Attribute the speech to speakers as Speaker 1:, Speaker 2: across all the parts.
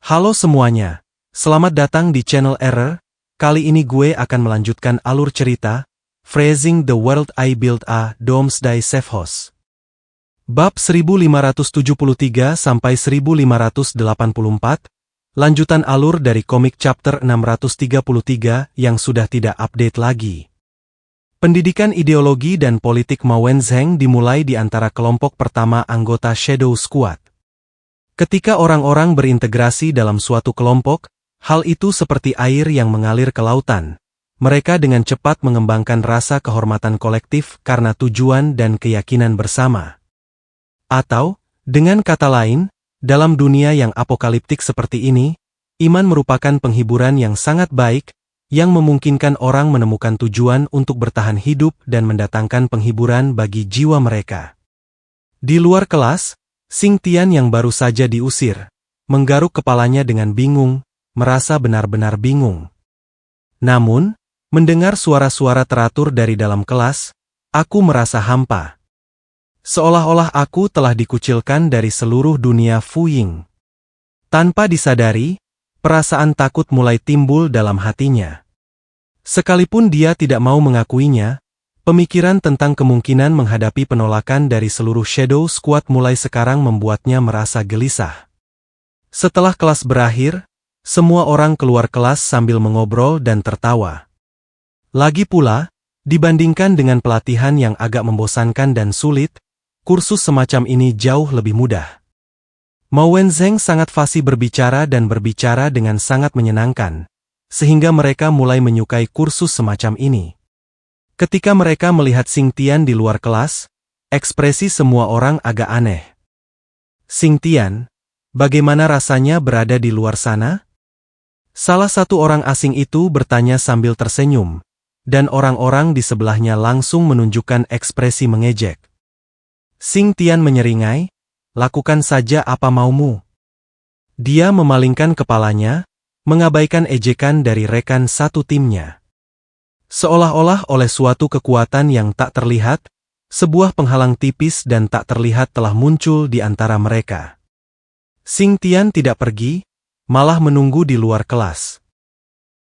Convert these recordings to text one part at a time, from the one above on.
Speaker 1: Halo semuanya, selamat datang di channel Error. Kali ini gue akan melanjutkan alur cerita, Phrasing the World I Built a Doomsday Safe House. Bab 1573 sampai 1584, lanjutan alur dari komik chapter 633 yang sudah tidak update lagi. Pendidikan ideologi dan politik Ma Wenzheng dimulai di antara kelompok pertama anggota Shadow Squad. Ketika orang-orang berintegrasi dalam suatu kelompok, hal itu seperti air yang mengalir ke lautan. Mereka dengan cepat mengembangkan rasa kehormatan kolektif karena tujuan dan keyakinan bersama. Atau, dengan kata lain, dalam dunia yang apokaliptik seperti ini, iman merupakan penghiburan yang sangat baik, yang memungkinkan orang menemukan tujuan untuk bertahan hidup dan mendatangkan penghiburan bagi jiwa mereka. Di luar kelas, Xing Tian yang baru saja diusir, menggaruk kepalanya dengan bingung, merasa benar-benar bingung. Namun, mendengar suara-suara teratur dari dalam kelas, aku merasa hampa. Seolah-olah aku telah dikucilkan dari seluruh dunia Fuying. Tanpa disadari, perasaan takut mulai timbul dalam hatinya. Sekalipun dia tidak mau mengakuinya, pemikiran tentang kemungkinan menghadapi penolakan dari seluruh Shadow Squad mulai sekarang membuatnya merasa gelisah. Setelah kelas berakhir, semua orang keluar kelas sambil mengobrol dan tertawa. Lagi pula, dibandingkan dengan pelatihan yang agak membosankan dan sulit, kursus semacam ini jauh lebih mudah. Ma Wenzheng sangat fasih berbicara dan berbicara dengan sangat menyenangkan, sehingga mereka mulai menyukai kursus semacam ini. Ketika mereka melihat Xing Tian di luar kelas, ekspresi semua orang agak aneh. Xing Tian, bagaimana rasanya berada di luar sana? Salah satu orang asing itu bertanya sambil tersenyum, dan orang-orang di sebelahnya langsung menunjukkan ekspresi mengejek. Xing Tian menyeringai, lakukan saja apa maumu. Dia memalingkan kepalanya, mengabaikan ejekan dari rekan satu timnya. Seolah-olah oleh suatu kekuatan yang tak terlihat, sebuah penghalang tipis dan tak terlihat telah muncul di antara mereka. Xing Tian tidak pergi, malah menunggu di luar kelas.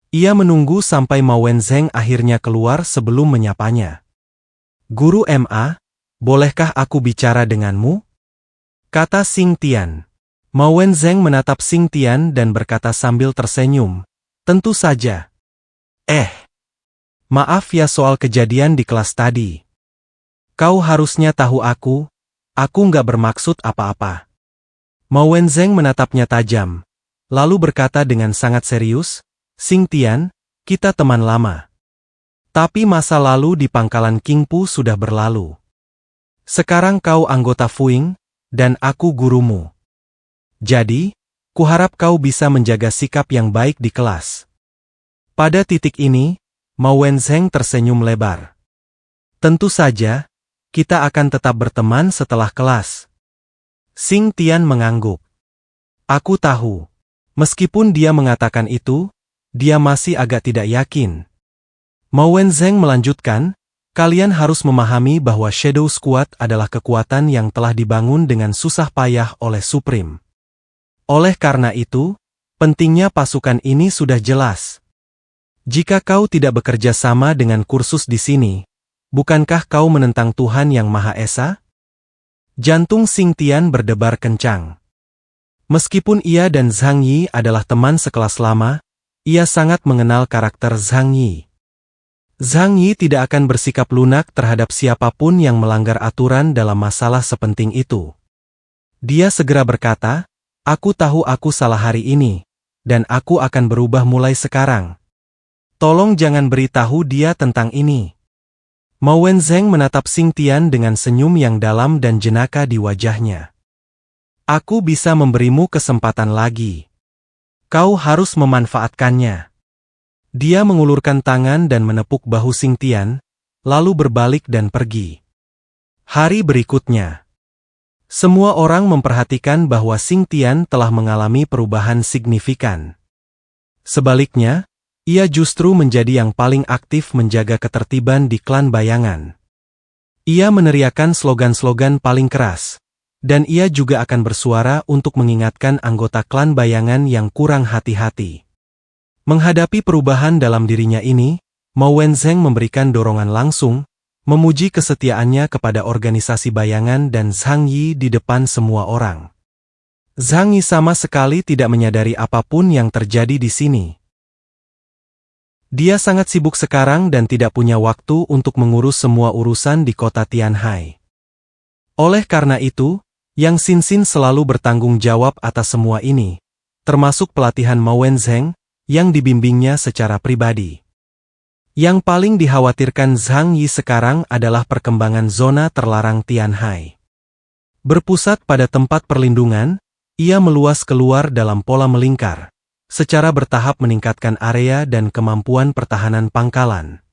Speaker 1: Ia menunggu sampai Ma Wenzheng akhirnya keluar sebelum menyapanya. Guru MA, bolehkah aku bicara denganmu? Kata Xing Tian. Ma Wenzheng menatap Xing Tian dan berkata sambil tersenyum, tentu saja. Maaf ya soal kejadian di kelas tadi. Kau harusnya tahu aku nggak bermaksud apa-apa. Ma Wenzheng menatapnya tajam, lalu berkata dengan sangat serius, Xing Tian, kita teman lama. Tapi masa lalu di pangkalan Qingpu sudah berlalu. Sekarang kau anggota Fuying, dan aku gurumu. Jadi, kuharap kau bisa menjaga sikap yang baik di kelas. Pada titik ini, Ma Wenzheng tersenyum lebar. Tentu saja, kita akan tetap berteman setelah kelas. Xing Tian mengangguk. Aku tahu. Meskipun dia mengatakan itu, dia masih agak tidak yakin. Ma Wenzheng melanjutkan, kalian harus memahami bahwa Shadow Squad adalah kekuatan yang telah dibangun dengan susah payah oleh Supreme. Oleh karena itu, pentingnya pasukan ini sudah jelas. Jika kau tidak bekerja sama dengan kursus di sini, bukankah kau menentang Tuhan Yang Maha Esa? Jantung Xing Tian berdebar kencang. Meskipun ia dan Zhang Yi adalah teman sekelas lama, ia sangat mengenal karakter Zhang Yi. Zhang Yi tidak akan bersikap lunak terhadap siapapun yang melanggar aturan dalam masalah sepenting itu. Dia segera berkata, aku tahu aku salah hari ini, dan aku akan berubah mulai sekarang. Tolong jangan beritahu dia tentang ini. Ma Wenzheng menatap Xing Tian dengan senyum yang dalam dan jenaka di wajahnya. Aku bisa memberimu kesempatan lagi. Kau harus memanfaatkannya. Dia mengulurkan tangan dan menepuk bahu Xing Tian, lalu berbalik dan pergi. Hari berikutnya, semua orang memperhatikan bahwa Xing Tian telah mengalami perubahan signifikan. Sebaliknya, ia justru menjadi yang paling aktif menjaga ketertiban di klan bayangan. Ia meneriakkan slogan-slogan paling keras. dan ia juga akan bersuara untuk mengingatkan anggota klan bayangan yang kurang hati-hati. Menghadapi perubahan dalam dirinya ini, Mo Wenzheng memberikan dorongan langsung, memuji kesetiaannya kepada organisasi bayangan dan Zhang Yi di depan semua orang. Zhang Yi sama sekali tidak menyadari apapun yang terjadi di sini. Dia sangat sibuk sekarang dan tidak punya waktu untuk mengurus semua urusan di kota Tianhai. Oleh karena itu, Yang Xinxin selalu bertanggung jawab atas semua ini, termasuk pelatihan Mo Wenzheng, yang dibimbingnya secara pribadi. Yang paling dikhawatirkan Zhang Yi sekarang adalah perkembangan zona terlarang Tianhai. Berpusat pada tempat perlindungan, ia meluas keluar dalam pola melingkar, secara bertahap meningkatkan area dan kemampuan pertahanan pangkalan.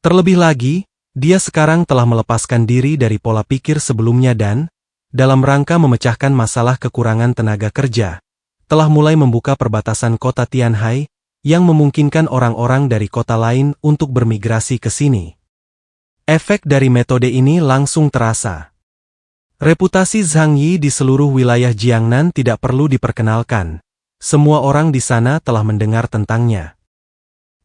Speaker 1: Terlebih lagi, dia sekarang telah melepaskan diri dari pola pikir sebelumnya dan, dalam rangka memecahkan masalah kekurangan tenaga kerja, telah mulai membuka perbatasan kota Tianhai, yang memungkinkan orang-orang dari kota lain untuk bermigrasi ke sini. Efek dari metode ini langsung terasa. Reputasi Zhang Yi di seluruh wilayah Jiangnan tidak perlu diperkenalkan. Semua orang di sana telah mendengar tentangnya.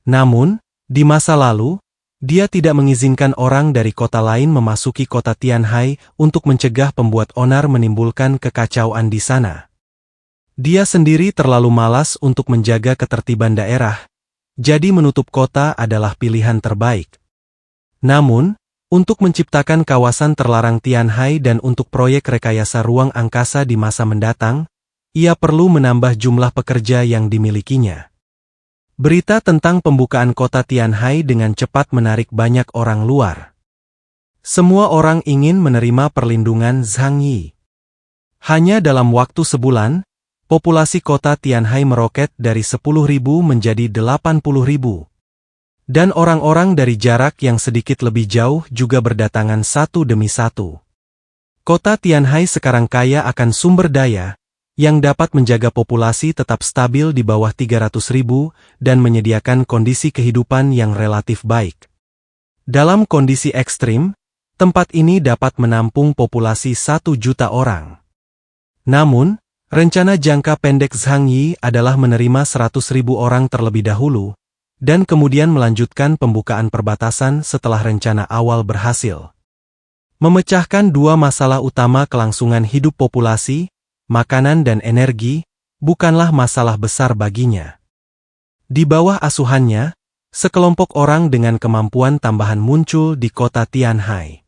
Speaker 1: Namun, di masa lalu, dia tidak mengizinkan orang dari kota lain memasuki kota Tianhai untuk mencegah pembuat onar menimbulkan kekacauan di sana. Dia sendiri terlalu malas untuk menjaga ketertiban daerah, jadi menutup kota adalah pilihan terbaik. Namun, untuk menciptakan kawasan terlarang Tianhai dan untuk proyek rekayasa ruang angkasa di masa mendatang, ia perlu menambah jumlah pekerja yang dimilikinya. Berita tentang pembukaan kota Tianhai dengan cepat menarik banyak orang luar. Semua orang ingin menerima perlindungan Zhang Yi. Hanya dalam waktu sebulan, populasi kota Tianhai meroket dari 10.000 menjadi 80.000. Dan orang-orang dari jarak yang sedikit lebih jauh juga berdatangan satu demi satu. Kota Tianhai sekarang kaya akan sumber daya, yang dapat menjaga populasi tetap stabil di bawah 300.000 dan menyediakan kondisi kehidupan yang relatif baik. Dalam kondisi ekstrim, tempat ini dapat menampung populasi 1 juta orang. Namun, rencana jangka pendek Zhang Yi adalah menerima 100.000 orang terlebih dahulu, dan kemudian melanjutkan pembukaan perbatasan setelah rencana awal berhasil. Memecahkan dua masalah utama kelangsungan hidup populasi, makanan dan energi, bukanlah masalah besar baginya. Di bawah asuhannya, sekelompok orang dengan kemampuan tambahan muncul di kota Tianhai.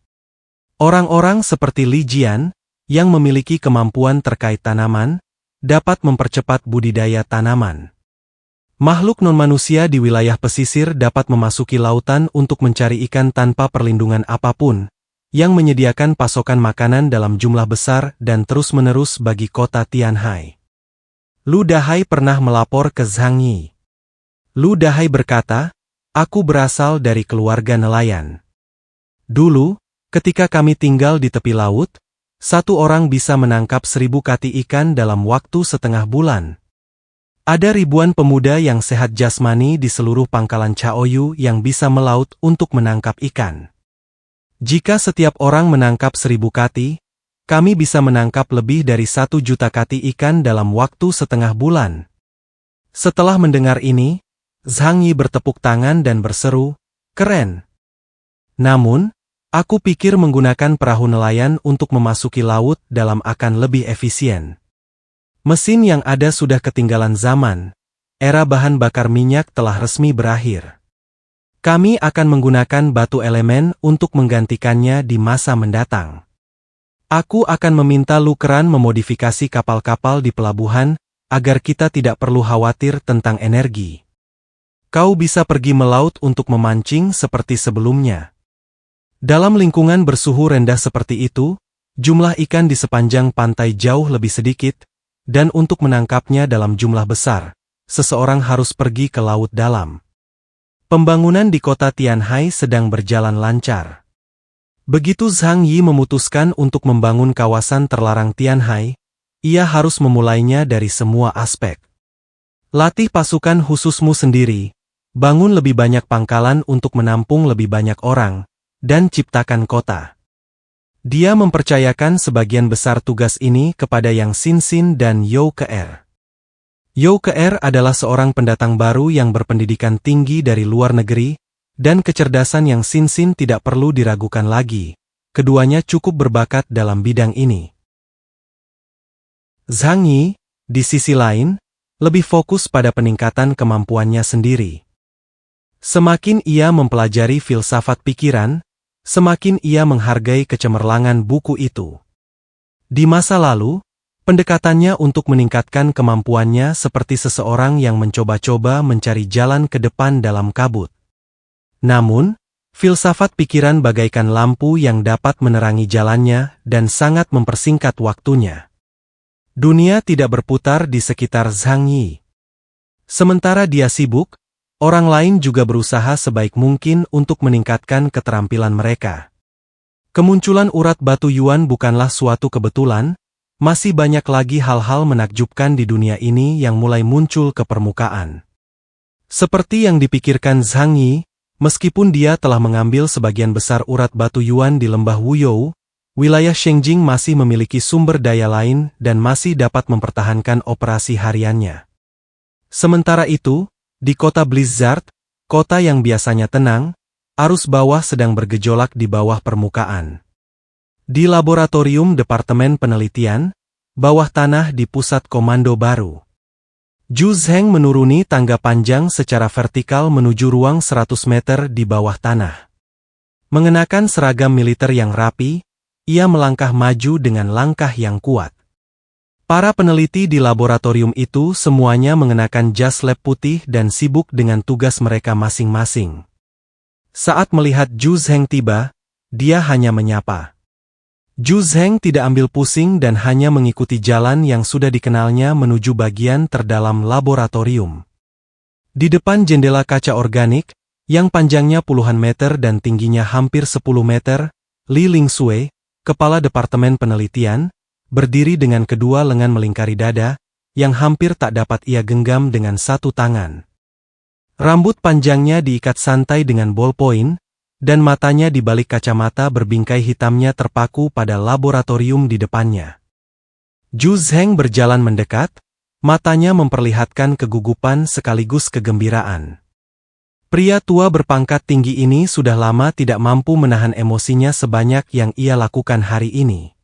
Speaker 1: Orang-orang seperti Li Jian, yang memiliki kemampuan terkait tanaman, dapat mempercepat budidaya tanaman. Makhluk non-manusia di wilayah pesisir dapat memasuki lautan untuk mencari ikan tanpa perlindungan apapun, yang menyediakan pasokan makanan dalam jumlah besar dan terus-menerus bagi kota Tianhai. Lu Dahai pernah melapor ke Zhang Yi. Lu Dahai berkata, "Aku berasal dari keluarga nelayan. Dulu, ketika kami tinggal di tepi laut, satu orang bisa menangkap 1000 kati ikan dalam waktu setengah bulan. Ada ribuan pemuda yang sehat jasmani di seluruh pangkalan Chaoyu yang bisa melaut untuk menangkap ikan. Jika setiap orang menangkap 1000 kati, kami bisa menangkap lebih dari 1 juta kati ikan dalam waktu setengah bulan." Setelah mendengar ini, Zhang Yi bertepuk tangan dan berseru, "Keren. Namun, aku pikir menggunakan perahu nelayan untuk memasuki laut dalam akan lebih efisien. Mesin yang ada sudah ketinggalan zaman, era bahan bakar minyak telah resmi berakhir. Kami akan menggunakan batu elemen untuk menggantikannya di masa mendatang. Aku akan meminta Lukeran memodifikasi kapal-kapal di pelabuhan, agar kita tidak perlu khawatir tentang energi. Kau bisa pergi melaut untuk memancing seperti sebelumnya." Dalam lingkungan bersuhu rendah seperti itu, jumlah ikan di sepanjang pantai jauh lebih sedikit, dan untuk menangkapnya dalam jumlah besar, seseorang harus pergi ke laut dalam. Pembangunan di kota Tianhai sedang berjalan lancar. Begitu Zhang Yi memutuskan untuk membangun kawasan terlarang Tianhai, ia harus memulainya dari semua aspek. Latih pasukan khususmu sendiri, bangun lebih banyak pangkalan untuk menampung lebih banyak orang, dan ciptakan kota. Dia mempercayakan sebagian besar tugas ini kepada Yang Xin dan You Ke-er. You Ke-er adalah seorang pendatang baru yang berpendidikan tinggi dari luar negeri, dan kecerdasan Yang Xin tidak perlu diragukan lagi. Keduanya cukup berbakat dalam bidang ini. Zhang Yi, di sisi lain, lebih fokus pada peningkatan kemampuannya sendiri. Semakin ia mempelajari filsafat pikiran, semakin ia menghargai kecemerlangan buku itu. Di masa lalu, pendekatannya untuk meningkatkan kemampuannya seperti seseorang yang mencoba-coba mencari jalan ke depan dalam kabut. Namun, filsafat pikiran bagaikan lampu yang dapat menerangi jalannya dan sangat mempersingkat waktunya. Dunia tidak berputar di sekitar Zhang Yi. Sementara dia sibuk, orang lain juga berusaha sebaik mungkin untuk meningkatkan keterampilan mereka. Kemunculan urat batu Yuan bukanlah suatu kebetulan, masih banyak lagi hal-hal menakjubkan di dunia ini yang mulai muncul ke permukaan. Seperti yang dipikirkan Zhang Yi, meskipun dia telah mengambil sebagian besar urat batu Yuan di lembah Wuyou, wilayah Shengjing masih memiliki sumber daya lain dan masih dapat mempertahankan operasi hariannya. Sementara itu, di kota Blizzard, kota yang biasanya tenang, arus bawah sedang bergejolak di bawah permukaan. Di laboratorium Departemen Penelitian, bawah tanah di pusat komando baru. Zhu Zheng menuruni tangga panjang secara vertikal menuju ruang 100 meter di bawah tanah. Mengenakan seragam militer yang rapi, ia melangkah maju dengan langkah yang kuat. Para peneliti di laboratorium itu semuanya mengenakan jas lab putih dan sibuk dengan tugas mereka masing-masing. Saat melihat Zhu Zheng tiba, dia hanya menyapa. Zhu Zheng tidak ambil pusing dan hanya mengikuti jalan yang sudah dikenalnya menuju bagian terdalam laboratorium. Di depan jendela kaca organik, yang panjangnya puluhan meter dan tingginya hampir 10 meter, Li Lingsue, kepala Departemen Penelitian, berdiri dengan kedua lengan melingkari dada, yang hampir tak dapat ia genggam dengan satu tangan. Rambut panjangnya diikat santai dengan ballpoint, dan matanya di balik kacamata berbingkai hitamnya terpaku pada laboratorium di depannya. Zhu Zheng berjalan mendekat, matanya memperlihatkan kegugupan sekaligus kegembiraan. Pria tua berpangkat tinggi ini sudah lama tidak mampu menahan emosinya sebanyak yang ia lakukan hari ini.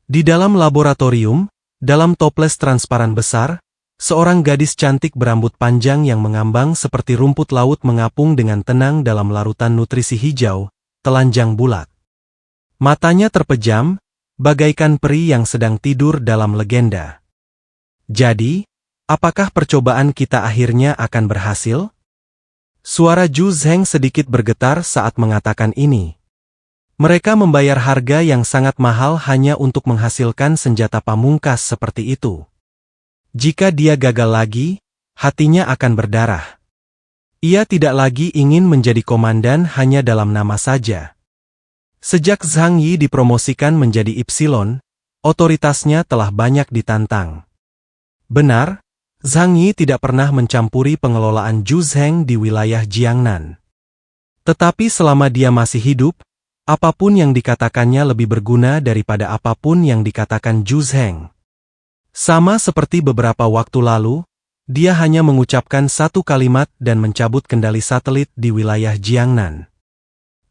Speaker 1: Di dalam laboratorium, dalam toples transparan besar, seorang gadis cantik berambut panjang yang mengambang seperti rumput laut mengapung dengan tenang dalam larutan nutrisi hijau, telanjang bulat. Matanya terpejam, bagaikan peri yang sedang tidur dalam legenda. Jadi, apakah percobaan kita akhirnya akan berhasil? Suara Zhu Zheng sedikit bergetar saat mengatakan ini. Mereka membayar harga yang sangat mahal hanya untuk menghasilkan senjata pamungkas seperti itu. Jika dia gagal lagi, hatinya akan berdarah. Ia tidak lagi ingin menjadi komandan hanya dalam nama saja. Sejak Zhang Yi dipromosikan menjadi Epsilon, otoritasnya telah banyak ditantang. Benar, Zhang Yi tidak pernah mencampuri pengelolaan Zhu Zheng di wilayah Jiangnan. Tetapi selama dia masih hidup, apapun yang dikatakannya lebih berguna daripada apapun yang dikatakan Zhu Zheng. Sama seperti beberapa waktu lalu, dia hanya mengucapkan satu kalimat dan mencabut kendali satelit di wilayah Jiangnan.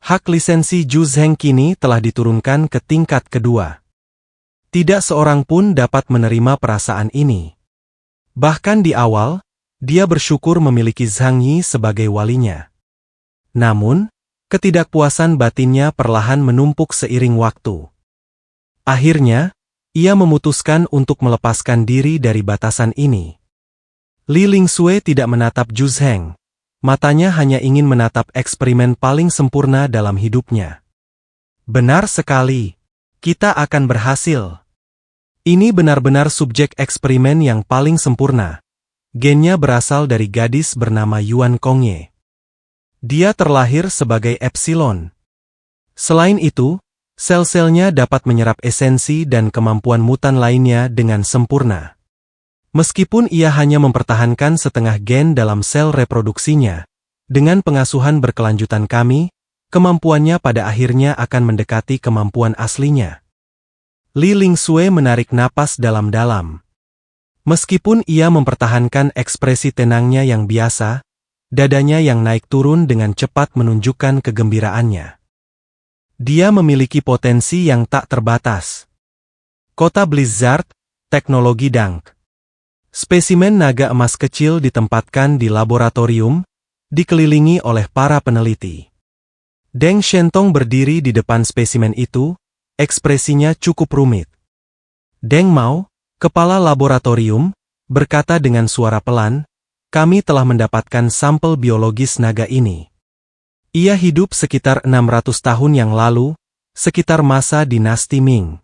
Speaker 1: Hak lisensi Zhu Zheng kini telah diturunkan ke tingkat kedua. Tidak seorang pun dapat menerima perasaan ini. Bahkan di awal, dia bersyukur memiliki Zhang Yi sebagai walinya. Namun, ketidakpuasan batinnya perlahan menumpuk seiring waktu. Akhirnya, ia memutuskan untuk melepaskan diri dari batasan ini. Li Lingsue tidak menatap Zhu Zheng. Matanya hanya ingin menatap eksperimen paling sempurna dalam hidupnya. Benar sekali. Kita akan berhasil. Ini benar-benar subjek eksperimen yang paling sempurna. Gennya berasal dari gadis bernama Yuan Kongye. Dia terlahir sebagai Epsilon. Selain itu, sel-selnya dapat menyerap esensi dan kemampuan mutan lainnya dengan sempurna. Meskipun ia hanya mempertahankan setengah gen dalam sel reproduksinya, dengan pengasuhan berkelanjutan kami, kemampuannya pada akhirnya akan mendekati kemampuan aslinya. Li Lingsue menarik napas dalam-dalam. Meskipun ia mempertahankan ekspresi tenangnya yang biasa, dadanya yang naik turun dengan cepat menunjukkan kegembiraannya. Dia memiliki potensi yang tak terbatas. Kota Blizzard, teknologi Dank. Spesimen naga emas kecil ditempatkan di laboratorium, dikelilingi oleh para peneliti. Deng Shentong berdiri di depan spesimen itu, ekspresinya cukup rumit. Deng Mao, kepala laboratorium, berkata dengan suara pelan, "Kami telah mendapatkan sampel biologis naga ini. Ia hidup sekitar 600 tahun yang lalu, sekitar masa dinasti Ming.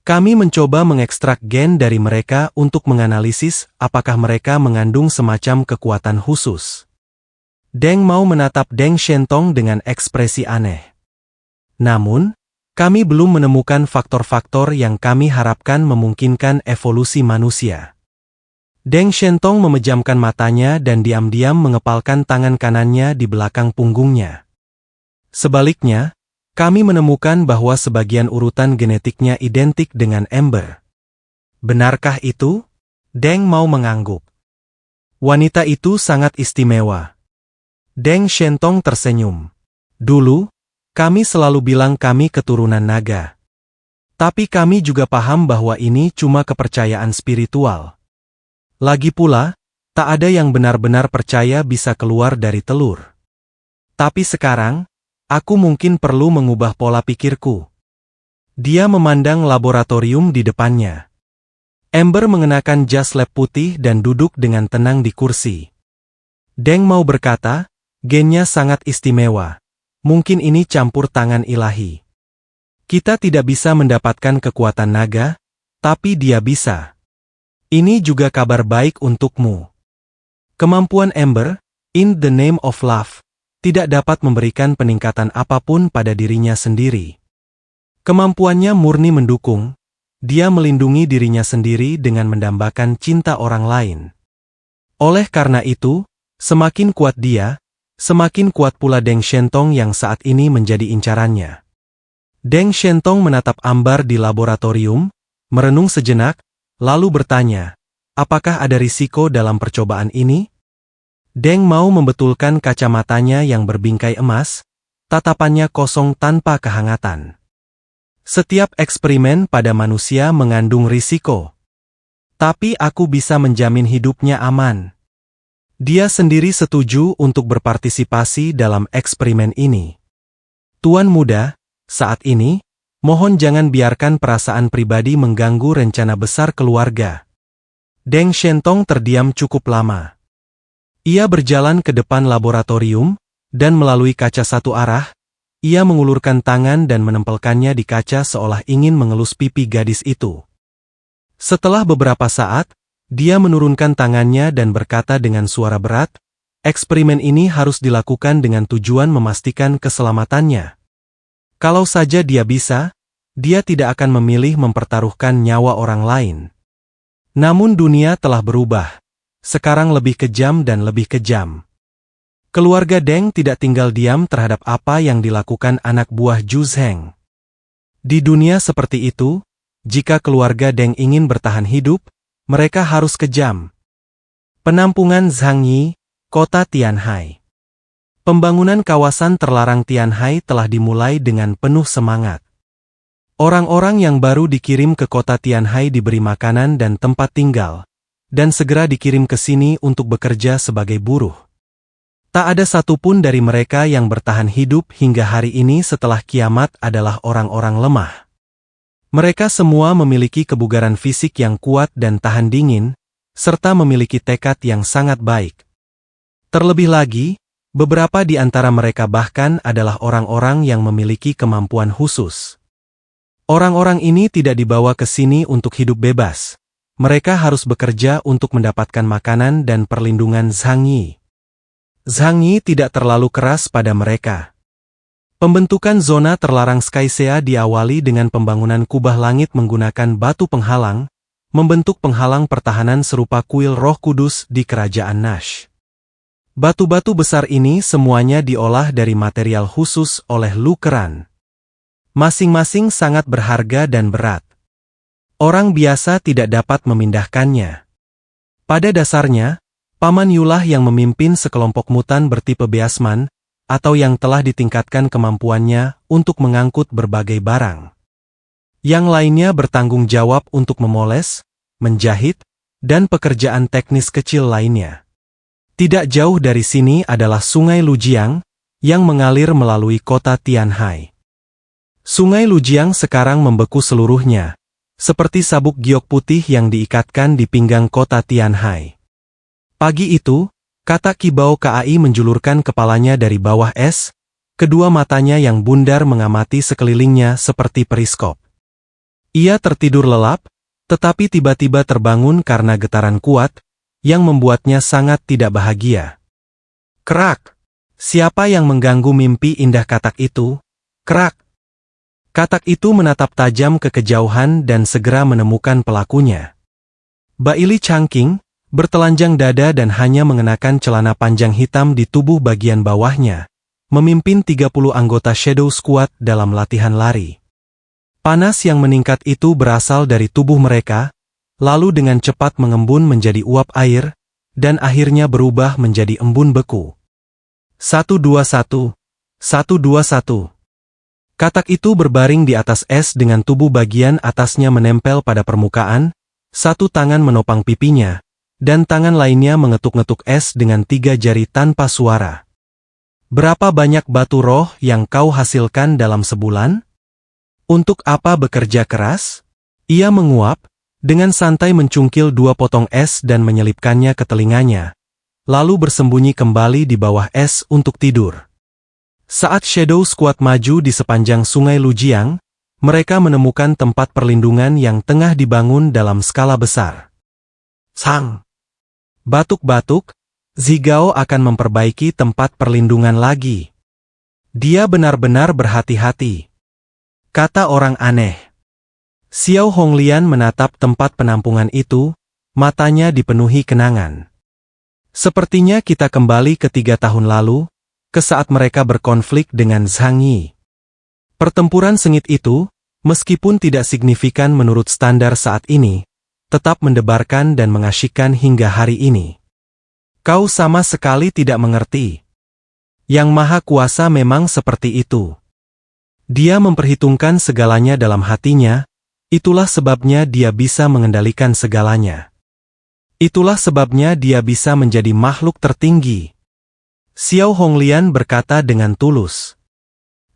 Speaker 1: Kami mencoba mengekstrak gen dari mereka untuk menganalisis apakah mereka mengandung semacam kekuatan khusus." Deng Mao menatap Deng Shentong dengan ekspresi aneh. "Namun, kami belum menemukan faktor-faktor yang kami harapkan memungkinkan evolusi manusia." Deng Shentong memejamkan matanya dan diam-diam mengepalkan tangan kanannya di belakang punggungnya. "Sebaliknya, kami menemukan bahwa sebagian urutan genetiknya identik dengan Ember." "Benarkah itu?" Deng Mao mengangguk. "Wanita itu sangat istimewa." Deng Shentong tersenyum. "Dulu, kami selalu bilang kami keturunan naga. Tapi kami juga paham bahwa ini cuma kepercayaan spiritual. Lagi pula, tak ada yang benar-benar percaya bisa keluar dari telur. Tapi sekarang, aku mungkin perlu mengubah pola pikirku." Dia memandang laboratorium di depannya. Ember mengenakan jas lab putih dan duduk dengan tenang di kursi. Deng Mao berkata, "Gennya sangat istimewa. Mungkin ini campur tangan ilahi. Kita tidak bisa mendapatkan kekuatan naga, tapi dia bisa. Ini juga kabar baik untukmu. Kemampuan Ember, in the name of love, tidak dapat memberikan peningkatan apapun pada dirinya sendiri. Kemampuannya murni mendukung, dia melindungi dirinya sendiri dengan mendambakan cinta orang lain. Oleh karena itu, semakin kuat dia, semakin kuat pula Deng Shentong yang saat ini menjadi incarannya." Deng Shentong menatap Ambar di laboratorium, merenung sejenak, lalu bertanya, "Apakah ada risiko dalam percobaan ini?" Deng Mao membetulkan kacamatanya yang berbingkai emas, tatapannya kosong tanpa kehangatan. "Setiap eksperimen pada manusia mengandung risiko. Tapi aku bisa menjamin hidupnya aman." Dia sendiri setuju untuk berpartisipasi dalam eksperimen ini. "Tuan muda, saat ini, mohon jangan biarkan perasaan pribadi mengganggu rencana besar keluarga." Deng Shentong terdiam cukup lama. Ia berjalan ke depan laboratorium, dan melalui kaca satu arah, ia mengulurkan tangan dan menempelkannya di kaca seolah ingin mengelus pipi gadis itu. Setelah beberapa saat, dia menurunkan tangannya dan berkata dengan suara berat, "Eksperimen ini harus dilakukan dengan tujuan memastikan keselamatannya. Kalau saja dia bisa, dia tidak akan memilih mempertaruhkan nyawa orang lain." Namun dunia telah berubah. Sekarang lebih kejam dan lebih kejam. Keluarga Deng tidak tinggal diam terhadap apa yang dilakukan anak buah Zhu Zheng. Di dunia seperti itu, jika keluarga Deng ingin bertahan hidup, mereka harus kejam. Penampungan Zhangyi, Kota Tianhai. Pembangunan kawasan terlarang Tianhai telah dimulai dengan penuh semangat. Orang-orang yang baru dikirim ke kota Tianhai diberi makanan dan tempat tinggal, dan segera dikirim ke sini untuk bekerja sebagai buruh. Tak ada satupun dari mereka yang bertahan hidup hingga hari ini setelah kiamat adalah orang-orang lemah. Mereka semua memiliki kebugaran fisik yang kuat dan tahan dingin, serta memiliki tekad yang sangat baik. Terlebih lagi, beberapa di antara mereka bahkan adalah orang-orang yang memiliki kemampuan khusus. Orang-orang ini tidak dibawa ke sini untuk hidup bebas. Mereka harus bekerja untuk mendapatkan makanan dan perlindungan Zhangyi. Zhangyi tidak terlalu keras pada mereka. Pembentukan zona terlarang Skycea diawali dengan pembangunan kubah langit menggunakan batu penghalang, membentuk penghalang pertahanan serupa kuil Roh Kudus di Kerajaan Nash. Batu-batu besar ini semuanya diolah dari material khusus oleh Lu Keran. Masing-masing sangat berharga dan berat. Orang biasa tidak dapat memindahkannya. Pada dasarnya, Paman Yulah yang memimpin sekelompok mutan bertipe Beasman, atau yang telah ditingkatkan kemampuannya untuk mengangkut berbagai barang. Yang lainnya bertanggung jawab untuk memoles, menjahit, dan pekerjaan teknis kecil lainnya. Tidak jauh dari sini adalah Sungai Lujiang, yang mengalir melalui kota Tianhai. Sungai Lujiang sekarang membeku seluruhnya, seperti sabuk giok putih yang diikatkan di pinggang kota Tianhai. Pagi itu, Kata Kibao Kai menjulurkan kepalanya dari bawah es, kedua matanya yang bundar mengamati sekelilingnya seperti periskop. Ia tertidur lelap, tetapi tiba-tiba terbangun karena getaran kuat, yang membuatnya sangat tidak bahagia. Kerak! Siapa yang mengganggu mimpi indah katak itu? Kerak! Katak itu menatap tajam ke kejauhan dan segera menemukan pelakunya. Baili Changqing, bertelanjang dada dan hanya mengenakan celana panjang hitam di tubuh bagian bawahnya, memimpin 30 anggota Shadow Squad dalam latihan lari. Panas yang meningkat itu berasal dari tubuh mereka, lalu dengan cepat mengembun menjadi uap air, dan akhirnya berubah menjadi embun beku. 121. 121. Katak itu berbaring di atas es dengan tubuh bagian atasnya menempel pada permukaan, satu tangan menopang pipinya, dan tangan lainnya mengetuk-ngetuk es dengan 3 jari tanpa suara. Berapa banyak batu roh yang kau hasilkan dalam sebulan? Untuk apa bekerja keras? Ia menguap, dengan santai mencungkil 2 potong es dan menyelipkannya ke telinganya, lalu bersembunyi kembali di bawah es untuk tidur. Saat Shadow Squad maju di sepanjang Sungai Lujiang, mereka menemukan tempat perlindungan yang tengah dibangun dalam skala besar. Sang! Batuk-batuk, Zigao akan memperbaiki tempat perlindungan lagi. Dia benar-benar berhati-hati. Kata orang aneh. Xiao Honglian menatap tempat penampungan itu, matanya dipenuhi kenangan. Sepertinya kita kembali ke 3 tahun lalu, ke saat mereka berkonflik dengan Zhang Yi. Pertempuran sengit itu, meskipun tidak signifikan menurut standar saat ini, tetap mendebarkan dan mengasyikkan hingga hari ini. Kau sama sekali tidak mengerti. Yang Maha Kuasa memang seperti itu. Dia memperhitungkan segalanya dalam hatinya, itulah sebabnya dia bisa mengendalikan segalanya. Itulah sebabnya dia bisa menjadi makhluk tertinggi. Xiao Honglian berkata dengan tulus.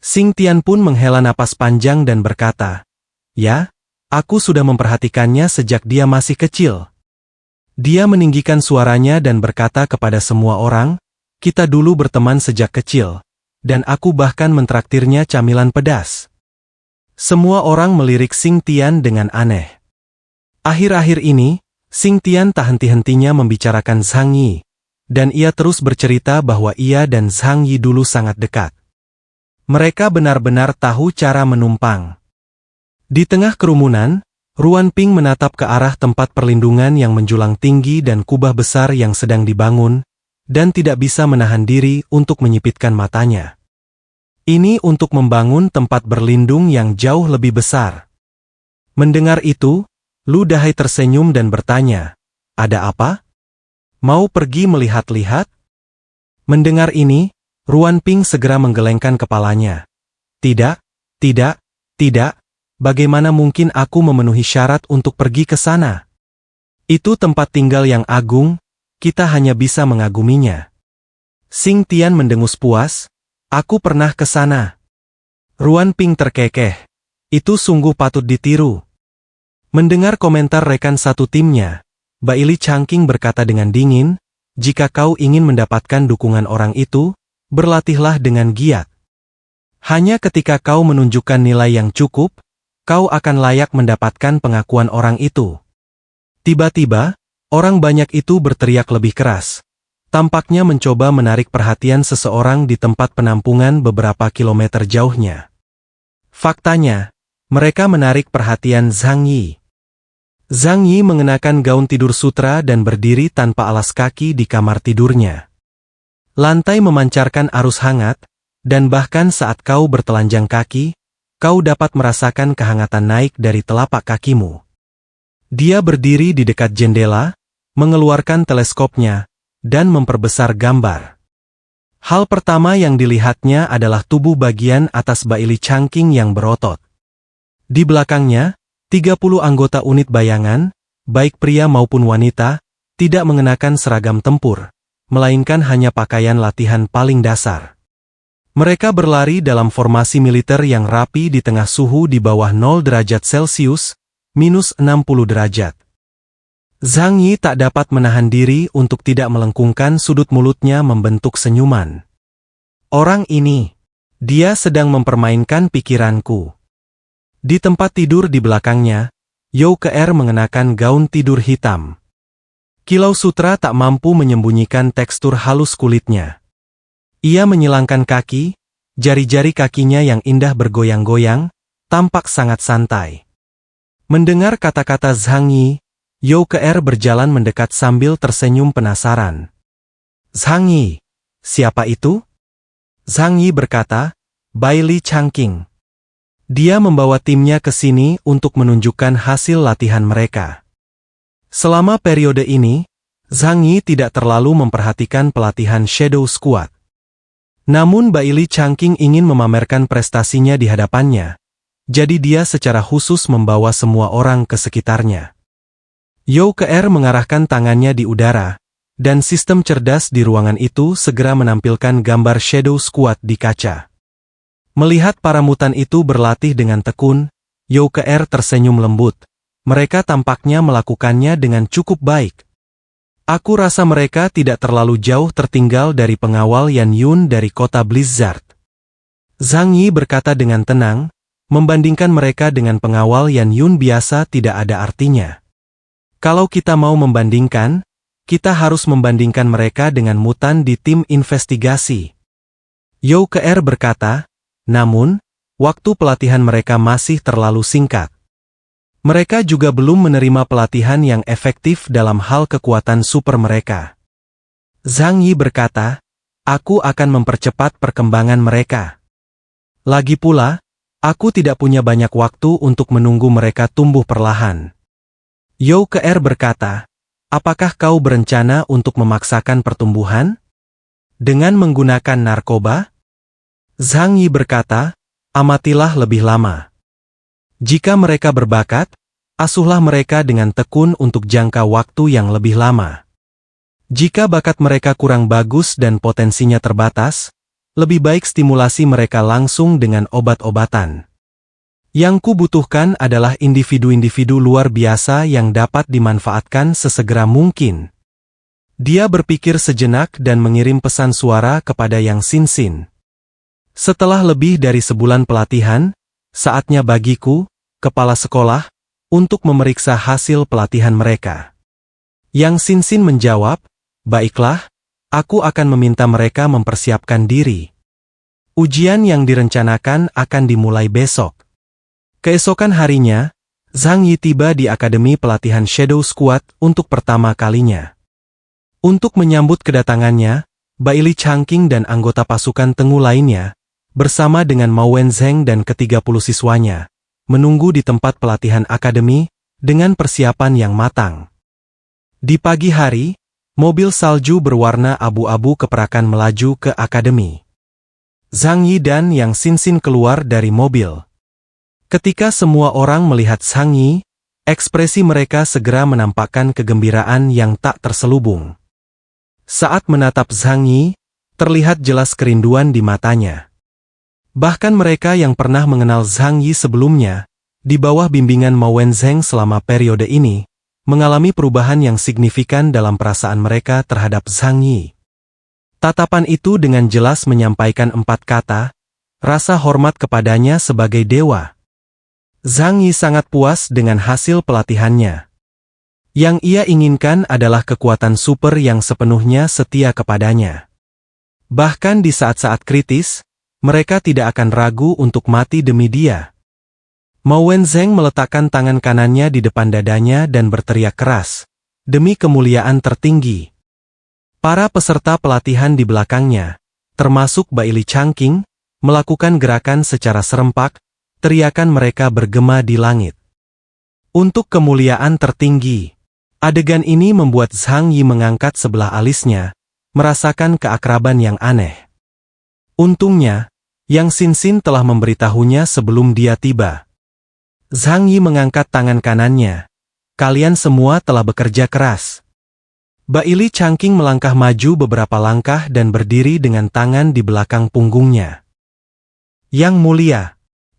Speaker 1: Xing Tian pun menghela napas panjang dan berkata, "Ya, aku sudah memperhatikannya sejak dia masih kecil." Dia meninggikan suaranya dan berkata kepada semua orang, "Kita dulu berteman sejak kecil, dan aku bahkan mentraktirnya camilan pedas." Semua orang melirik Xing Tian dengan aneh. Akhir-akhir ini, Xing Tian tak henti-hentinya membicarakan Zhang Yi, dan ia terus bercerita bahwa ia dan Zhang Yi dulu sangat dekat. Mereka benar-benar tahu cara menumpang. Di tengah kerumunan, Ruan Ping menatap ke arah tempat perlindungan yang menjulang tinggi dan kubah besar yang sedang dibangun, dan tidak bisa menahan diri untuk menyipitkan matanya. Ini untuk membangun tempat berlindung yang jauh lebih besar. Mendengar itu, Lu Dahai tersenyum dan bertanya, "Ada apa? Mau pergi melihat-lihat?" Mendengar ini, Ruan Ping segera menggelengkan kepalanya. "Tidak, tidak, tidak, bagaimana mungkin aku memenuhi syarat untuk pergi ke sana? Itu tempat tinggal yang agung, kita hanya bisa mengaguminya." Xing Tian mendengus puas, "Aku pernah ke sana." Ruan Ping terkekeh. Itu sungguh patut ditiru. Mendengar komentar rekan satu timnya, Baili Changqing berkata dengan dingin, "Jika kau ingin mendapatkan dukungan orang itu, berlatihlah dengan giat. Hanya ketika kau menunjukkan nilai yang cukup, kau akan layak mendapatkan pengakuan orang itu." Tiba-tiba, orang banyak itu berteriak lebih keras. Tampaknya mencoba menarik perhatian seseorang di tempat penampungan beberapa kilometer jauhnya. Faktanya, mereka menarik perhatian Zhang Yi. Zhang Yi mengenakan gaun tidur sutra dan berdiri tanpa alas kaki di kamar tidurnya. Lantai memancarkan arus hangat, dan bahkan saat kau bertelanjang kaki, kau dapat merasakan kehangatan naik dari telapak kakimu. Dia berdiri di dekat jendela, mengeluarkan teleskopnya, dan memperbesar gambar. Hal pertama yang dilihatnya adalah tubuh bagian atas Bailey Chungking yang berotot. Di belakangnya, 30 anggota unit bayangan, baik pria maupun wanita, tidak mengenakan seragam tempur, melainkan hanya pakaian latihan paling dasar. Mereka berlari dalam formasi militer yang rapi di tengah suhu di bawah 0 derajat Celcius, minus 60 derajat. Zhang Yi tak dapat menahan diri untuk tidak melengkungkan sudut mulutnya membentuk senyuman. Orang ini, dia sedang mempermainkan pikiranku. Di tempat tidur di belakangnya, Yau Ke-er mengenakan gaun tidur hitam. Kilau sutra tak mampu menyembunyikan tekstur halus kulitnya. Ia menyilangkan kaki, jari-jari kakinya yang indah bergoyang-goyang, tampak sangat santai. Mendengar kata-kata Zhang Yi, Yau Ke-er berjalan mendekat sambil tersenyum penasaran. Zhang Yi, siapa itu? Zhang Yi berkata, Bailey Chungking. Dia membawa timnya ke sini untuk menunjukkan hasil latihan mereka. Selama periode ini, Zhang Yi tidak terlalu memperhatikan pelatihan Shadow Squad. Namun Bailey Chungking ingin memamerkan prestasinya di hadapannya, jadi dia secara khusus membawa semua orang ke sekitarnya. Yau Ke-er mengarahkan tangannya di udara, dan sistem cerdas di ruangan itu segera menampilkan gambar Shadow Squad di kaca. Melihat para mutan itu berlatih dengan tekun, Yau Ke-er tersenyum lembut. Mereka tampaknya melakukannya dengan cukup baik. Aku rasa mereka tidak terlalu jauh tertinggal dari pengawal Yan Yun dari kota Blizzard. Zhang Yi berkata dengan tenang, membandingkan mereka dengan pengawal Yan Yun biasa tidak ada artinya. Kalau kita mau membandingkan, kita harus membandingkan mereka dengan mutan di tim investigasi. Yau Ke-er berkata, namun, waktu pelatihan mereka masih terlalu singkat. Mereka juga belum menerima pelatihan yang efektif dalam hal kekuatan super mereka. Zhang Yi berkata, aku akan mempercepat perkembangan mereka. Lagi pula, aku tidak punya banyak waktu untuk menunggu mereka tumbuh perlahan. Yau Ke-er berkata, apakah kau berencana untuk memaksakan pertumbuhan? Dengan menggunakan narkoba? Zhang Yi berkata, amatilah lebih lama. Jika mereka berbakat, asuhlah mereka dengan tekun untuk jangka waktu yang lebih lama. Jika bakat mereka kurang bagus dan potensinya terbatas, lebih baik stimulasi mereka langsung dengan obat-obatan. Yang kubutuhkan adalah individu-individu luar biasa yang dapat dimanfaatkan sesegera mungkin. Dia berpikir sejenak dan mengirim pesan suara kepada Yang Xin-Xin. Setelah lebih dari sebulan pelatihan, saatnya bagiku, kepala sekolah, untuk memeriksa hasil pelatihan mereka. Yang Xin-Xin menjawab, baiklah, aku akan meminta mereka mempersiapkan diri. Ujian yang direncanakan akan dimulai besok. Keesokan harinya, Zhang Yi tiba di Akademi Pelatihan Shadow Squad untuk pertama kalinya. Untuk menyambut kedatangannya, Bailey Chungking dan anggota pasukan Tengu lainnya, bersama dengan Mao Wenzheng dan ke-30 siswanya, menunggu di tempat pelatihan akademi, dengan persiapan yang matang. Di pagi hari, mobil salju berwarna abu-abu keperakan melaju ke akademi. Zhang Yi dan Yang Xin-Xin keluar dari mobil. Ketika semua orang melihat Zhang Yi, ekspresi mereka segera menampakkan kegembiraan yang tak terselubung. Saat menatap Zhang Yi, terlihat jelas kerinduan di matanya. Bahkan mereka yang pernah mengenal Zhang Yi sebelumnya, di bawah bimbingan Mao Wenzheng selama periode ini, mengalami perubahan yang signifikan dalam perasaan mereka terhadap Zhang Yi. Tatapan itu dengan jelas menyampaikan 4 kata, rasa hormat kepadanya sebagai dewa. Zhang Yi sangat puas dengan hasil pelatihannya. Yang ia inginkan adalah kekuatan super yang sepenuhnya setia kepadanya. Bahkan di saat-saat kritis, mereka tidak akan ragu untuk mati demi dia. Mao Wenzheng meletakkan tangan kanannya di depan dadanya dan berteriak keras, demi kemuliaan tertinggi. Para peserta pelatihan di belakangnya, termasuk Baili Changqing, melakukan gerakan secara serempak, teriakan mereka bergema di langit. Untuk kemuliaan tertinggi. Adegan ini membuat Zhang Yi mengangkat sebelah alisnya, merasakan keakraban yang aneh. Untungnya, Yang Xin telah memberitahunya sebelum dia tiba. Zhang Yi mengangkat tangan kanannya. Kalian semua telah bekerja keras. Baili Changqing melangkah maju beberapa langkah dan berdiri dengan tangan di belakang punggungnya. Yang mulia,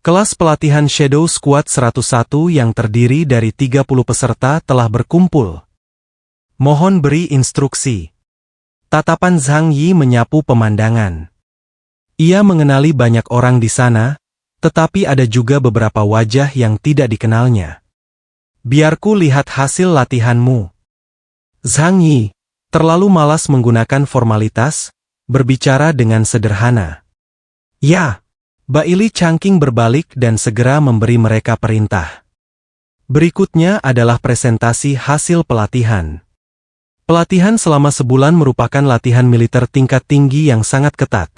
Speaker 1: kelas pelatihan Shadow Squad 101 yang terdiri dari 30 peserta telah berkumpul. Mohon beri instruksi. Tatapan Zhang Yi menyapu pemandangan. Ia mengenali banyak orang di sana, tetapi ada juga beberapa wajah yang tidak dikenalnya. Biarku lihat hasil latihanmu. Zhang Yi, terlalu malas menggunakan formalitas, berbicara dengan sederhana. Ya, Baili Changqing berbalik dan segera memberi mereka perintah. Berikutnya adalah presentasi hasil pelatihan. Pelatihan selama sebulan merupakan latihan militer tingkat tinggi yang sangat ketat,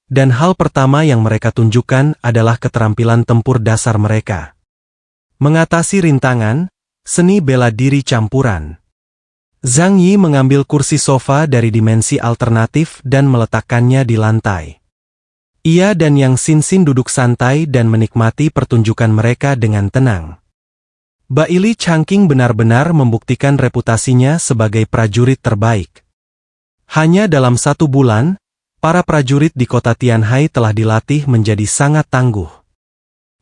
Speaker 1: dan hal pertama yang mereka tunjukkan adalah keterampilan tempur dasar mereka. Mengatasi rintangan, seni bela diri campuran. Zhang Yi mengambil kursi sofa dari dimensi alternatif dan meletakkannya di lantai. Ia dan Yang Xin duduk santai dan menikmati pertunjukan mereka dengan tenang. Baili Changqing benar-benar membuktikan reputasinya sebagai prajurit terbaik. Hanya dalam 1 bulan, para prajurit di kota Tianhai telah dilatih menjadi sangat tangguh.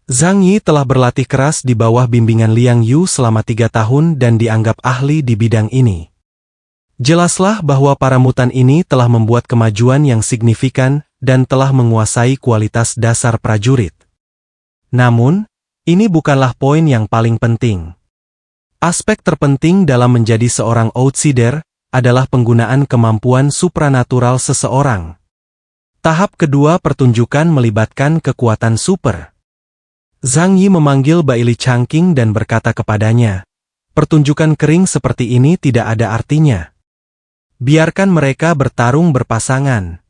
Speaker 1: Zhang Yi telah berlatih keras di bawah bimbingan Liang Yu selama 3 tahun dan dianggap ahli di bidang ini. Jelaslah bahwa para mutan ini telah membuat kemajuan yang signifikan dan telah menguasai kualitas dasar prajurit. Namun, ini bukanlah poin yang paling penting. Aspek terpenting dalam menjadi seorang outsider adalah penggunaan kemampuan supranatural seseorang. Tahap kedua pertunjukan melibatkan kekuatan super. Zhang Yi memanggil Baili Changqing dan berkata kepadanya, pertunjukan kering seperti ini tidak ada artinya. Biarkan mereka bertarung berpasangan.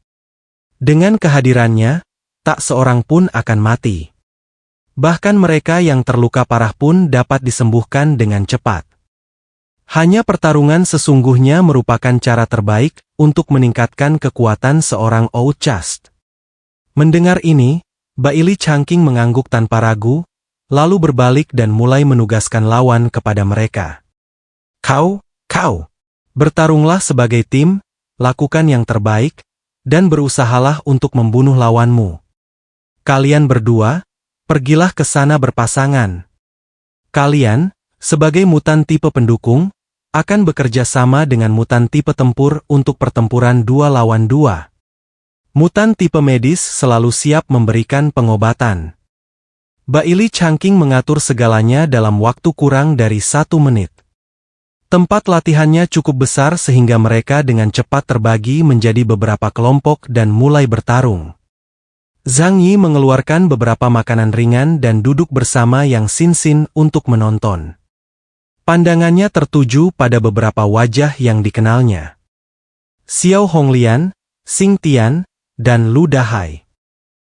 Speaker 1: Dengan kehadirannya, tak seorang pun akan mati. Bahkan mereka yang terluka parah pun dapat disembuhkan dengan cepat. Hanya pertarungan sesungguhnya merupakan cara terbaik untuk meningkatkan kekuatan seorang outcast. Mendengar ini, Baili Changqing mengangguk tanpa ragu, lalu berbalik dan mulai menugaskan lawan kepada mereka. Kau, bertarunglah sebagai tim, lakukan yang terbaik, dan berusahalah untuk membunuh lawanmu. Kalian berdua, pergilah ke sana berpasangan. Kalian, sebagai mutan tipe pendukung, akan bekerja sama dengan mutan tipe tempur untuk pertempuran 2 lawan 2. Mutan tipe medis selalu siap memberikan pengobatan. Baili Changqing mengatur segalanya dalam waktu kurang dari 1 menit. Tempat latihannya cukup besar sehingga mereka dengan cepat terbagi menjadi beberapa kelompok dan mulai bertarung. Zhang Yi mengeluarkan beberapa makanan ringan dan duduk bersama Yang Xin untuk menonton. Pandangannya tertuju pada beberapa wajah yang dikenalnya. Xiao Honglian, Xing Tian, dan Lu Dahai.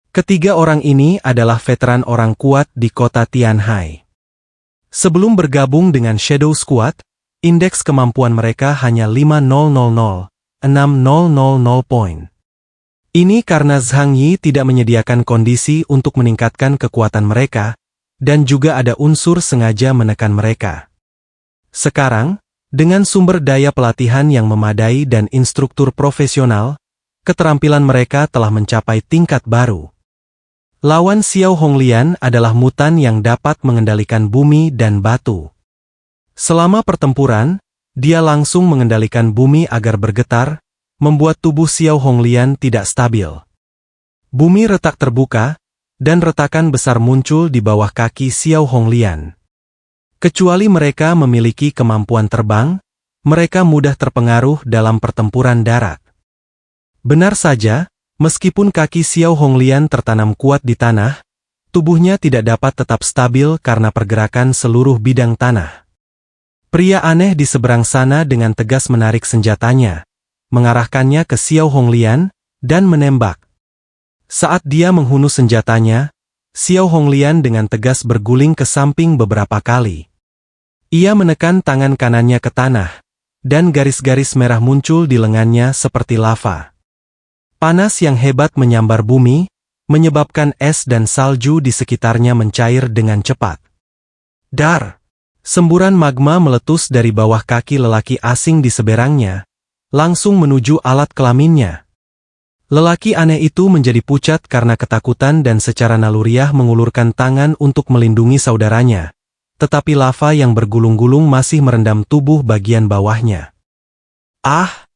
Speaker 1: Ketiga orang ini adalah veteran orang kuat di kota Tianhai. Sebelum bergabung dengan Shadow Squad, indeks kemampuan mereka hanya 5000, 6000 poin. Ini karena Zhang Yi tidak menyediakan kondisi untuk meningkatkan kekuatan mereka, dan juga ada unsur sengaja menekan mereka. Sekarang, dengan sumber daya pelatihan yang memadai dan instruktur profesional, keterampilan mereka telah mencapai tingkat baru. Lawan Xiao Honglian adalah mutan yang dapat mengendalikan bumi dan batu. Selama pertempuran, dia langsung mengendalikan bumi agar bergetar, membuat tubuh Xiao Honglian tidak stabil. Bumi retak terbuka, dan retakan besar muncul di bawah kaki Xiao Honglian. Kecuali mereka memiliki kemampuan terbang, mereka mudah terpengaruh dalam pertempuran darat. Benar saja, meskipun kaki Xiao Honglian tertanam kuat di tanah, tubuhnya tidak dapat tetap stabil karena pergerakan seluruh bidang tanah. Pria aneh di seberang sana dengan tegas menarik senjatanya, mengarahkannya ke Xiao Honglian, dan menembak. Saat dia menghunus senjatanya, Xiao Honglian dengan tegas berguling ke samping beberapa kali. Ia menekan tangan kanannya ke tanah, dan garis-garis merah muncul di lengannya seperti lava. Panas yang hebat menyambar bumi, menyebabkan es dan salju di sekitarnya mencair dengan cepat. Dar! Semburan magma meletus dari bawah kaki lelaki asing di seberangnya, langsung menuju alat kelaminnya. Lelaki aneh itu menjadi pucat karena ketakutan dan secara naluriah mengulurkan tangan untuk melindungi saudaranya, tetapi lava yang bergulung-gulung masih merendam tubuh bagian bawahnya. Ah!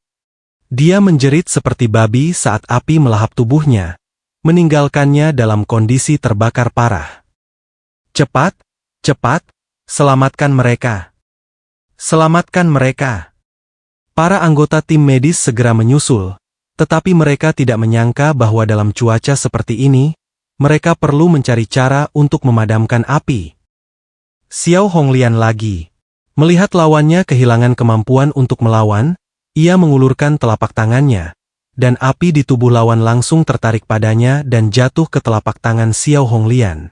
Speaker 1: Dia menjerit seperti babi saat api melahap tubuhnya, meninggalkannya dalam kondisi terbakar parah. Cepat! Cepat! Selamatkan mereka! Selamatkan mereka! Para anggota tim medis segera menyusul, tetapi mereka tidak menyangka bahwa dalam cuaca seperti ini, mereka perlu mencari cara untuk memadamkan api. Xiao Honglian lagi. Melihat lawannya kehilangan kemampuan untuk melawan, ia mengulurkan telapak tangannya, dan api di tubuh lawan langsung tertarik padanya dan jatuh ke telapak tangan Xiao Honglian.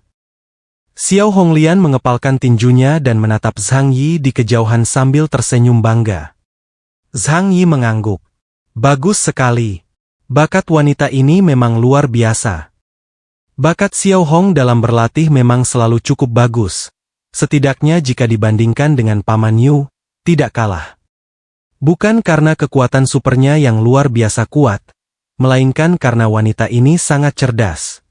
Speaker 1: Xiao Honglian mengepalkan tinjunya dan menatap Zhang Yi di kejauhan sambil tersenyum bangga. Zhang Yi mengangguk. Bagus sekali. Bakat wanita ini memang luar biasa. Bakat Xiao Hong dalam berlatih memang selalu cukup bagus. Setidaknya jika dibandingkan dengan Paman Yu, tidak kalah. Bukan karena kekuatan supernya yang luar biasa kuat, melainkan karena wanita ini sangat cerdas.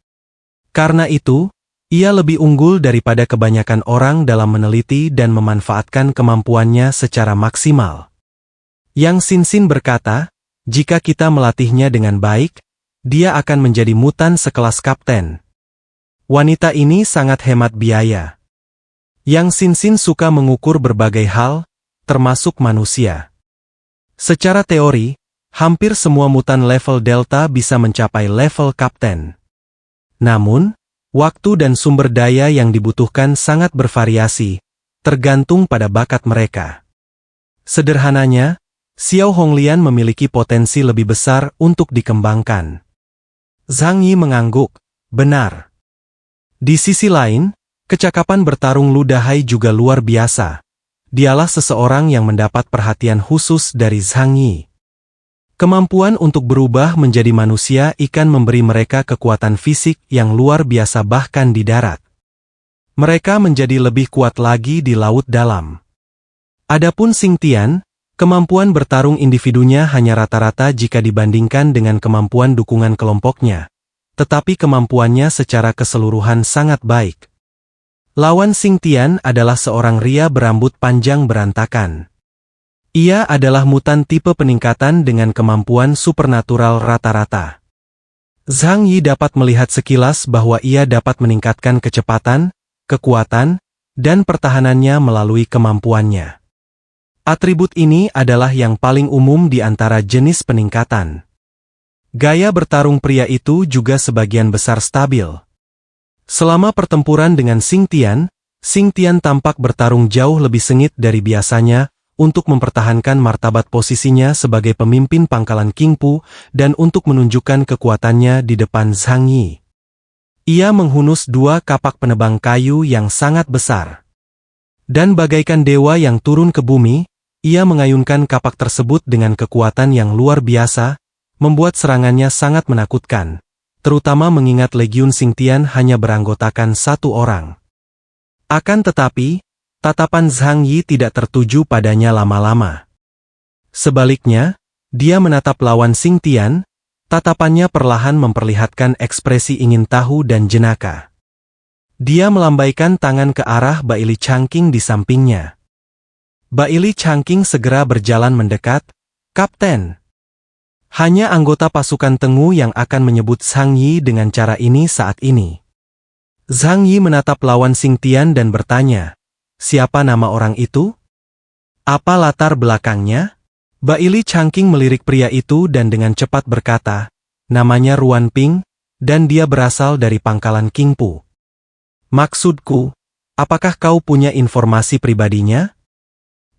Speaker 1: Karena itu, ia lebih unggul daripada kebanyakan orang dalam meneliti dan memanfaatkan kemampuannya secara maksimal. Yang Xin berkata, jika kita melatihnya dengan baik, dia akan menjadi mutan sekelas kapten. Wanita ini sangat hemat biaya. Yang Xin suka mengukur berbagai hal, termasuk manusia. Secara teori, hampir semua mutan level Delta bisa mencapai level kapten. Namun, waktu dan sumber daya yang dibutuhkan sangat bervariasi, tergantung pada bakat mereka. Sederhananya, Xiao Honglian memiliki potensi lebih besar untuk dikembangkan. Zhang Yi mengangguk, benar. Di sisi lain, kecakapan bertarung Lu Dahai juga luar biasa. Dialah seseorang yang mendapat perhatian khusus dari Zhang Yi. Kemampuan untuk berubah menjadi manusia ikan memberi mereka kekuatan fisik yang luar biasa bahkan di darat. Mereka menjadi lebih kuat lagi di laut dalam. Adapun Xing Tian, kemampuan bertarung individunya hanya rata-rata jika dibandingkan dengan kemampuan dukungan kelompoknya, tetapi kemampuannya secara keseluruhan sangat baik. Lawan Xing Tian adalah seorang ria berambut panjang berantakan. Ia adalah mutan tipe peningkatan dengan kemampuan supernatural rata-rata. Zhang Yi dapat melihat sekilas bahwa ia dapat meningkatkan kecepatan, kekuatan, dan pertahanannya melalui kemampuannya. Atribut ini adalah yang paling umum di antara jenis peningkatan. Gaya bertarung pria itu juga sebagian besar stabil. Selama pertempuran dengan Xing Tian tampak bertarung jauh lebih sengit dari biasanya, untuk mempertahankan martabat posisinya sebagai pemimpin pangkalan Qingpu dan untuk menunjukkan kekuatannya di depan Zhang Yi. Ia menghunus dua kapak penebang kayu yang sangat besar. Dan bagaikan dewa yang turun ke bumi, ia mengayunkan kapak tersebut dengan kekuatan yang luar biasa, membuat serangannya sangat menakutkan, terutama mengingat Legiun Xing Tian hanya beranggotakan satu orang. Akan tetapi, tatapan Zhang Yi tidak tertuju padanya lama-lama. Sebaliknya, dia menatap lawan Xing Tian, tatapannya perlahan memperlihatkan ekspresi ingin tahu dan jenaka. Dia melambaikan tangan ke arah Baili Changqing di sampingnya. Baili Changqing segera berjalan mendekat, "Kapten." Hanya anggota pasukan Tengu yang akan menyebut Zhang Yi dengan cara ini saat ini. Zhang Yi menatap lawan Xing Tian dan bertanya, "Siapa nama orang itu? Apa latar belakangnya?" Baili Changqing melirik pria itu dan dengan cepat berkata, "Namanya Ruan Ping, dan dia berasal dari pangkalan Qingpu." "Maksudku, apakah kau punya informasi pribadinya?"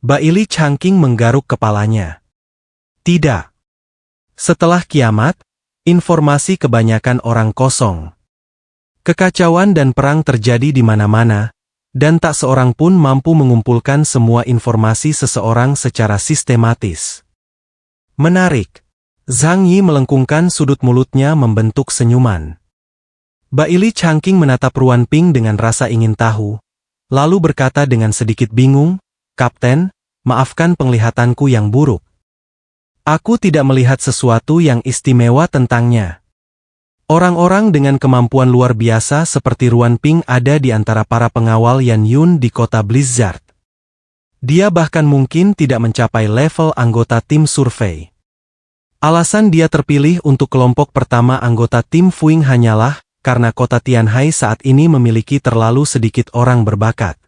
Speaker 1: Baili Changqing menggaruk kepalanya. "Tidak. Setelah kiamat, informasi kebanyakan orang kosong. Kekacauan dan perang terjadi di mana-mana, dan tak seorang pun mampu mengumpulkan semua informasi seseorang secara sistematis. Menarik. Zhang Yi melengkungkan sudut mulutnya membentuk senyuman. Baili Changqing menatap Ruan Ping dengan rasa ingin tahu, lalu berkata dengan sedikit bingung, "Kapten, maafkan penglihatanku yang buruk. Aku tidak melihat sesuatu yang istimewa tentangnya. Orang-orang dengan kemampuan luar biasa seperti Ruan Ping ada di antara para pengawal Yan Yun di kota Blizzard. Dia bahkan mungkin tidak mencapai level anggota tim survei. Alasan dia terpilih untuk kelompok pertama anggota tim Fuing hanyalah karena kota Tianhai saat ini memiliki terlalu sedikit orang berbakat."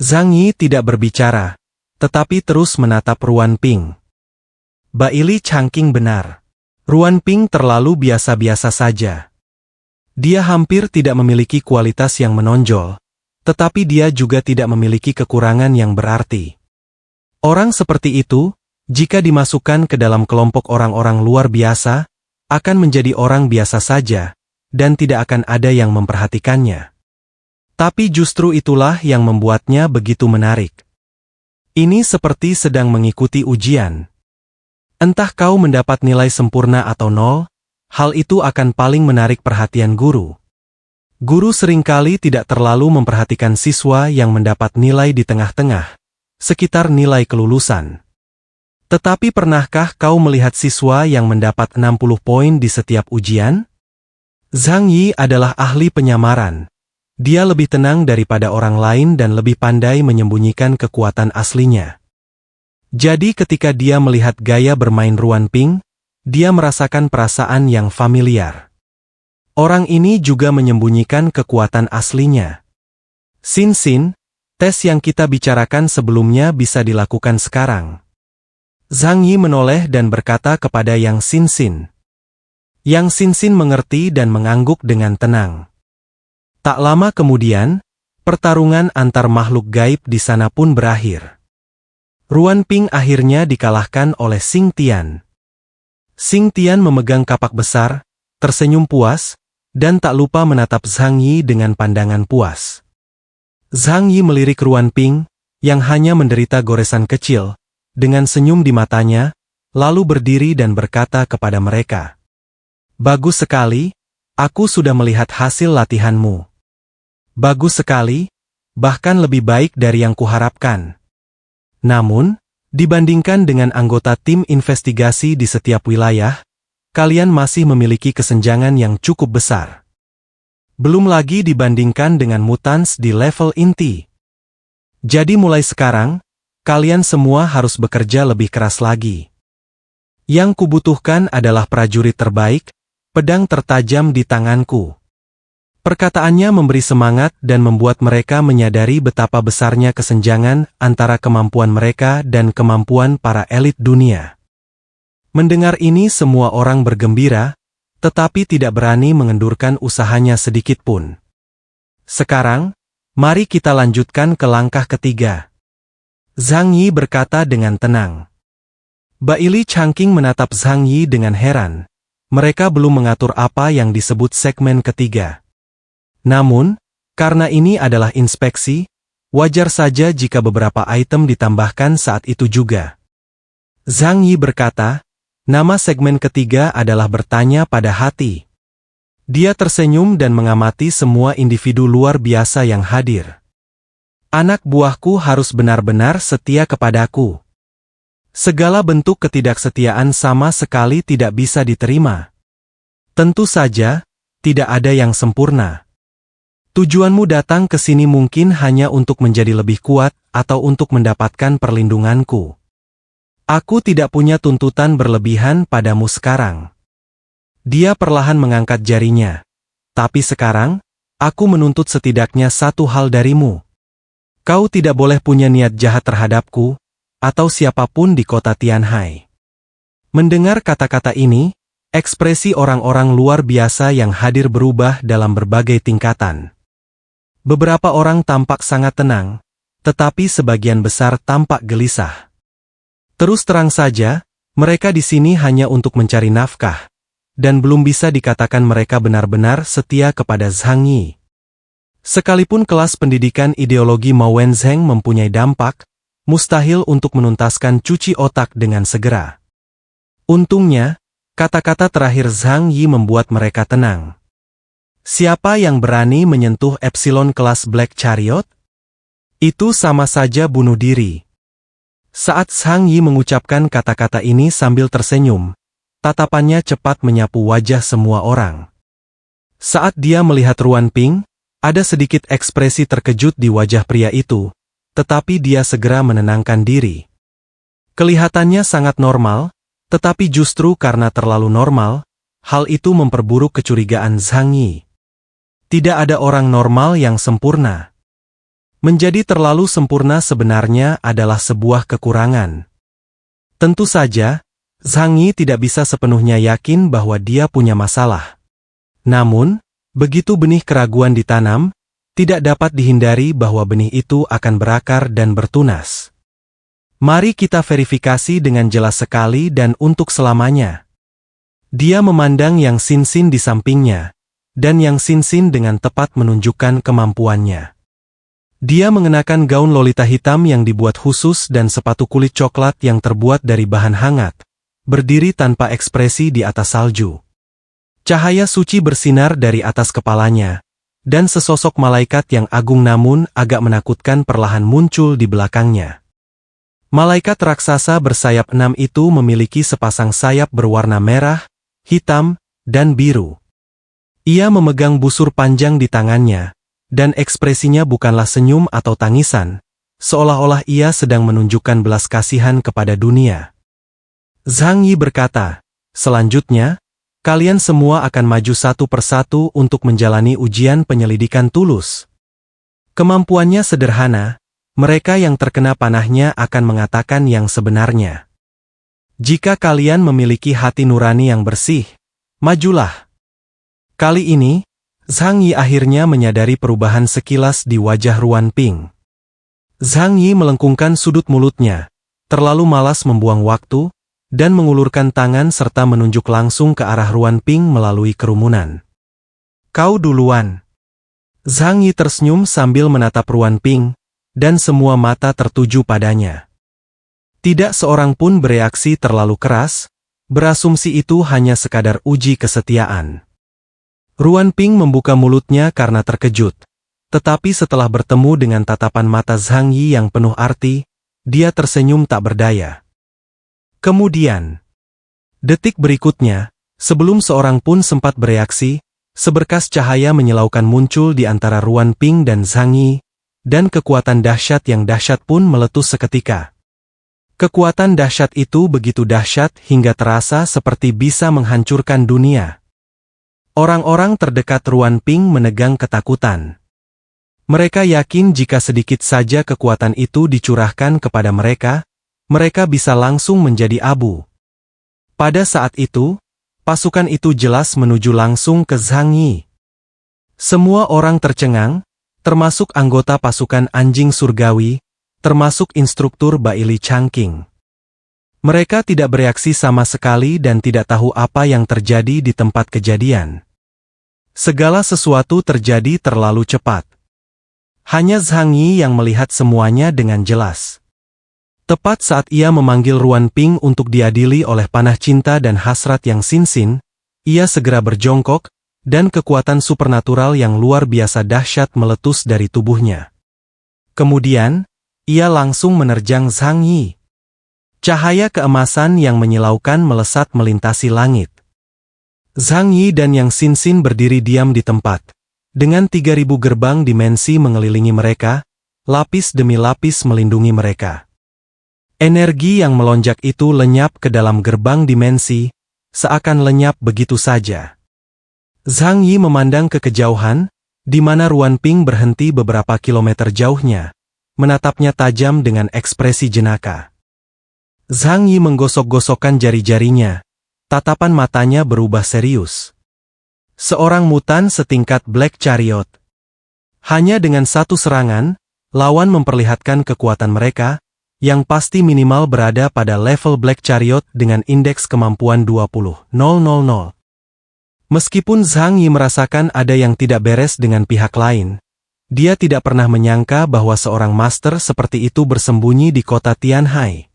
Speaker 1: Zhang Yi tidak berbicara, tetapi terus menatap Ruan Ping. Baili Changqing benar. Ruan Ping terlalu biasa-biasa saja. Dia hampir tidak memiliki kualitas yang menonjol, tetapi dia juga tidak memiliki kekurangan yang berarti. Orang seperti itu, jika dimasukkan ke dalam kelompok orang-orang luar biasa, akan menjadi orang biasa saja, dan tidak akan ada yang memperhatikannya. Tapi justru itulah yang membuatnya begitu menarik. Ini seperti sedang mengikuti ujian. Entah kau mendapat nilai sempurna atau nol, hal itu akan paling menarik perhatian guru. Guru seringkali tidak terlalu memperhatikan siswa yang mendapat nilai di tengah-tengah, sekitar nilai kelulusan. Tetapi pernahkah kau melihat siswa yang mendapat 60 poin di setiap ujian? Zhang Yi adalah ahli penyamaran. Dia lebih tenang daripada orang lain dan lebih pandai menyembunyikan kekuatan aslinya. Jadi ketika dia melihat gaya bermain Ruan Ping, dia merasakan perasaan yang familiar. Orang ini juga menyembunyikan kekuatan aslinya. Xin, tes yang kita bicarakan sebelumnya bisa dilakukan sekarang. Zhang Yi menoleh dan berkata kepada Yang Xin. Yang Xin mengerti dan mengangguk dengan tenang. Tak lama kemudian, pertarungan antar makhluk gaib di sana pun berakhir. Ruan Ping akhirnya dikalahkan oleh Xing Tian. Xing Tian memegang kapak besar, tersenyum puas, dan tak lupa menatap Zhang Yi dengan pandangan puas. Zhang Yi melirik Ruan Ping, yang hanya menderita goresan kecil, dengan senyum di matanya, lalu berdiri dan berkata kepada mereka, "Bagus sekali, aku sudah melihat hasil latihanmu. Bagus sekali, bahkan lebih baik dari yang kuharapkan. Namun, dibandingkan dengan anggota tim investigasi di setiap wilayah, kalian masih memiliki kesenjangan yang cukup besar. Belum lagi dibandingkan dengan mutants di level inti. Jadi mulai sekarang, kalian semua harus bekerja lebih keras lagi. Yang kubutuhkan adalah prajurit terbaik, pedang tertajam di tanganku." Perkataannya memberi semangat dan membuat mereka menyadari betapa besarnya kesenjangan antara kemampuan mereka dan kemampuan para elit dunia. Mendengar ini semua orang bergembira, tetapi tidak berani mengendurkan usahanya sedikit pun. Sekarang, mari kita lanjutkan ke langkah ketiga. Zhang Yi berkata dengan tenang. Baili Changqing menatap Zhang Yi dengan heran. Mereka belum mengatur apa yang disebut segmen ketiga. Namun, karena ini adalah inspeksi, wajar saja jika beberapa item ditambahkan saat itu juga. Zhang Yi berkata, nama segmen ketiga adalah bertanya pada hati. Dia tersenyum dan mengamati semua individu luar biasa yang hadir. Anak buahku harus benar-benar setia kepadaku. Segala bentuk ketidaksetiaan sama sekali tidak bisa diterima. Tentu saja, tidak ada yang sempurna. Tujuanmu datang ke sini mungkin hanya untuk menjadi lebih kuat atau untuk mendapatkan perlindunganku. Aku tidak punya tuntutan berlebihan padamu sekarang. Dia perlahan mengangkat jarinya. Tapi sekarang, aku menuntut setidaknya satu hal darimu. Kau tidak boleh punya niat jahat terhadapku, atau siapapun di kota Tianhai. Mendengar kata-kata ini, ekspresi orang-orang luar biasa yang hadir berubah dalam berbagai tingkatan. Beberapa orang tampak sangat tenang, tetapi sebagian besar tampak gelisah. Terus terang saja, Mereka di sini hanya untuk mencari nafkah, dan belum bisa dikatakan mereka benar-benar setia kepada Zhang Yi. Sekalipun kelas pendidikan ideologi Mao Wenzheng mempunyai dampak, mustahil untuk menuntaskan cuci otak dengan segera. Untungnya, kata-kata terakhir Zhang Yi membuat mereka tenang. Siapa yang berani menyentuh Epsilon kelas Black Chariot? Itu sama saja bunuh diri. Saat Zhang Yi mengucapkan kata-kata ini sambil tersenyum, tatapannya cepat menyapu wajah semua orang. Saat dia melihat Ruan Ping, ada sedikit ekspresi terkejut di wajah pria itu, tetapi dia segera menenangkan diri. Kelihatannya sangat normal, tetapi justru karena terlalu normal, hal itu memperburuk kecurigaan Zhang Yi. Tidak ada orang normal yang sempurna. Menjadi terlalu sempurna sebenarnya adalah sebuah kekurangan. Tentu saja, Zhang Yi tidak bisa sepenuhnya yakin bahwa dia punya masalah. Namun, begitu benih keraguan ditanam, tidak dapat dihindari bahwa benih itu akan berakar dan bertunas. Mari kita verifikasi dengan jelas sekali dan untuk selamanya. Dia memandang Yang Xin di sampingnya, dan Yang Xin dengan tepat menunjukkan kemampuannya. Dia mengenakan gaun lolita hitam yang dibuat khusus dan sepatu kulit coklat yang terbuat dari bahan hangat, berdiri tanpa ekspresi di atas salju. Cahaya suci bersinar dari atas kepalanya, dan sesosok malaikat yang agung namun agak menakutkan perlahan muncul di belakangnya. Malaikat raksasa bersayap 6 itu memiliki sepasang sayap berwarna merah, hitam, dan biru. Ia memegang busur panjang di tangannya, dan ekspresinya bukanlah senyum atau tangisan, seolah-olah ia sedang menunjukkan belas kasihan kepada dunia. Zhang Yi berkata, "Selanjutnya, kalian semua akan maju satu persatu untuk menjalani ujian penyelidikan tulus." Kemampuannya sederhana, mereka yang terkena panahnya akan mengatakan yang sebenarnya. Jika kalian memiliki hati nurani yang bersih, majulah. Kali ini, Zhang Yi akhirnya menyadari perubahan sekilas di wajah Ruan Ping. Zhang Yi melengkungkan sudut mulutnya, terlalu malas membuang waktu, dan mengulurkan tangan serta menunjuk langsung ke arah Ruan Ping melalui kerumunan. "Kau duluan." Zhang Yi tersenyum sambil menatap Ruan Ping, dan semua mata tertuju padanya. Tidak seorang pun bereaksi terlalu keras, berasumsi itu hanya sekadar uji kesetiaan. Ruan Ping membuka mulutnya karena terkejut, tetapi setelah bertemu dengan tatapan mata Zhang Yi yang penuh arti, dia tersenyum tak berdaya. Kemudian, detik berikutnya, sebelum seorang pun sempat bereaksi, seberkas cahaya menyilaukan muncul di antara Ruan Ping dan Zhang Yi, dan kekuatan dahsyat yang dahsyat pun meletus seketika. Kekuatan dahsyat itu begitu dahsyat hingga terasa seperti bisa menghancurkan dunia. Orang-orang terdekat Ruan Ping menegang ketakutan. Mereka yakin jika sedikit saja kekuatan itu dicurahkan kepada mereka, mereka bisa langsung menjadi abu. Pada saat itu, pasukan itu jelas menuju langsung ke Zhang Yi. Semua orang tercengang, termasuk anggota pasukan anjing surgawi, termasuk instruktur Baili Changqing. Mereka tidak bereaksi sama sekali dan tidak tahu apa yang terjadi di tempat kejadian. Segala sesuatu terjadi terlalu cepat. Hanya Zhang Yi yang melihat semuanya dengan jelas. Tepat saat ia memanggil Ruan Ping untuk diadili oleh panah cinta dan hasrat Yang Xin, ia segera berjongkok, dan kekuatan supernatural yang luar biasa dahsyat meletus dari tubuhnya. Kemudian, ia langsung menerjang Zhang Yi. Cahaya keemasan yang menyilaukan melesat melintasi langit. Zhang Yi dan Yang Xin berdiri diam di tempat. Dengan 3.000 gerbang dimensi mengelilingi mereka, lapis demi lapis melindungi mereka. Energi yang melonjak itu lenyap ke dalam gerbang dimensi, seakan lenyap begitu saja. Zhang Yi memandang ke kejauhan, di mana Ruan Ping berhenti beberapa kilometer jauhnya, menatapnya tajam dengan ekspresi jenaka. Zhang Yi menggosok-gosokkan jari-jarinya. Tatapan matanya berubah serius. Seorang mutan setingkat Black Chariot. Hanya dengan satu serangan, lawan memperlihatkan kekuatan mereka, yang pasti minimal berada pada level Black Chariot dengan indeks kemampuan 20.000. Meskipun Zhang Yi merasakan ada yang tidak beres dengan pihak lain, dia tidak pernah menyangka bahwa seorang master seperti itu bersembunyi di kota Tianhai.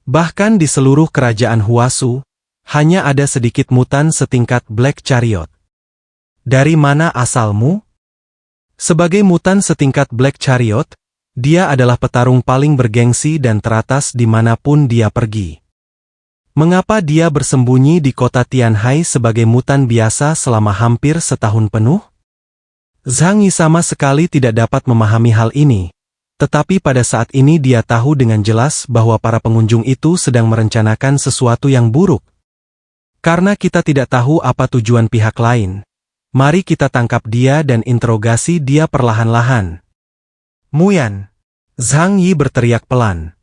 Speaker 1: Bahkan di seluruh kerajaan Huasu, hanya ada sedikit mutan setingkat Black Chariot. Dari mana asalmu? Sebagai mutan setingkat Black Chariot, dia adalah petarung paling bergengsi dan teratas dimanapun dia pergi. Mengapa dia bersembunyi di kota Tianhai sebagai mutan biasa selama hampir setahun penuh? Zhang Yi sama sekali tidak dapat memahami hal ini, tetapi pada saat ini dia tahu dengan jelas bahwa para pengunjung itu sedang merencanakan sesuatu yang buruk. Karena kita tidak tahu apa tujuan pihak lain, mari kita tangkap dia dan interogasi dia perlahan-lahan. Muyan! Zhang Yi berteriak pelan.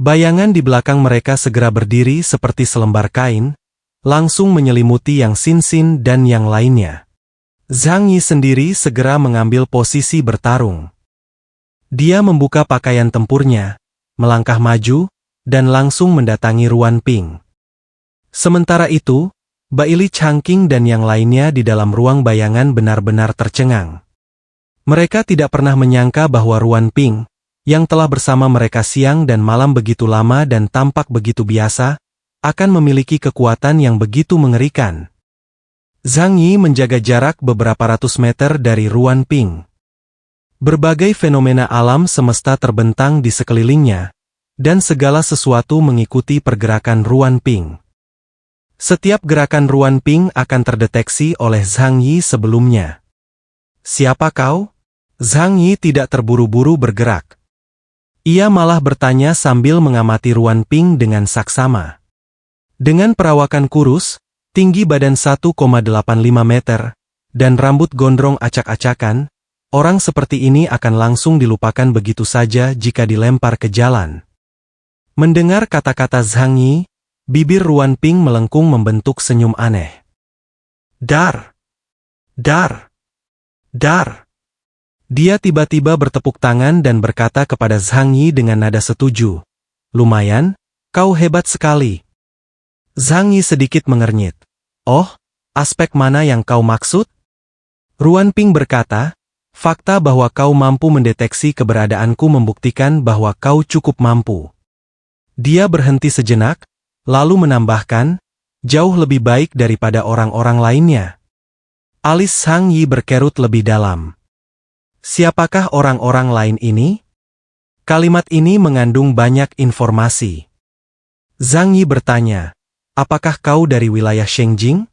Speaker 1: Bayangan di belakang mereka segera berdiri seperti selembar kain, langsung menyelimuti Yang Xin dan yang lainnya. Zhang Yi sendiri segera mengambil posisi bertarung. Dia membuka pakaian tempurnya, melangkah maju, dan langsung mendatangi Ruan Ping. Sementara itu, Baili Changqing dan yang lainnya di dalam ruang bayangan benar-benar tercengang. Mereka tidak pernah menyangka bahwa Ruan Ping, yang telah bersama mereka siang dan malam begitu lama dan tampak begitu biasa, akan memiliki kekuatan yang begitu mengerikan. Zhang Yi menjaga jarak beberapa ratus meter dari Ruan Ping. Berbagai fenomena alam semesta terbentang di sekelilingnya, dan segala sesuatu mengikuti pergerakan Ruan Ping. Setiap gerakan Ruan Ping akan terdeteksi oleh Zhang Yi sebelumnya. Siapa kau? Zhang Yi tidak terburu-buru bergerak. Ia malah bertanya sambil mengamati Ruan Ping dengan saksama. Dengan perawakan kurus, tinggi badan 1,85 meter, dan rambut gondrong acak-acakan, orang seperti ini akan langsung dilupakan begitu saja jika dilempar ke jalan. Mendengar kata-kata Zhang Yi, bibir Ruan Ping melengkung membentuk senyum aneh. Dar! Dar! Dar! Dia tiba-tiba bertepuk tangan dan berkata kepada Zhang Yi dengan nada setuju. Lumayan, kau hebat sekali. Zhang Yi sedikit mengernyit. Oh, aspek mana yang kau maksud? Ruan Ping berkata, fakta bahwa kau mampu mendeteksi keberadaanku membuktikan bahwa kau cukup mampu. Dia berhenti sejenak, lalu menambahkan, jauh lebih baik daripada orang-orang lainnya. Alis Zhang Yi berkerut lebih dalam. Siapakah orang-orang lain ini? Kalimat ini mengandung banyak informasi. Zhang Yi bertanya, apakah kau dari wilayah Shengjing?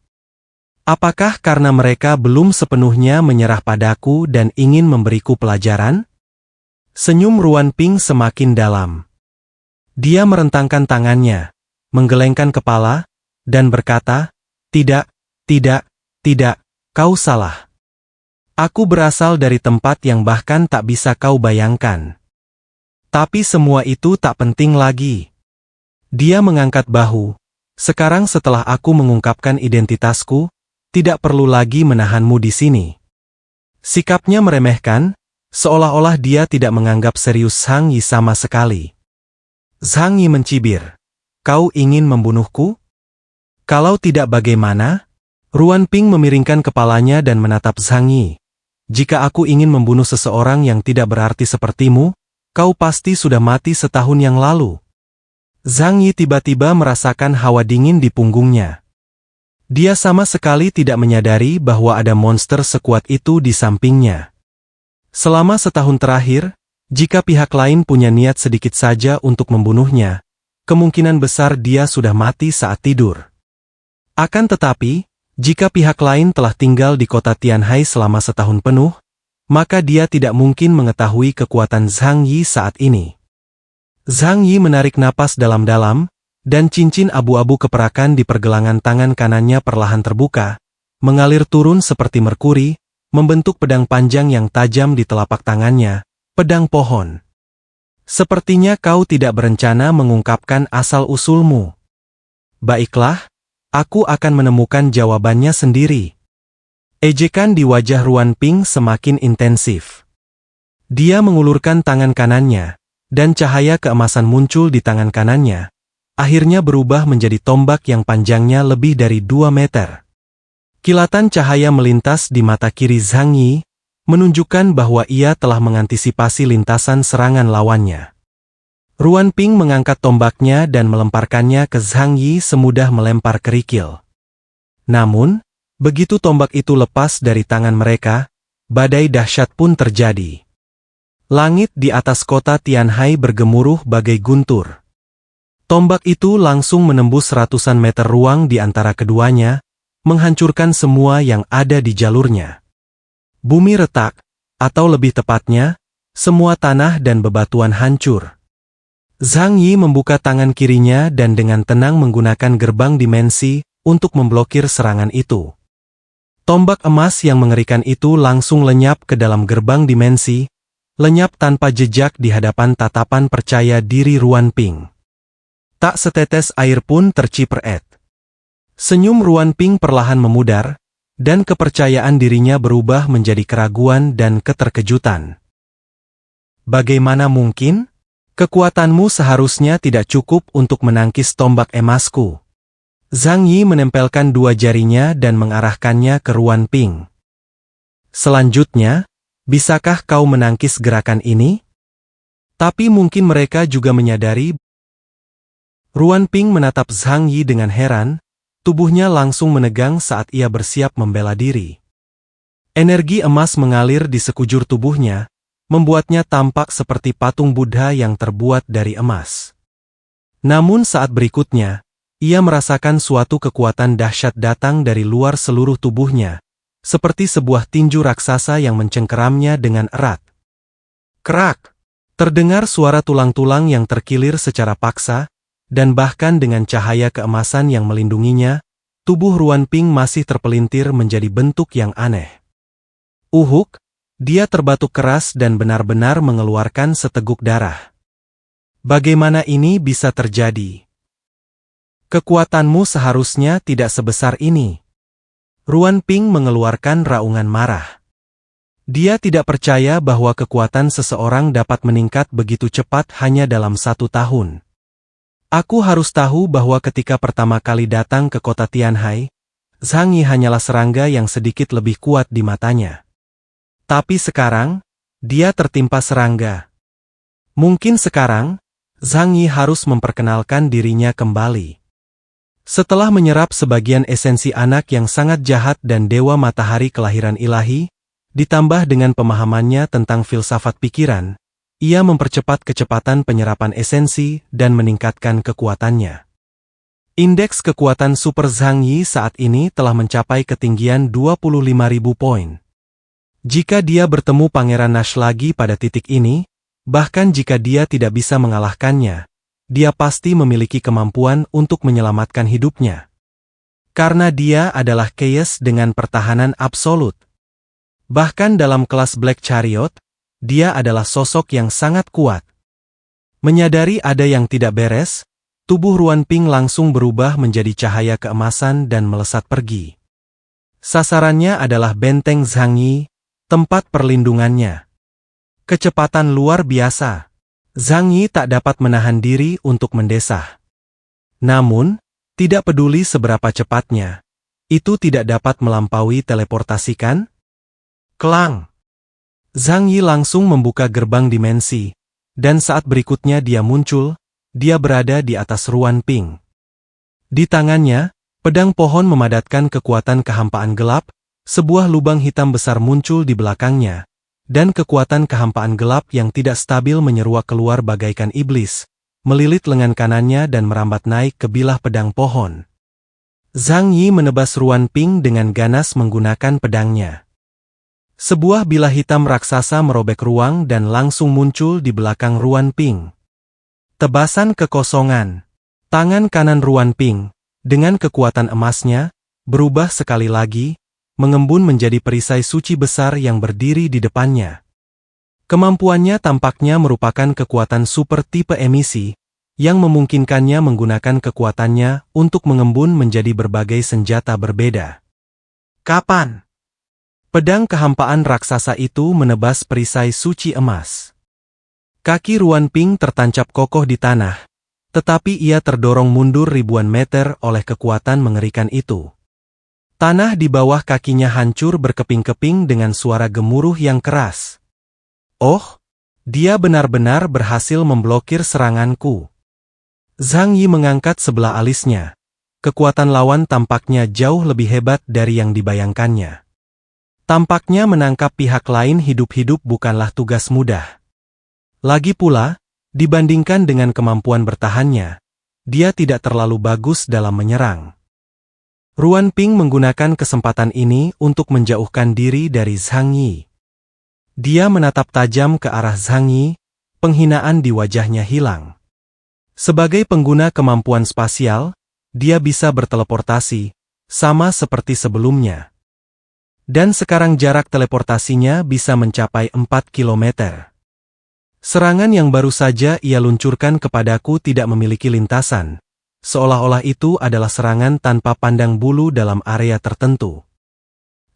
Speaker 1: Apakah karena mereka belum sepenuhnya menyerah padaku dan ingin memberiku pelajaran? Senyum Ruan Ping semakin dalam. Dia merentangkan tangannya, menggelengkan kepala, dan berkata, tidak, kau salah. Aku berasal dari tempat yang bahkan tak bisa kau bayangkan. Tapi semua itu tak penting lagi. Dia mengangkat bahu. Sekarang setelah aku mengungkapkan identitasku, tidak perlu lagi menahanmu di sini. Sikapnya meremehkan, seolah-olah dia tidak menganggap serius Zhang Yi sama sekali. Zhang Yi mencibir. Kau ingin membunuhku? Kalau tidak bagaimana? Ruan Ping memiringkan kepalanya dan menatap Zhang Yi. Jika aku ingin membunuh seseorang yang tidak berarti sepertimu, kau pasti sudah mati setahun yang lalu. Zhang Yi tiba-tiba merasakan hawa dingin di punggungnya. Dia sama sekali tidak menyadari bahwa ada monster sekuat itu di sampingnya. Selama setahun terakhir, jika pihak lain punya niat sedikit saja untuk membunuhnya, kemungkinan besar dia sudah mati saat tidur. Akan tetapi, jika pihak lain telah tinggal di kota Tianhai selama setahun penuh, maka dia tidak mungkin mengetahui kekuatan Zhang Yi saat ini. Zhang Yi menarik napas dalam-dalam, dan cincin abu-abu keperakan di pergelangan tangan kanannya perlahan terbuka, mengalir turun seperti merkuri, membentuk pedang panjang yang tajam di telapak tangannya, pedang pohon. Sepertinya kau tidak berencana mengungkapkan asal-usulmu. Baiklah, aku akan menemukan jawabannya sendiri. Ejekan di wajah Ruan Ping semakin intensif. Dia mengulurkan tangan kanannya, dan cahaya keemasan muncul di tangan kanannya, akhirnya berubah menjadi tombak yang panjangnya lebih dari 2 meter. Kilatan cahaya melintas di mata kiri Zhang Yi, menunjukkan bahwa ia telah mengantisipasi lintasan serangan lawannya. Ruan Ping mengangkat tombaknya dan melemparkannya ke Zhang Yi semudah melempar kerikil. Namun, begitu tombak itu lepas dari tangan mereka, badai dahsyat pun terjadi. Langit di atas kota Tianhai bergemuruh bagai guntur. Tombak itu langsung menembus ratusan meter ruang di antara keduanya, menghancurkan semua yang ada di jalurnya. Bumi retak, atau lebih tepatnya, semua tanah dan bebatuan hancur. Zhang Yi membuka tangan kirinya dan dengan tenang menggunakan gerbang dimensi untuk memblokir serangan itu. Tombak emas yang mengerikan itu langsung lenyap ke dalam gerbang dimensi, lenyap tanpa jejak di hadapan tatapan percaya diri Ruan Ping. Tak setetes air pun terciprat. Senyum Ruan Ping perlahan memudar, dan kepercayaan dirinya berubah menjadi keraguan dan keterkejutan. Bagaimana mungkin? Kekuatanmu seharusnya tidak cukup untuk menangkis tombak emasku. Zhang Yi menempelkan dua jarinya dan mengarahkannya ke Ruan Ping. Selanjutnya, bisakah kau menangkis gerakan ini? Tapi mungkin mereka juga menyadari. Ruan Ping menatap Zhang Yi dengan heran, tubuhnya langsung menegang saat ia bersiap membela diri. Energi emas mengalir di sekujur tubuhnya, membuatnya tampak seperti patung Buddha yang terbuat dari emas. Namun saat berikutnya, ia merasakan suatu kekuatan dahsyat datang dari luar seluruh tubuhnya, seperti sebuah tinju raksasa yang mencengkeramnya dengan erat. Kerak! Terdengar suara tulang-tulang yang terkilir secara paksa, dan bahkan dengan cahaya keemasan yang melindunginya, tubuh Ruan Ping masih terpelintir menjadi bentuk yang aneh. Uhuk, dia terbatuk keras dan benar-benar mengeluarkan seteguk darah. Bagaimana ini bisa terjadi? Kekuatanmu seharusnya tidak sebesar ini. Ruan Ping mengeluarkan raungan marah. Dia tidak percaya bahwa kekuatan seseorang dapat meningkat begitu cepat hanya dalam 1 tahun. Aku harus tahu bahwa ketika pertama kali datang ke kota Tianhai, Zhang Yi hanyalah serangga yang sedikit lebih kuat di matanya. Tapi sekarang, dia tertimpa serangga. Mungkin sekarang, Zhang Yi harus memperkenalkan dirinya kembali. Setelah menyerap sebagian esensi anak yang sangat jahat dan dewa matahari kelahiran ilahi, ditambah dengan pemahamannya tentang filsafat pikiran, ia mempercepat kecepatan penyerapan esensi dan meningkatkan kekuatannya. Indeks kekuatan Super Zhang Yi saat ini telah mencapai ketinggian 25.000 poin. Jika dia bertemu Pangeran Nash lagi pada titik ini, bahkan jika dia tidak bisa mengalahkannya, dia pasti memiliki kemampuan untuk menyelamatkan hidupnya. Karena dia adalah chaos dengan pertahanan absolut. Bahkan dalam kelas Black Chariot, dia adalah sosok yang sangat kuat. Menyadari ada yang tidak beres, tubuh Ruan Ping langsung berubah menjadi cahaya keemasan dan melesat pergi. Sasarannya adalah benteng Zhang Yi, tempat perlindungannya. Kecepatan luar biasa. Zhang Yi tak dapat menahan diri untuk mendesah. Namun, tidak peduli seberapa cepatnya, itu tidak dapat melampaui teleportasikan. Kelang! Zhang Yi langsung membuka gerbang dimensi, dan saat berikutnya dia muncul, dia berada di atas Ruan Ping. Di tangannya, pedang pohon memadatkan kekuatan kehampaan gelap, sebuah lubang hitam besar muncul di belakangnya, dan kekuatan kehampaan gelap yang tidak stabil menyeruak keluar bagaikan iblis, melilit lengan kanannya dan merambat naik ke bilah pedang pohon. Zhang Yi menebas Ruan Ping dengan ganas menggunakan pedangnya. Sebuah bilah hitam raksasa merobek ruang dan langsung muncul di belakang Ruan Ping. Tebasan kekosongan. Tangan kanan Ruan Ping, dengan kekuatan emasnya, berubah sekali lagi, mengembun menjadi perisai suci besar yang berdiri di depannya. Kemampuannya tampaknya merupakan kekuatan super tipe emisi, yang memungkinkannya menggunakan kekuatannya untuk mengembun menjadi berbagai senjata berbeda. Kapan? Pedang kehampaan raksasa itu menebas perisai suci emas. Kaki Ruan Ping tertancap kokoh di tanah, tetapi ia terdorong mundur ribuan meter oleh kekuatan mengerikan itu. Tanah di bawah kakinya hancur berkeping-keping dengan suara gemuruh yang keras. Oh, dia benar-benar berhasil memblokir seranganku. Zhang Yi mengangkat sebelah alisnya. Kekuatan lawan tampaknya jauh lebih hebat dari yang dibayangkannya. Tampaknya menangkap pihak lain hidup-hidup bukanlah tugas mudah. Lagi pula, dibandingkan dengan kemampuan bertahannya, dia tidak terlalu bagus dalam menyerang. Ruan Ping menggunakan kesempatan ini untuk menjauhkan diri dari Zhang Yi. Dia menatap tajam ke arah Zhang Yi, penghinaan di wajahnya hilang. Sebagai pengguna kemampuan spasial, dia bisa berteleportasi, sama seperti sebelumnya. Dan sekarang jarak teleportasinya bisa mencapai 4 kilometer. Serangan yang baru saja ia luncurkan kepadaku tidak memiliki lintasan, seolah-olah itu adalah serangan tanpa pandang bulu dalam area tertentu.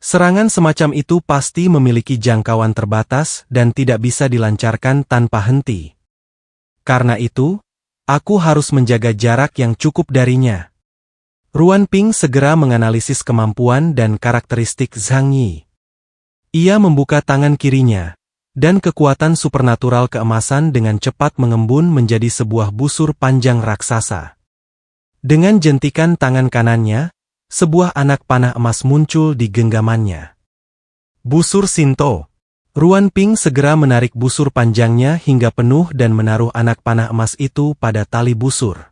Speaker 1: Serangan semacam itu pasti memiliki jangkauan terbatas dan tidak bisa dilancarkan tanpa henti. Karena itu, aku harus menjaga jarak yang cukup darinya. Ruan Ping segera menganalisis kemampuan dan karakteristik Zhang Yi. Ia membuka tangan kirinya, dan kekuatan supernatural keemasan dengan cepat mengembun menjadi sebuah busur panjang raksasa. Dengan jentikan tangan kanannya, sebuah anak panah emas muncul di genggamannya. Busur Shinto. Ruan Ping segera menarik busur panjangnya hingga penuh dan menaruh anak panah emas itu pada tali busur.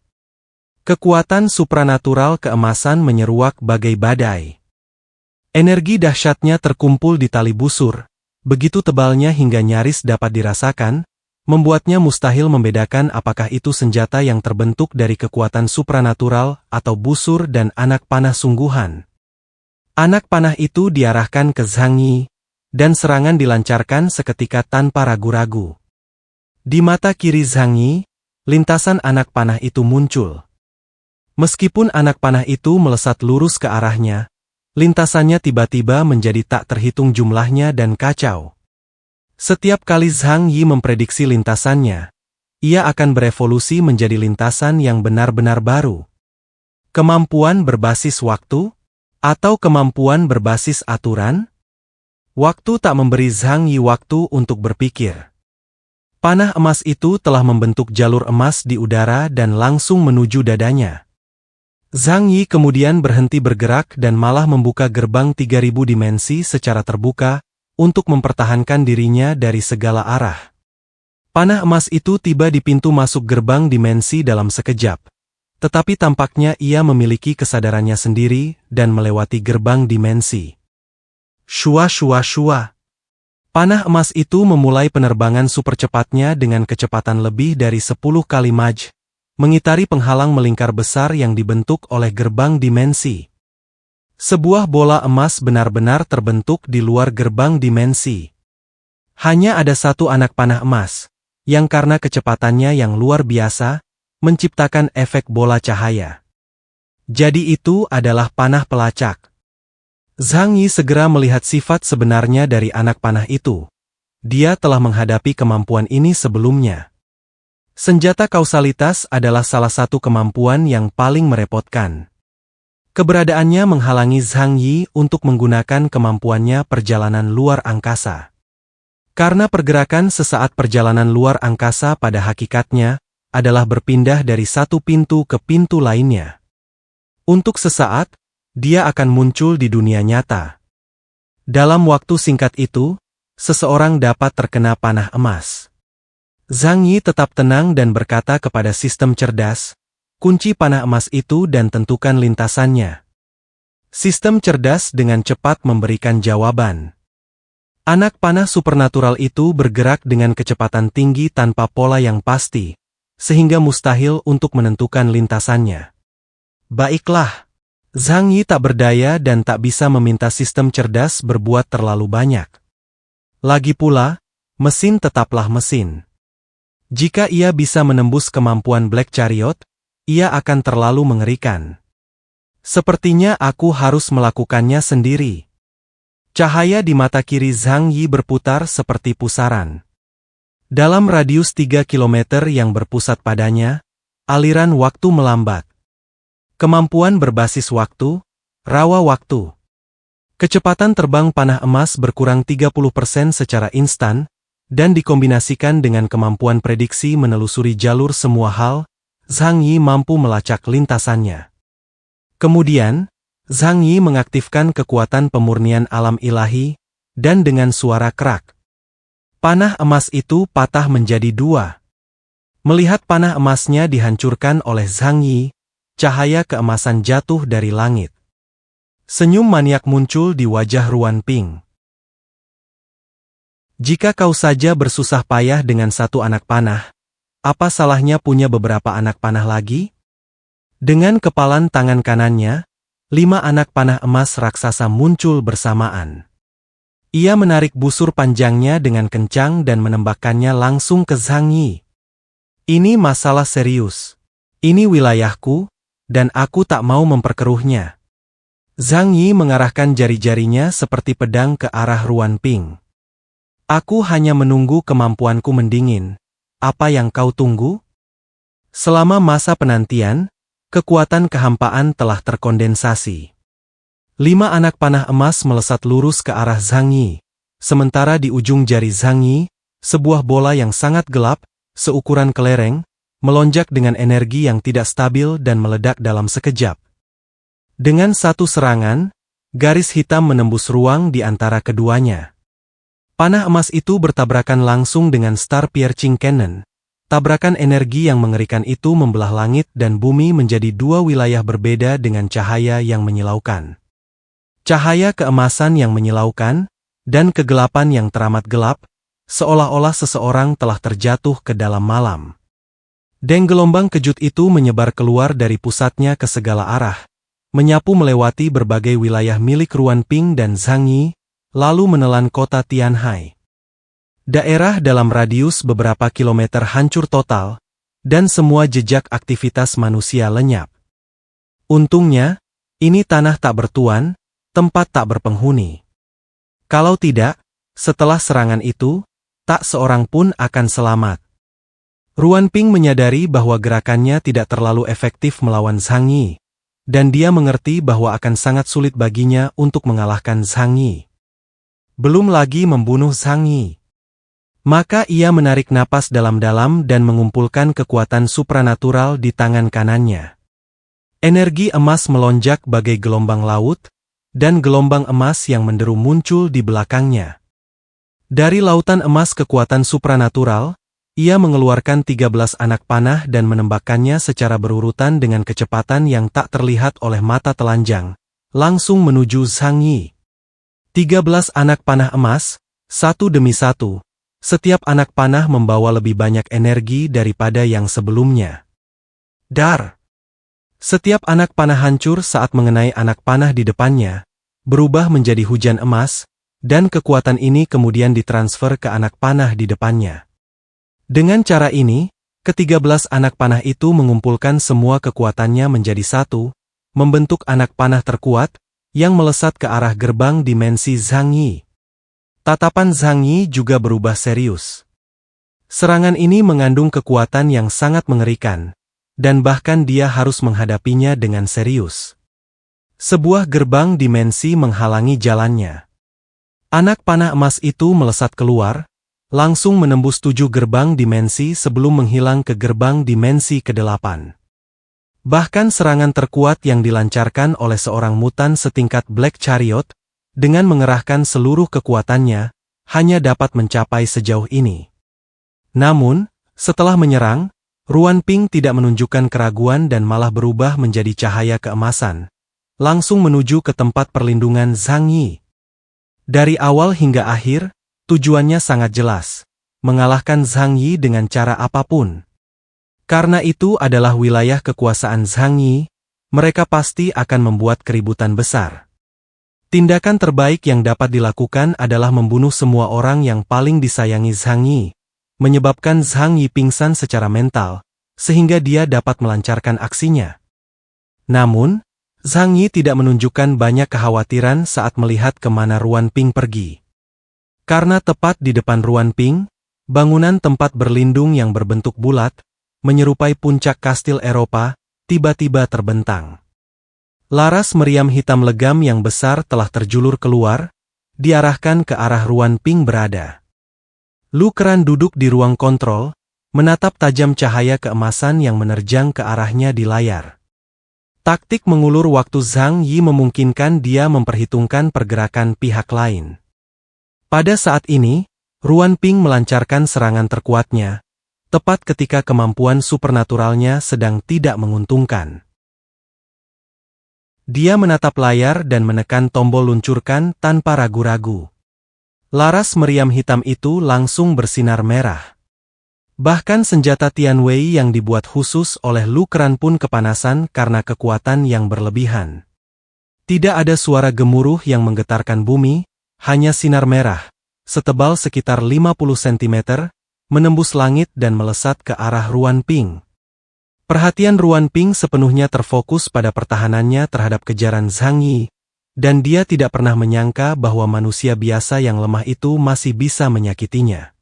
Speaker 1: Kekuatan supranatural keemasan menyeruak bagai badai. Energi dahsyatnya terkumpul di tali busur, begitu tebalnya hingga nyaris dapat dirasakan, membuatnya mustahil membedakan apakah itu senjata yang terbentuk dari kekuatan supranatural atau busur dan anak panah sungguhan. Anak panah itu diarahkan ke Zhang Yi, dan serangan dilancarkan seketika tanpa ragu-ragu. Di mata kiri Zhang Yi, lintasan anak panah itu muncul. Meskipun anak panah itu melesat lurus ke arahnya, lintasannya tiba-tiba menjadi tak terhitung jumlahnya dan kacau. Setiap kali Zhang Yi memprediksi lintasannya, ia akan berevolusi menjadi lintasan yang benar-benar baru. Kemampuan berbasis waktu? Atau kemampuan berbasis aturan? Waktu tak memberi Zhang Yi waktu untuk berpikir. Panah emas itu telah membentuk jalur emas di udara dan langsung menuju dadanya. Zhang Yi kemudian berhenti bergerak dan malah membuka gerbang 3000 dimensi secara terbuka untuk mempertahankan dirinya dari segala arah. Panah emas itu tiba di pintu masuk gerbang dimensi dalam sekejap. Tetapi tampaknya ia memiliki kesadarannya sendiri dan melewati gerbang dimensi. Shua shua shua. Panah emas itu memulai penerbangan super cepatnya dengan kecepatan lebih dari 10 kali maj, mengitari penghalang melingkar besar yang dibentuk oleh gerbang dimensi. Sebuah bola emas benar-benar terbentuk di luar gerbang dimensi. Hanya ada satu anak panah emas, yang karena kecepatannya yang luar biasa, menciptakan efek bola cahaya. Jadi itu adalah panah pelacak. Zhang Yi segera melihat sifat sebenarnya dari anak panah itu. Dia telah menghadapi kemampuan ini sebelumnya. Senjata kausalitas adalah salah satu kemampuan yang paling merepotkan. Keberadaannya menghalangi Zhang Yi untuk menggunakan kemampuannya perjalanan luar angkasa. Karena pergerakan sesaat perjalanan luar angkasa pada hakikatnya adalah berpindah dari satu pintu ke pintu lainnya. Untuk sesaat, dia akan muncul di dunia nyata. Dalam waktu singkat itu, seseorang dapat terkena panah emas. Zhang Yi tetap tenang dan berkata kepada sistem cerdas, kunci panah emas itu dan tentukan lintasannya. Sistem cerdas dengan cepat memberikan jawaban. Anak panah supernatural itu bergerak dengan kecepatan tinggi tanpa pola yang pasti, sehingga mustahil untuk menentukan lintasannya. Baiklah. Zhang Yi tak berdaya dan tak bisa meminta sistem cerdas berbuat terlalu banyak. Lagi pula, mesin tetaplah mesin. Jika ia bisa menembus kemampuan Black Chariot, ia akan terlalu mengerikan. Sepertinya aku harus melakukannya sendiri. Cahaya di mata kiri Zhang Yi berputar seperti pusaran. Dalam radius 3 km yang berpusat padanya, aliran waktu melambat. Kemampuan berbasis waktu, rawa waktu. Kecepatan terbang panah emas berkurang 30% secara instan, dan dikombinasikan dengan kemampuan prediksi menelusuri jalur semua hal, Zhang Yi mampu melacak lintasannya. Kemudian, Zhang Yi mengaktifkan kekuatan pemurnian alam ilahi, dan dengan suara kerak, panah emas itu patah menjadi dua. Melihat panah emasnya dihancurkan oleh Zhang Yi, cahaya keemasan jatuh dari langit. Senyum maniak muncul di wajah Ruan Ping. Jika kau saja bersusah payah dengan satu anak panah, apa salahnya punya beberapa anak panah lagi? Dengan kepalan tangan kanannya, 5 anak panah emas raksasa muncul bersamaan. Ia menarik busur panjangnya dengan kencang dan menembakkannya langsung ke Zhang Yi. Ini masalah serius. Ini wilayahku, dan aku tak mau memperkeruhnya. Zhang Yi mengarahkan jari-jarinya seperti pedang ke arah Ruan Ping. Aku hanya menunggu kemampuanku mendingin. Apa yang kau tunggu? Selama masa penantian, kekuatan kehampaan telah terkondensasi. 5 anak panah emas melesat lurus ke arah Zhang Yi. Sementara di ujung jari Zhang Yi, sebuah bola yang sangat gelap, seukuran kelereng, melonjak dengan energi yang tidak stabil dan meledak dalam sekejap. Dengan satu serangan, garis hitam menembus ruang di antara keduanya. Panah emas itu bertabrakan langsung dengan Star Piercing Cannon. Tabrakan energi yang mengerikan itu membelah langit dan bumi menjadi dua wilayah berbeda dengan cahaya yang menyilaukan. Cahaya keemasan yang menyilaukan, dan kegelapan yang teramat gelap, seolah-olah seseorang telah terjatuh ke dalam malam. Deng gelombang kejut itu menyebar keluar dari pusatnya ke segala arah, menyapu melewati berbagai wilayah milik Ruan Ping dan Zhang Yi, lalu menelan kota Tianhai. Daerah dalam radius beberapa kilometer hancur total, dan semua jejak aktivitas manusia lenyap. Untungnya, ini tanah tak bertuan, tempat tak berpenghuni. Kalau tidak, setelah serangan itu, tak seorang pun akan selamat. Ruan Ping menyadari bahwa gerakannya tidak terlalu efektif melawan Zhang Yi, dan dia mengerti bahwa akan sangat sulit baginya untuk mengalahkan Zhang Yi. Belum lagi membunuh Zhang Yi. Maka ia menarik napas dalam-dalam dan mengumpulkan kekuatan supranatural di tangan kanannya. Energi emas melonjak bagai gelombang laut, dan gelombang emas yang menderu muncul di belakangnya. Dari lautan emas kekuatan supranatural, ia mengeluarkan 13 anak panah dan menembakkannya secara berurutan dengan kecepatan yang tak terlihat oleh mata telanjang, langsung menuju Zhang Yi. 13 anak panah emas, satu demi satu. Setiap anak panah membawa lebih banyak energi daripada yang sebelumnya. Dar! Setiap anak panah hancur saat mengenai anak panah di depannya, berubah menjadi hujan emas, dan kekuatan ini kemudian ditransfer ke anak panah di depannya. Dengan cara ini, ke-13 anak panah itu mengumpulkan semua kekuatannya menjadi satu, membentuk anak panah terkuat, yang melesat ke arah gerbang dimensi Zhang Yi. Tatapan Zhang Yi juga berubah serius. Serangan ini mengandung kekuatan yang sangat mengerikan, dan bahkan dia harus menghadapinya dengan serius. Sebuah gerbang dimensi menghalangi jalannya. Anak panah emas itu melesat keluar, langsung menembus 7 gerbang dimensi sebelum menghilang ke gerbang dimensi ke-8. Bahkan serangan terkuat yang dilancarkan oleh seorang mutan setingkat Black Chariot, dengan mengerahkan seluruh kekuatannya, hanya dapat mencapai sejauh ini. Namun, setelah menyerang, Ruan Ping tidak menunjukkan keraguan dan malah berubah menjadi cahaya keemasan, langsung menuju ke tempat perlindungan Zhang Yi. Dari awal hingga akhir, tujuannya sangat jelas, mengalahkan Zhang Yi dengan cara apapun. Karena itu adalah wilayah kekuasaan Zhang Yi, mereka pasti akan membuat keributan besar. Tindakan terbaik yang dapat dilakukan adalah membunuh semua orang yang paling disayangi Zhang Yi, menyebabkan Zhang Yi pingsan secara mental, sehingga dia dapat melancarkan aksinya. Namun, Zhang Yi tidak menunjukkan banyak kekhawatiran saat melihat kemana Ruan Ping pergi. Karena tepat di depan Ruan Ping, bangunan tempat berlindung yang berbentuk bulat, menyerupai puncak kastil Eropa, tiba-tiba terbentang. Laras meriam hitam legam yang besar telah terjulur keluar, diarahkan ke arah ruang Ping berada. Lu Keran duduk di ruang kontrol, menatap tajam cahaya keemasan yang menerjang ke arahnya di layar. Taktik mengulur waktu Zhang Yi memungkinkan dia memperhitungkan pergerakan pihak lain. Pada saat ini, Ruan Ping melancarkan serangan terkuatnya, tepat ketika kemampuan supernaturalnya sedang tidak menguntungkan. Dia menatap layar dan menekan tombol luncurkan tanpa ragu-ragu. Laras meriam hitam itu langsung bersinar merah. Bahkan senjata Tianwei yang dibuat khusus oleh Lu Keran pun kepanasan karena kekuatan yang berlebihan. Tidak ada suara gemuruh yang menggetarkan bumi, hanya sinar merah, setebal sekitar 50 cm, menembus langit dan melesat ke arah Ruan Ping. Perhatian Ruan Ping sepenuhnya terfokus pada pertahanannya terhadap kejaran Zhang Yi, dan dia tidak pernah menyangka bahwa manusia biasa yang lemah itu masih bisa menyakitinya.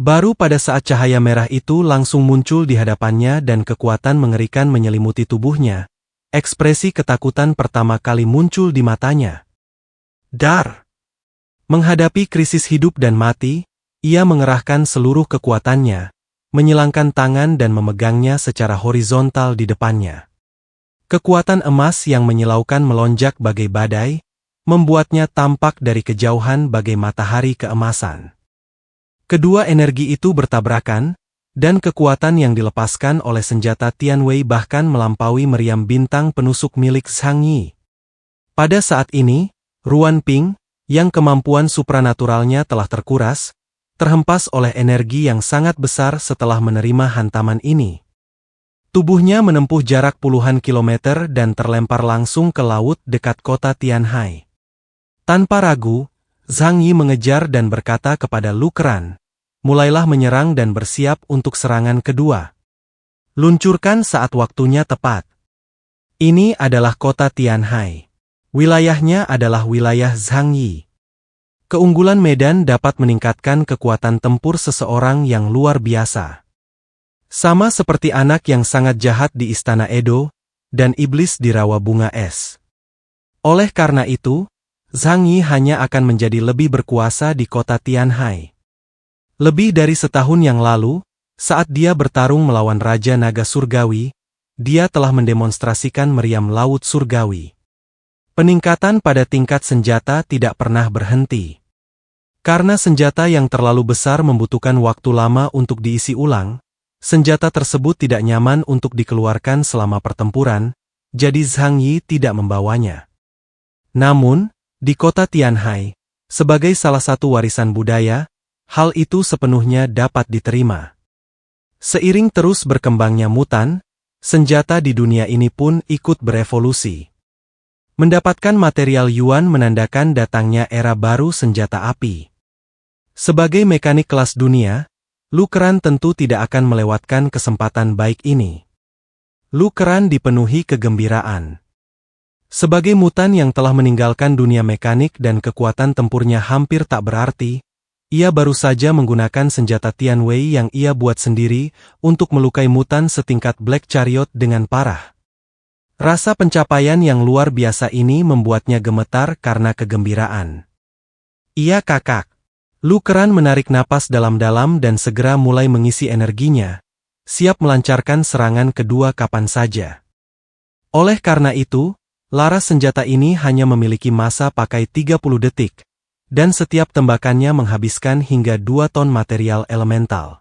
Speaker 1: Baru pada saat cahaya merah itu langsung muncul di hadapannya dan kekuatan mengerikan menyelimuti tubuhnya, ekspresi ketakutan pertama kali muncul di matanya. Dar! Menghadapi krisis hidup dan mati, ia mengerahkan seluruh kekuatannya, menyilangkan tangan dan memegangnya secara horizontal di depannya. Kekuatan emas yang menyilaukan melonjak bagai badai, membuatnya tampak dari kejauhan bagai matahari keemasan. Kedua energi itu bertabrakan, dan kekuatan yang dilepaskan oleh senjata Tianwei bahkan melampaui meriam bintang penusuk milik Zhang Yi. Pada saat ini, Ruan Ping, yang kemampuan supranaturalnya telah terkuras, terhempas oleh energi yang sangat besar setelah menerima hantaman ini. Tubuhnya menempuh jarak puluhan kilometer dan terlempar langsung ke laut dekat kota Tianhai. Tanpa ragu, Zhang Yi mengejar dan berkata kepada Lu Keran, mulailah menyerang dan bersiap untuk serangan kedua. Luncurkan saat waktunya tepat. Ini adalah kota Tianhai. Wilayahnya adalah wilayah Zhang Yi. Keunggulan medan dapat meningkatkan kekuatan tempur seseorang yang luar biasa. Sama seperti anak yang sangat jahat di Istana Edo, dan iblis di rawa bunga es. Oleh karena itu, Zhang Yi hanya akan menjadi lebih berkuasa di kota Tianhai. Lebih dari setahun yang lalu, saat dia bertarung melawan Raja Naga Surgawi, dia telah mendemonstrasikan meriam laut surgawi. Peningkatan pada tingkat senjata tidak pernah berhenti. Karena senjata yang terlalu besar membutuhkan waktu lama untuk diisi ulang, senjata tersebut tidak nyaman untuk dikeluarkan selama pertempuran, jadi Zhang Yi tidak membawanya. Namun, di kota Tianhai, sebagai salah satu warisan budaya, hal itu sepenuhnya dapat diterima. Seiring terus berkembangnya mutan, senjata di dunia ini pun ikut berevolusi. Mendapatkan material Yuan menandakan datangnya era baru senjata api. Sebagai mekanik kelas dunia, Lu Keran tentu tidak akan melewatkan kesempatan baik ini. Lu Keran dipenuhi kegembiraan. Sebagai mutan yang telah meninggalkan dunia mekanik dan kekuatan tempurnya hampir tak berarti, ia baru saja menggunakan senjata Tianwei yang ia buat sendiri untuk melukai mutan setingkat Black Chariot dengan parah. Rasa pencapaian yang luar biasa ini membuatnya gemetar karena kegembiraan. Ia kakak. Lu Keran menarik napas dalam-dalam dan segera mulai mengisi energinya, siap melancarkan serangan kedua kapan saja. Oleh karena itu, laras senjata ini hanya memiliki masa pakai 30 detik, dan setiap tembakannya menghabiskan hingga 2 ton material elemental.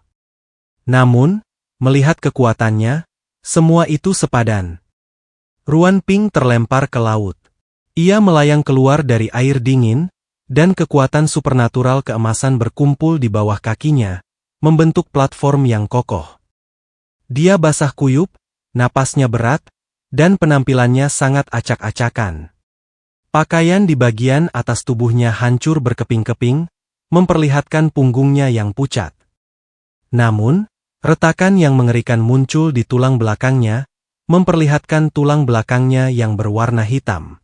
Speaker 1: Namun, melihat kekuatannya, semua itu sepadan. Ruan Ping terlempar ke laut. Ia melayang keluar dari air dingin, dan kekuatan supernatural keemasan berkumpul di bawah kakinya, membentuk platform yang kokoh. Dia basah kuyup, napasnya berat, dan penampilannya sangat acak-acakan. Pakaian di bagian atas tubuhnya hancur berkeping-keping, memperlihatkan punggungnya yang pucat. Namun, retakan yang mengerikan muncul di tulang belakangnya, memperlihatkan tulang belakangnya yang berwarna hitam.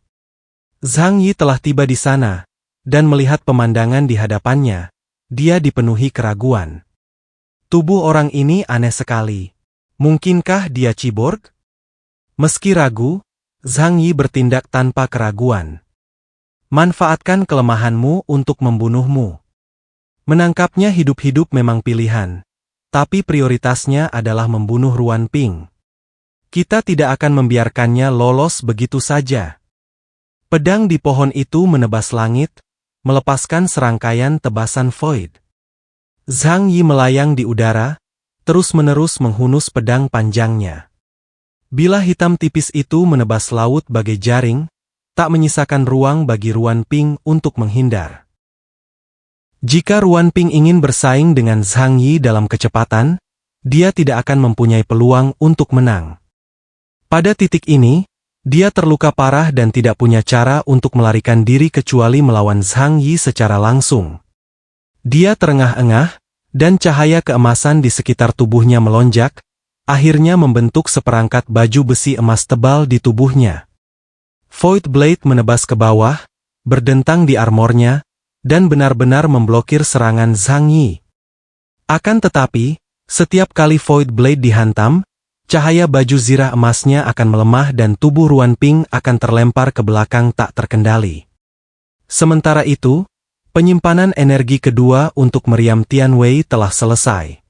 Speaker 1: Zhang Yi telah tiba di sana, dan melihat pemandangan di hadapannya, dia dipenuhi keraguan. Tubuh orang ini aneh sekali. Mungkinkah dia cyborg? Meski ragu, Zhang Yi bertindak tanpa keraguan. Manfaatkan kelemahanmu untuk membunuhmu. Menangkapnya hidup-hidup memang pilihan, tapi prioritasnya adalah membunuh Ruan Ping. Kita tidak akan membiarkannya lolos begitu saja. Pedang di pohon itu menebas langit, melepaskan serangkaian tebasan void. Zhang Yi melayang di udara, terus-menerus menghunus pedang panjangnya. Bila hitam tipis itu menebas laut bagai jaring, tak menyisakan ruang bagi Ruan Ping untuk menghindar. Jika Ruan Ping ingin bersaing dengan Zhang Yi dalam kecepatan, dia tidak akan mempunyai peluang untuk menang. Pada titik ini, dia terluka parah dan tidak punya cara untuk melarikan diri kecuali melawan Zhang Yi secara langsung. Dia terengah-engah, dan cahaya keemasan di sekitar tubuhnya melonjak, akhirnya membentuk seperangkat baju besi emas tebal di tubuhnya. Void Blade menebas ke bawah, berdentang di armornya, dan benar-benar memblokir serangan Zhang Yi. Akan tetapi, setiap kali Void Blade dihantam, cahaya baju zirah emasnya akan melemah dan tubuh Ruan Ping akan terlempar ke belakang tak terkendali. Sementara itu, penyimpanan energi kedua untuk meriam Tian Wei telah selesai.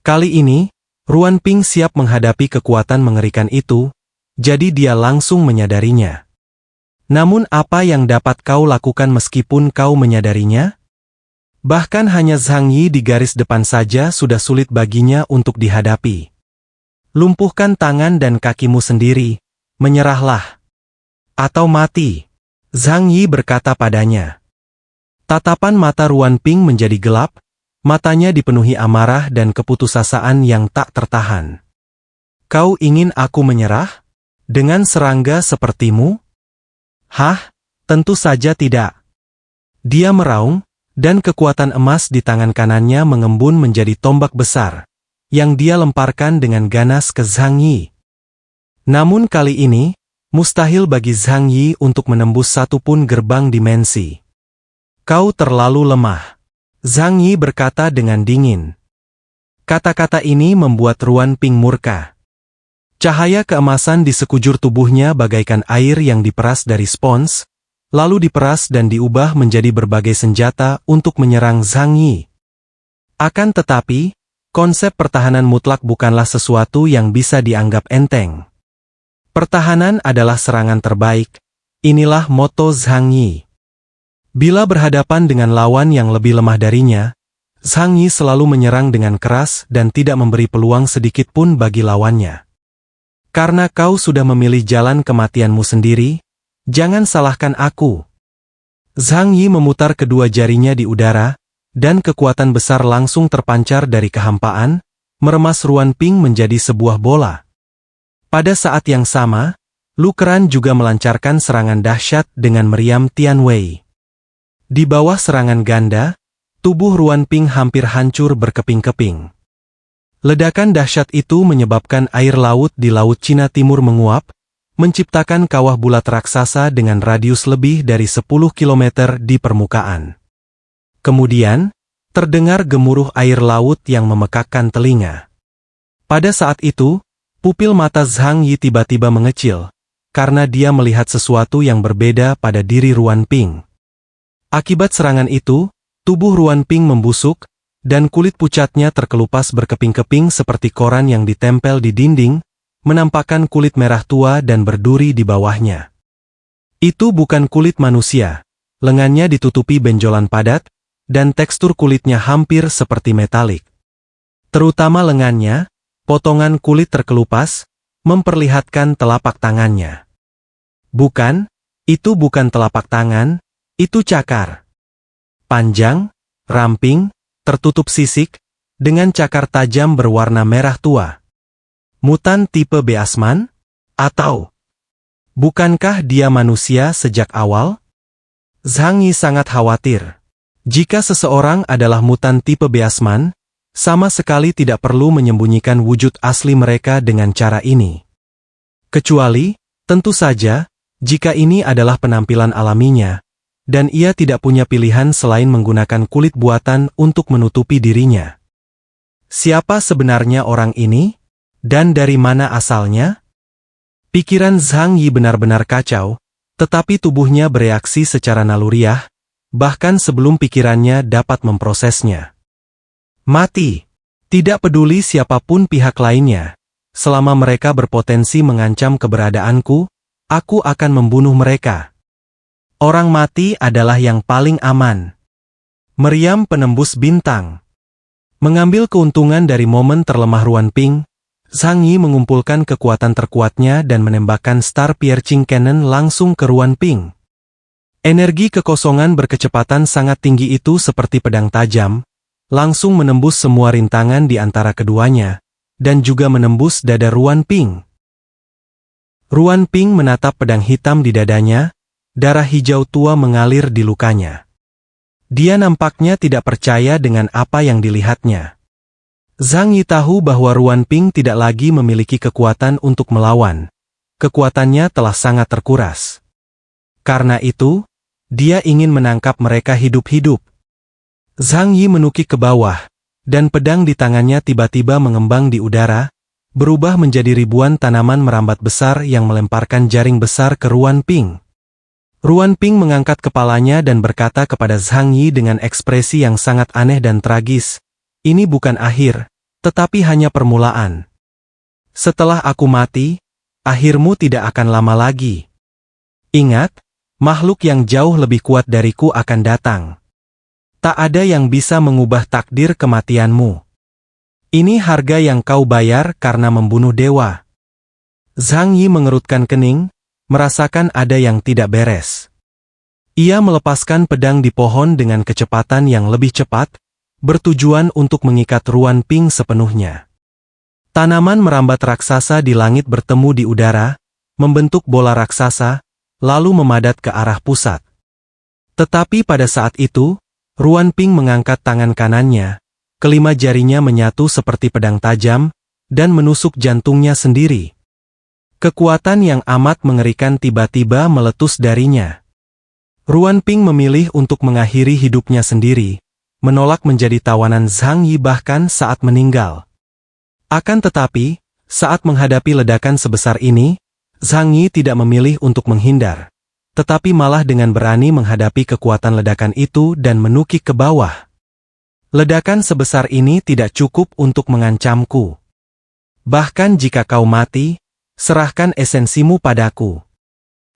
Speaker 1: Kali ini, Ruan Ping siap menghadapi kekuatan mengerikan itu, jadi dia langsung menyadarinya. Namun apa yang dapat kau lakukan meskipun kau menyadarinya? Bahkan hanya Zhang Yi di garis depan saja sudah sulit baginya untuk dihadapi. Lumpuhkan tangan dan kakimu sendiri, menyerahlah. Atau mati, Zhang Yi berkata padanya. Tatapan mata Ruan Ping menjadi gelap, matanya dipenuhi amarah dan keputusasaan yang tak tertahan. Kau ingin aku menyerah? Dengan serangga sepertimu? Hah? Tentu saja tidak. Dia meraung, dan kekuatan emas di tangan kanannya mengembun menjadi tombak besar, yang dia lemparkan dengan ganas ke Zhang Yi. Namun kali ini, mustahil bagi Zhang Yi untuk menembus satupun gerbang dimensi. Kau terlalu lemah. Zhang Yi berkata dengan dingin. Kata-kata ini membuat Ruan Ping murka. Cahaya keemasan di sekujur tubuhnya bagaikan air yang diperas dari spons, lalu diperas dan diubah menjadi berbagai senjata untuk menyerang Zhang Yi. Akan tetapi, konsep pertahanan mutlak bukanlah sesuatu yang bisa dianggap enteng. Pertahanan adalah serangan terbaik, inilah moto Zhang Yi. Bila berhadapan dengan lawan yang lebih lemah darinya, Zhang Yi selalu menyerang dengan keras dan tidak memberi peluang sedikit pun bagi lawannya. Karena kau sudah memilih jalan kematianmu sendiri, jangan salahkan aku. Zhang Yi memutar kedua jarinya di udara, dan kekuatan besar langsung terpancar dari kehampaan, meremas Ruan Ping menjadi sebuah bola. Pada saat yang sama, Lu Keran juga melancarkan serangan dahsyat dengan meriam Tian Wei. Di bawah serangan ganda, tubuh Ruan Ping hampir hancur berkeping-keping. Ledakan dahsyat itu menyebabkan air laut di Laut Cina Timur menguap, menciptakan kawah bulat raksasa dengan radius lebih dari 10 km di permukaan. Kemudian, terdengar gemuruh air laut yang memekakkan telinga. Pada saat itu, pupil mata Zhang Yi tiba-tiba mengecil, karena dia melihat sesuatu yang berbeda pada diri Ruan Ping. Akibat serangan itu, tubuh Ruan Ping membusuk, dan kulit pucatnya terkelupas berkeping-keping seperti koran yang ditempel di dinding, menampakkan kulit merah tua dan berduri di bawahnya. Itu bukan kulit manusia, lengannya ditutupi benjolan padat, dan tekstur kulitnya hampir seperti metalik. Terutama lengannya, potongan kulit terkelupas, memperlihatkan telapak tangannya. Bukan, itu bukan telapak tangan, itu cakar. Panjang, ramping, tertutup sisik, dengan cakar tajam berwarna merah tua. Mutan tipe Beasman? Atau, bukankah dia manusia sejak awal? Zhang Yi sangat khawatir. Jika seseorang adalah mutan tipe Beasman, sama sekali tidak perlu menyembunyikan wujud asli mereka dengan cara ini. Kecuali, tentu saja, jika ini adalah penampilan alaminya, dan ia tidak punya pilihan selain menggunakan kulit buatan untuk menutupi dirinya. Siapa sebenarnya orang ini? Dan dari mana asalnya? Pikiran Zhang Yi benar-benar kacau, tetapi tubuhnya bereaksi secara naluriah, bahkan sebelum pikirannya dapat memprosesnya. Mati. Tidak peduli siapapun pihak lainnya. Selama mereka berpotensi mengancam keberadaanku, aku akan membunuh mereka. Orang mati adalah yang paling aman. Meriam penembus bintang. Mengambil keuntungan dari momen terlemah Ruan Ping, Zhang Yi mengumpulkan kekuatan terkuatnya dan menembakkan Star Piercing Cannon langsung ke Ruan Ping. Energi kekosongan berkecepatan sangat tinggi itu seperti pedang tajam, langsung menembus semua rintangan di antara keduanya, dan juga menembus dada Ruan Ping. Ruan Ping menatap pedang hitam di dadanya, darah hijau tua mengalir di lukanya. Dia nampaknya tidak percaya dengan apa yang dilihatnya. Zhang Yi tahu bahwa Ruan Ping tidak lagi memiliki kekuatan untuk melawan. Kekuatannya telah sangat terkuras. Karena itu, dia ingin menangkap mereka hidup-hidup. Zhang Yi menukik ke bawah, dan pedang di tangannya tiba-tiba mengembang di udara, berubah menjadi ribuan tanaman merambat besar yang melemparkan jaring besar ke Ruan Ping. Ruan Ping mengangkat kepalanya dan berkata kepada Zhang Yi dengan ekspresi yang sangat aneh dan tragis, "Ini bukan akhir, tetapi hanya permulaan. Setelah aku mati, akhirmu tidak akan lama lagi. Ingat, makhluk yang jauh lebih kuat dariku akan datang. Tak ada yang bisa mengubah takdir kematianmu. Ini harga yang kau bayar karena membunuh dewa." Zhang Yi mengerutkan kening, merasakan ada yang tidak beres. Ia melepaskan pedang di pohon dengan kecepatan yang lebih cepat, bertujuan untuk mengikat Ruan Ping sepenuhnya. Tanaman merambat raksasa di langit bertemu di udara, membentuk bola raksasa, lalu memadat ke arah pusat. Tetapi pada saat itu, Ruan Ping mengangkat tangan kanannya, kelima jarinya menyatu seperti pedang tajam, dan menusuk jantungnya sendiri. Kekuatan yang amat mengerikan tiba-tiba meletus darinya. Ruan Ping memilih untuk mengakhiri hidupnya sendiri, menolak menjadi tawanan Zhang Yi bahkan saat meninggal. Akan tetapi, saat menghadapi ledakan sebesar ini, Zhang Yi tidak memilih untuk menghindar, tetapi malah dengan berani menghadapi kekuatan ledakan itu dan menukik ke bawah. Ledakan sebesar ini tidak cukup untuk mengancamku. Bahkan jika kau mati, serahkan esensimu padaku.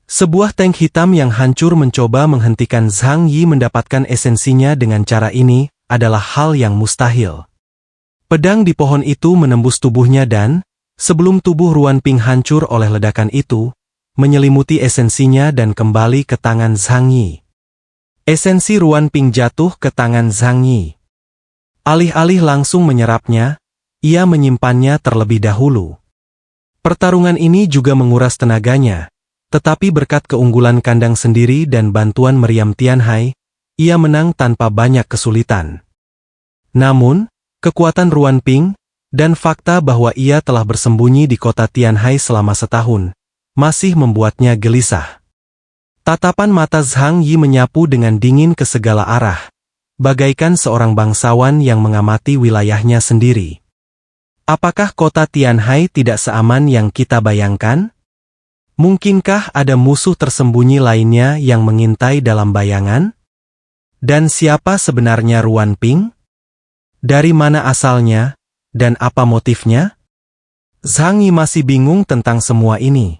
Speaker 1: Sebuah tank hitam yang hancur mencoba menghentikan Zhang Yi mendapatkan esensinya dengan cara ini, adalah hal yang mustahil. Pedang di pohon itu menembus tubuhnya dan, sebelum tubuh Ruan Ping hancur oleh ledakan itu, menyelimuti esensinya dan kembali ke tangan Zhang Yi. Esensi Ruan Ping jatuh ke tangan Zhang Yi. Alih-alih langsung menyerapnya, ia menyimpannya terlebih dahulu. Pertarungan ini juga menguras tenaganya, tetapi berkat keunggulan kandang sendiri dan bantuan meriam Tianhai, ia menang tanpa banyak kesulitan. Namun, kekuatan Ruan Ping, dan fakta bahwa ia telah bersembunyi di kota Tianhai selama setahun, masih membuatnya gelisah. Tatapan mata Zhang Yi menyapu dengan dingin ke segala arah, bagaikan seorang bangsawan yang mengamati wilayahnya sendiri. Apakah kota Tianhai tidak seaman yang kita bayangkan? Mungkinkah ada musuh tersembunyi lainnya yang mengintai dalam bayangan? Dan siapa sebenarnya Ruan Ping? Dari mana asalnya, dan apa motifnya? Zhang Yi masih bingung tentang semua ini.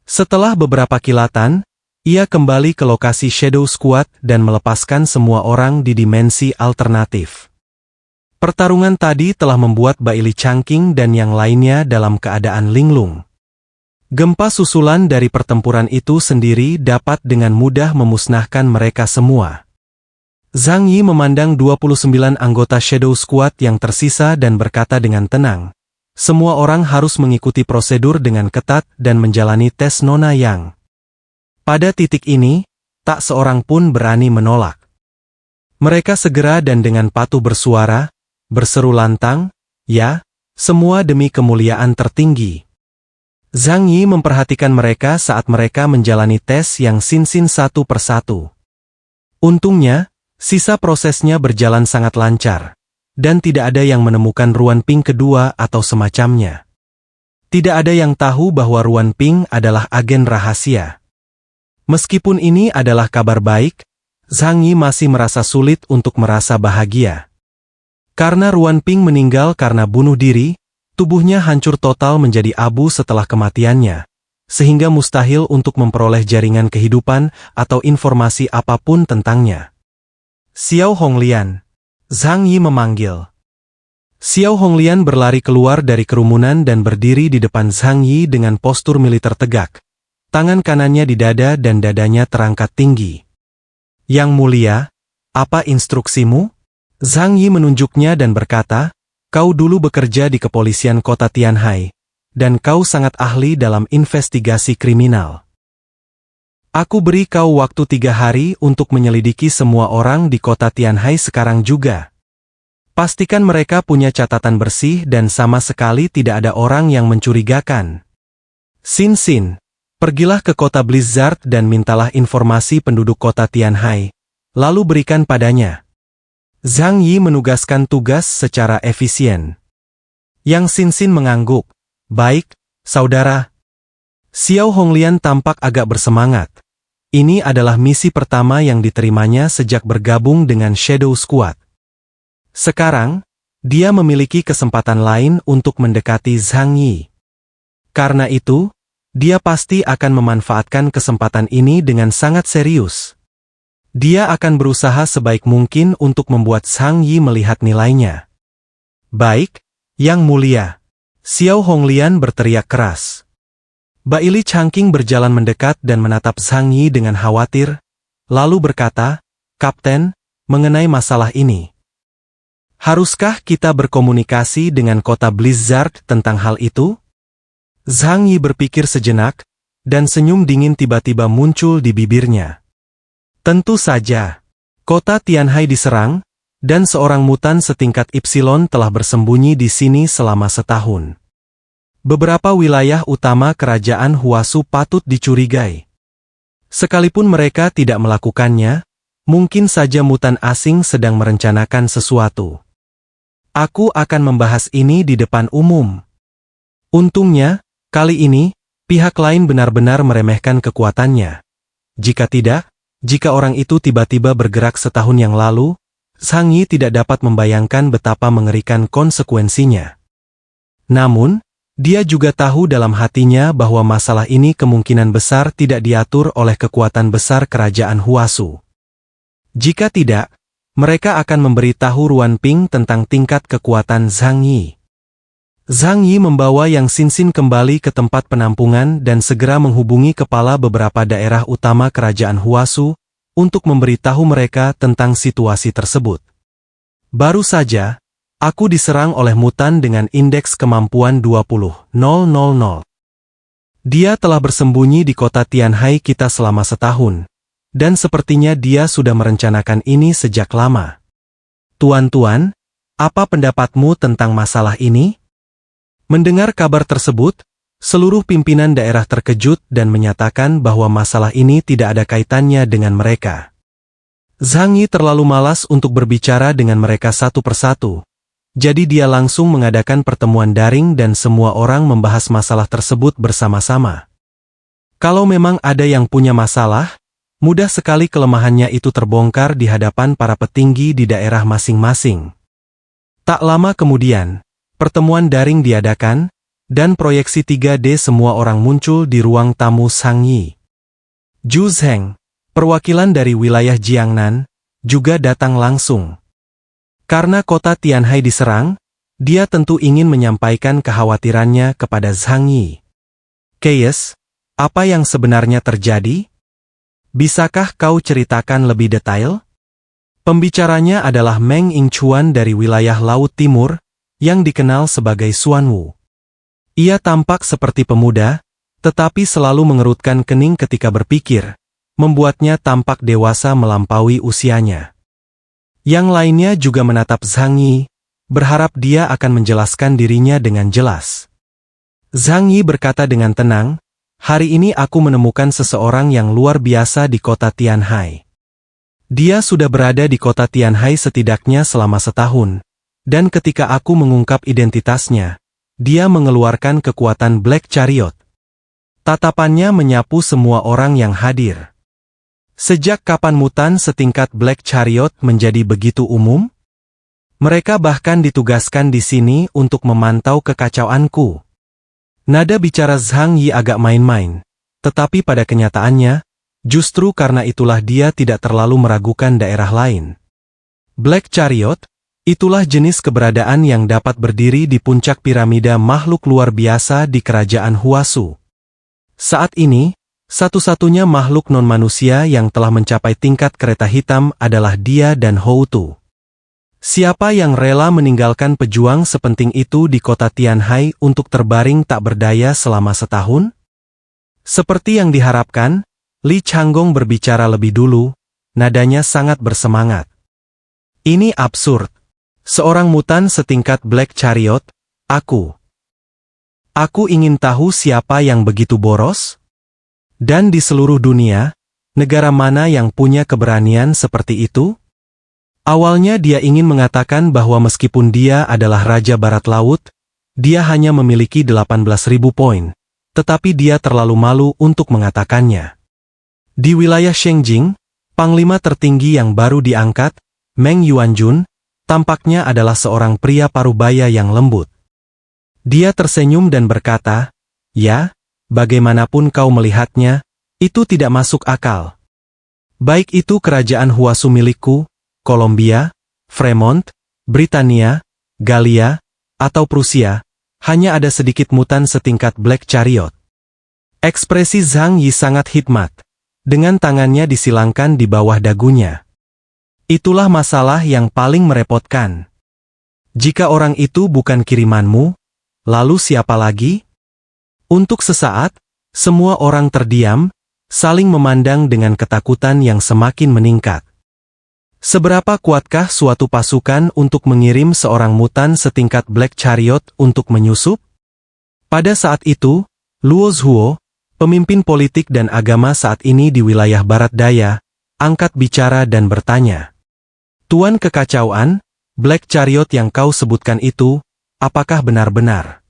Speaker 1: Setelah beberapa kilatan, ia kembali ke lokasi Shadow Squad dan melepaskan semua orang di dimensi alternatif. Pertarungan tadi telah membuat Baili Changqing dan yang lainnya dalam keadaan linglung. Gempa susulan dari pertempuran itu sendiri dapat dengan mudah memusnahkan mereka semua. Zhang Yi memandang 29 anggota Shadow Squad yang tersisa dan berkata dengan tenang, "Semua orang harus mengikuti prosedur dengan ketat dan menjalani tes Nona Yang." Pada titik ini, tak seorang pun berani menolak. Mereka segera dan dengan patuh bersuara, berseru lantang, "Ya, semua demi kemuliaan tertinggi." Zhang Yi memperhatikan mereka saat mereka menjalani tes yang sin-sin satu persatu. Untungnya, sisa prosesnya berjalan sangat lancar, dan tidak ada yang menemukan Ruan Ping kedua atau semacamnya. Tidak ada yang tahu bahwa Ruan Ping adalah agen rahasia. Meskipun ini adalah kabar baik, Zhang Yi masih merasa sulit untuk merasa bahagia. Karena Ruan Ping meninggal karena bunuh diri, tubuhnya hancur total menjadi abu setelah kematiannya, sehingga mustahil untuk memperoleh jaringan kehidupan atau informasi apapun tentangnya. Xiao Honglian. Zhang Yi memanggil. Xiao Honglian berlari keluar dari kerumunan dan berdiri di depan Zhang Yi dengan postur militer tegak. Tangan kanannya di dada dan dadanya terangkat tinggi. Yang mulia, apa instruksimu? Zhang Yi menunjuknya dan berkata, kau dulu bekerja di kepolisian kota Tianhai, dan kau sangat ahli dalam investigasi kriminal. Aku beri kau waktu 3 hari untuk menyelidiki semua orang di kota Tianhai sekarang juga. Pastikan mereka punya catatan bersih dan sama sekali tidak ada orang yang mencurigakan. Xin Xin, pergilah ke kota Blizzard dan mintalah informasi penduduk kota Tianhai, lalu berikan padanya. Zhang Yi menugaskan tugas secara efisien. Yang Xin Xin mengangguk. Baik, saudara. Xiao Honglian tampak agak bersemangat. Ini adalah misi pertama yang diterimanya sejak bergabung dengan Shadow Squad. Sekarang, dia memiliki kesempatan lain untuk mendekati Zhang Yi. Karena itu, dia pasti akan memanfaatkan kesempatan ini dengan sangat serius. Dia akan berusaha sebaik mungkin untuk membuat Zhang Yi melihat nilainya. Baik, Yang Mulia. Xiao Honglian berteriak keras. Baili Changqing berjalan mendekat dan menatap Zhang Yi dengan khawatir, lalu berkata, Kapten, mengenai masalah ini. Haruskah kita berkomunikasi dengan kota Blizzard tentang hal itu? Zhang Yi berpikir sejenak, dan senyum dingin tiba-tiba muncul di bibirnya. Tentu saja. Kota Tianhai diserang, dan seorang mutan setingkat Epsilon telah bersembunyi di sini selama setahun. Beberapa wilayah utama kerajaan Huasu patut dicurigai. Sekalipun mereka tidak melakukannya, mungkin saja mutan asing sedang merencanakan sesuatu. Aku akan membahas ini di depan umum. Untungnya, kali ini, pihak lain benar-benar meremehkan kekuatannya. Jika tidak, jika orang itu tiba-tiba bergerak setahun yang lalu, Zhang Yi tidak dapat membayangkan betapa mengerikan konsekuensinya. Namun, dia juga tahu dalam hatinya bahwa masalah ini kemungkinan besar tidak diatur oleh kekuatan besar kerajaan Huasu. Jika tidak, mereka akan memberitahu Ruan Ping tentang tingkat kekuatan Zhang Yi. Zhang Yi membawa Yang Xin Xin kembali ke tempat penampungan dan segera menghubungi kepala beberapa daerah utama kerajaan Huasu untuk memberitahu mereka tentang situasi tersebut. Baru saja, aku diserang oleh mutan dengan indeks kemampuan 20.000. Dia telah bersembunyi di kota Tianhai kita selama setahun, dan sepertinya dia sudah merencanakan ini sejak lama. Tuan-tuan, apa pendapatmu tentang masalah ini? Mendengar kabar tersebut, seluruh pimpinan daerah terkejut dan menyatakan bahwa masalah ini tidak ada kaitannya dengan mereka. Zhang Yi terlalu malas untuk berbicara dengan mereka satu persatu. Jadi dia langsung mengadakan pertemuan daring dan semua orang membahas masalah tersebut bersama-sama. Kalau memang ada yang punya masalah, mudah sekali kelemahannya itu terbongkar di hadapan para petinggi di daerah masing-masing. Tak lama kemudian, pertemuan daring diadakan, dan proyeksi 3D semua orang muncul di ruang tamu Zhang Yi. Zhu Zheng, perwakilan dari wilayah Jiangnan, juga datang langsung. Karena kota Tianhai diserang, dia tentu ingin menyampaikan kekhawatirannya kepada Zhang Yi. Keyes, apa yang sebenarnya terjadi? Bisakah kau ceritakan lebih detail? Pembicaranya adalah Meng Yingchuan dari wilayah Laut Timur, yang dikenal sebagai Xuanwu. Ia tampak seperti pemuda, tetapi selalu mengerutkan kening ketika berpikir, membuatnya tampak dewasa melampaui usianya. Yang lainnya juga menatap Zhang Yi, berharap dia akan menjelaskan dirinya dengan jelas. Zhang Yi berkata dengan tenang, hari ini aku menemukan seseorang yang luar biasa di kota Tianhai. Dia sudah berada di kota Tianhai setidaknya selama setahun, Dan ketika aku mengungkap identitasnya, dia mengeluarkan kekuatan Black Chariot. Tatapannya menyapu semua orang yang hadir. Sejak kapan mutan setingkat Black Chariot menjadi begitu umum? Mereka bahkan ditugaskan di sini untuk memantau kekacauanku. Nada bicara Zhang Yi agak main-main, tetapi pada kenyataannya, justru karena itulah dia tidak terlalu meragukan daerah lain. Black Chariot, itulah jenis keberadaan yang dapat berdiri di puncak piramida makhluk luar biasa di kerajaan Huasu. Saat ini, satu-satunya makhluk non-manusia yang telah mencapai tingkat kereta hitam adalah dia dan Houtu. Siapa yang rela meninggalkan pejuang sepenting itu di kota Tianhai untuk terbaring tak berdaya selama setahun? Seperti yang diharapkan, Li Changgong berbicara lebih dulu, nadanya sangat bersemangat. Ini absurd. Seorang mutan setingkat Black Chariot, aku. Aku ingin tahu siapa yang begitu boros? Dan di seluruh dunia, negara mana yang punya keberanian seperti itu? Awalnya dia ingin mengatakan bahwa meskipun dia adalah Raja Barat Laut, dia hanya memiliki 18.000 poin, tetapi dia terlalu malu untuk mengatakannya. Di wilayah Shengjing, panglima tertinggi yang baru diangkat, Meng Yuanjun, tampaknya adalah seorang pria parubaya yang lembut. Dia tersenyum dan berkata, "Ya, bagaimanapun kau melihatnya, itu tidak masuk akal. Baik itu kerajaan Huasu milikku, Kolombia, Fremont, Britania, Galia, atau Prusia, hanya ada sedikit mutan setingkat Black Chariot." Ekspresi Zhang Yi sangat hikmat, dengan tangannya disilangkan di bawah dagunya. Itulah masalah yang paling merepotkan. Jika orang itu bukan kirimanmu, lalu siapa lagi? Untuk sesaat, semua orang terdiam, saling memandang dengan ketakutan yang semakin meningkat. Seberapa kuatkah suatu pasukan untuk mengirim seorang mutan setingkat Black Chariot untuk menyusup? Pada saat itu, Luo Zhuo, pemimpin politik dan agama saat ini di wilayah Barat Daya, angkat bicara dan bertanya. "Tuan kekacauan, Black Chariot yang kau sebutkan itu, apakah benar-benar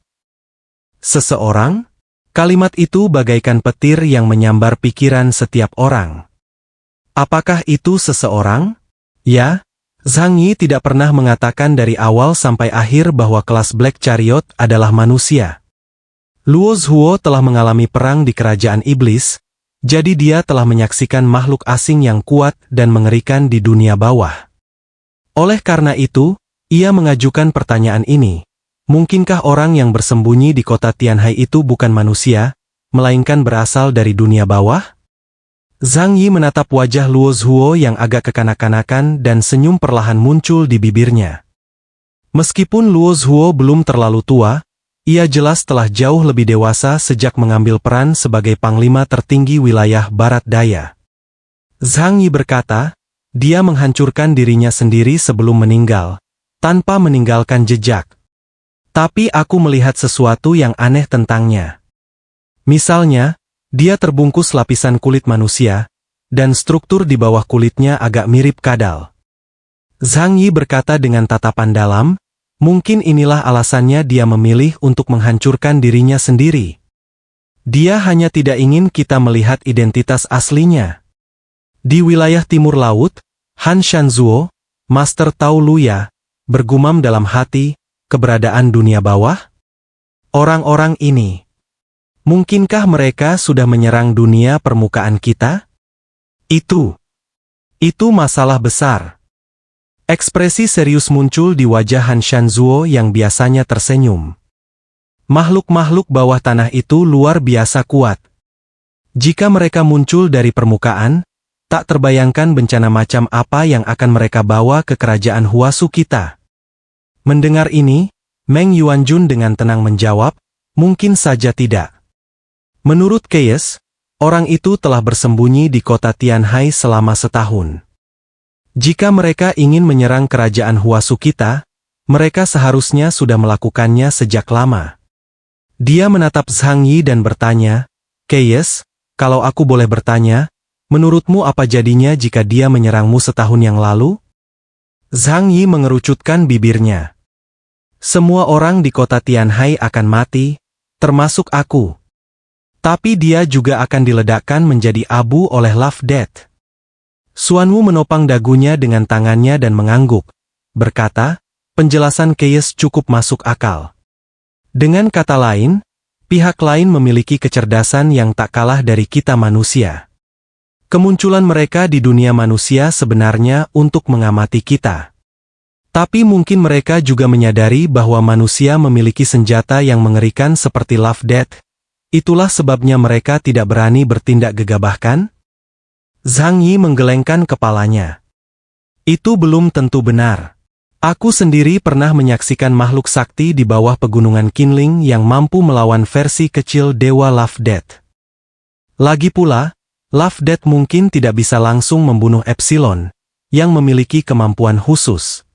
Speaker 1: seseorang?" Kalimat itu bagaikan petir yang menyambar pikiran setiap orang. Apakah itu seseorang? Ya, Zhang Yi tidak pernah mengatakan dari awal sampai akhir bahwa kelas Black Chariot adalah manusia. Luo Zhuo telah mengalami perang di kerajaan iblis, jadi dia telah menyaksikan makhluk asing yang kuat dan mengerikan di dunia bawah. Oleh karena itu, ia mengajukan pertanyaan ini. Mungkinkah orang yang bersembunyi di kota Tianhai itu bukan manusia, melainkan berasal dari dunia bawah? Zhang Yi menatap wajah Luo Zhuo yang agak kekanak-kanakan dan senyum perlahan muncul di bibirnya. Meskipun Luo Zhuo belum terlalu tua, ia jelas telah jauh lebih dewasa sejak mengambil peran sebagai panglima tertinggi wilayah Barat Daya. Zhang Yi berkata, dia menghancurkan dirinya sendiri sebelum meninggal, tanpa meninggalkan jejak. Tapi aku melihat sesuatu yang aneh tentangnya. Misalnya, dia terbungkus lapisan kulit manusia, dan struktur di bawah kulitnya agak mirip kadal. Zhang Yi berkata dengan tatapan dalam, mungkin inilah alasannya dia memilih untuk menghancurkan dirinya sendiri. Dia hanya tidak ingin kita melihat identitas aslinya. Di wilayah timur laut, Han Shanzuo, Master Tao Luya, bergumam dalam hati, keberadaan dunia bawah? Orang-orang ini. Mungkinkah mereka sudah menyerang dunia permukaan kita? Itu masalah besar. Ekspresi serius muncul di wajah Han Shanzuo yang biasanya tersenyum. Makhluk-makhluk bawah tanah itu luar biasa kuat. Jika mereka muncul dari permukaan, tak terbayangkan bencana macam apa yang akan mereka bawa ke kerajaan Huasu kita. Mendengar ini, Meng Yuanjun dengan tenang menjawab, mungkin saja tidak. Menurut Keyes, orang itu telah bersembunyi di kota Tianhai selama setahun. Jika mereka ingin menyerang kerajaan Huasu kita, mereka seharusnya sudah melakukannya sejak lama. Dia menatap Zhang Yi dan bertanya, Keyes, kalau aku boleh bertanya, menurutmu apa jadinya jika dia menyerangmu setahun yang lalu? Zhang Yi mengerucutkan bibirnya. Semua orang di kota Tianhai akan mati, termasuk aku. Tapi dia juga akan diledakkan menjadi abu oleh Love Death. Xuanwu menopang dagunya dengan tangannya dan mengangguk, berkata, penjelasan Keyes cukup masuk akal. Dengan kata lain, pihak lain memiliki kecerdasan yang tak kalah dari kita manusia. Kemunculan mereka di dunia manusia sebenarnya untuk mengamati kita. Tapi mungkin mereka juga menyadari bahwa manusia memiliki senjata yang mengerikan seperti Love Death. Itulah sebabnya mereka tidak berani bertindak gegabah, kan? Zhang Yi menggelengkan kepalanya. Itu belum tentu benar. Aku sendiri pernah menyaksikan makhluk sakti di bawah pegunungan Qinling yang mampu melawan versi kecil Dewa Love Death. Lagi pula, Love Death mungkin tidak bisa langsung membunuh Epsilon, yang memiliki kemampuan khusus.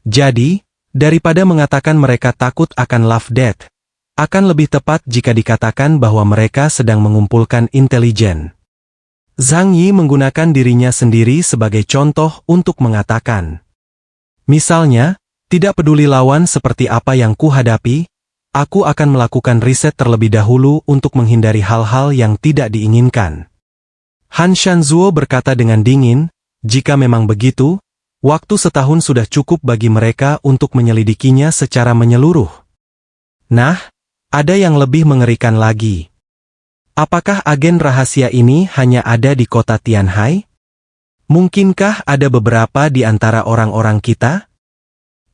Speaker 1: Jadi, daripada mengatakan mereka takut akan Love Death, akan lebih tepat jika dikatakan bahwa mereka sedang mengumpulkan intelijen. Zhang Yi menggunakan dirinya sendiri sebagai contoh untuk mengatakan. Misalnya, tidak peduli lawan seperti apa yang kuhadapi, aku akan melakukan riset terlebih dahulu untuk menghindari hal-hal yang tidak diinginkan. Han Shanzuo berkata dengan dingin, jika memang begitu, waktu setahun sudah cukup bagi mereka untuk menyelidikinya secara menyeluruh. Nah, ada yang lebih mengerikan lagi. Apakah agen rahasia ini hanya ada di kota Tianhai? Mungkinkah ada beberapa di antara orang-orang kita?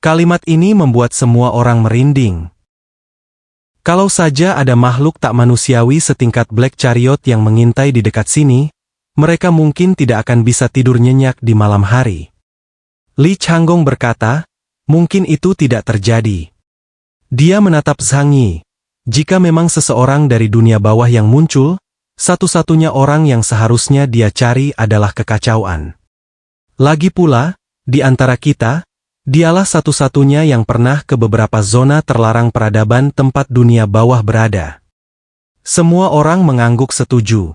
Speaker 1: Kalimat ini membuat semua orang merinding. Kalau saja ada makhluk tak manusiawi setingkat Black Chariot yang mengintai di dekat sini, mereka mungkin tidak akan bisa tidur nyenyak di malam hari. Li Changgong berkata, mungkin itu tidak terjadi. Dia menatap Zhang Yi. Jika memang seseorang dari dunia bawah yang muncul, satu-satunya orang yang seharusnya dia cari adalah kekacauan. Lagi pula, di antara kita, dialah satu-satunya yang pernah ke beberapa zona terlarang peradaban tempat dunia bawah berada. Semua orang mengangguk setuju.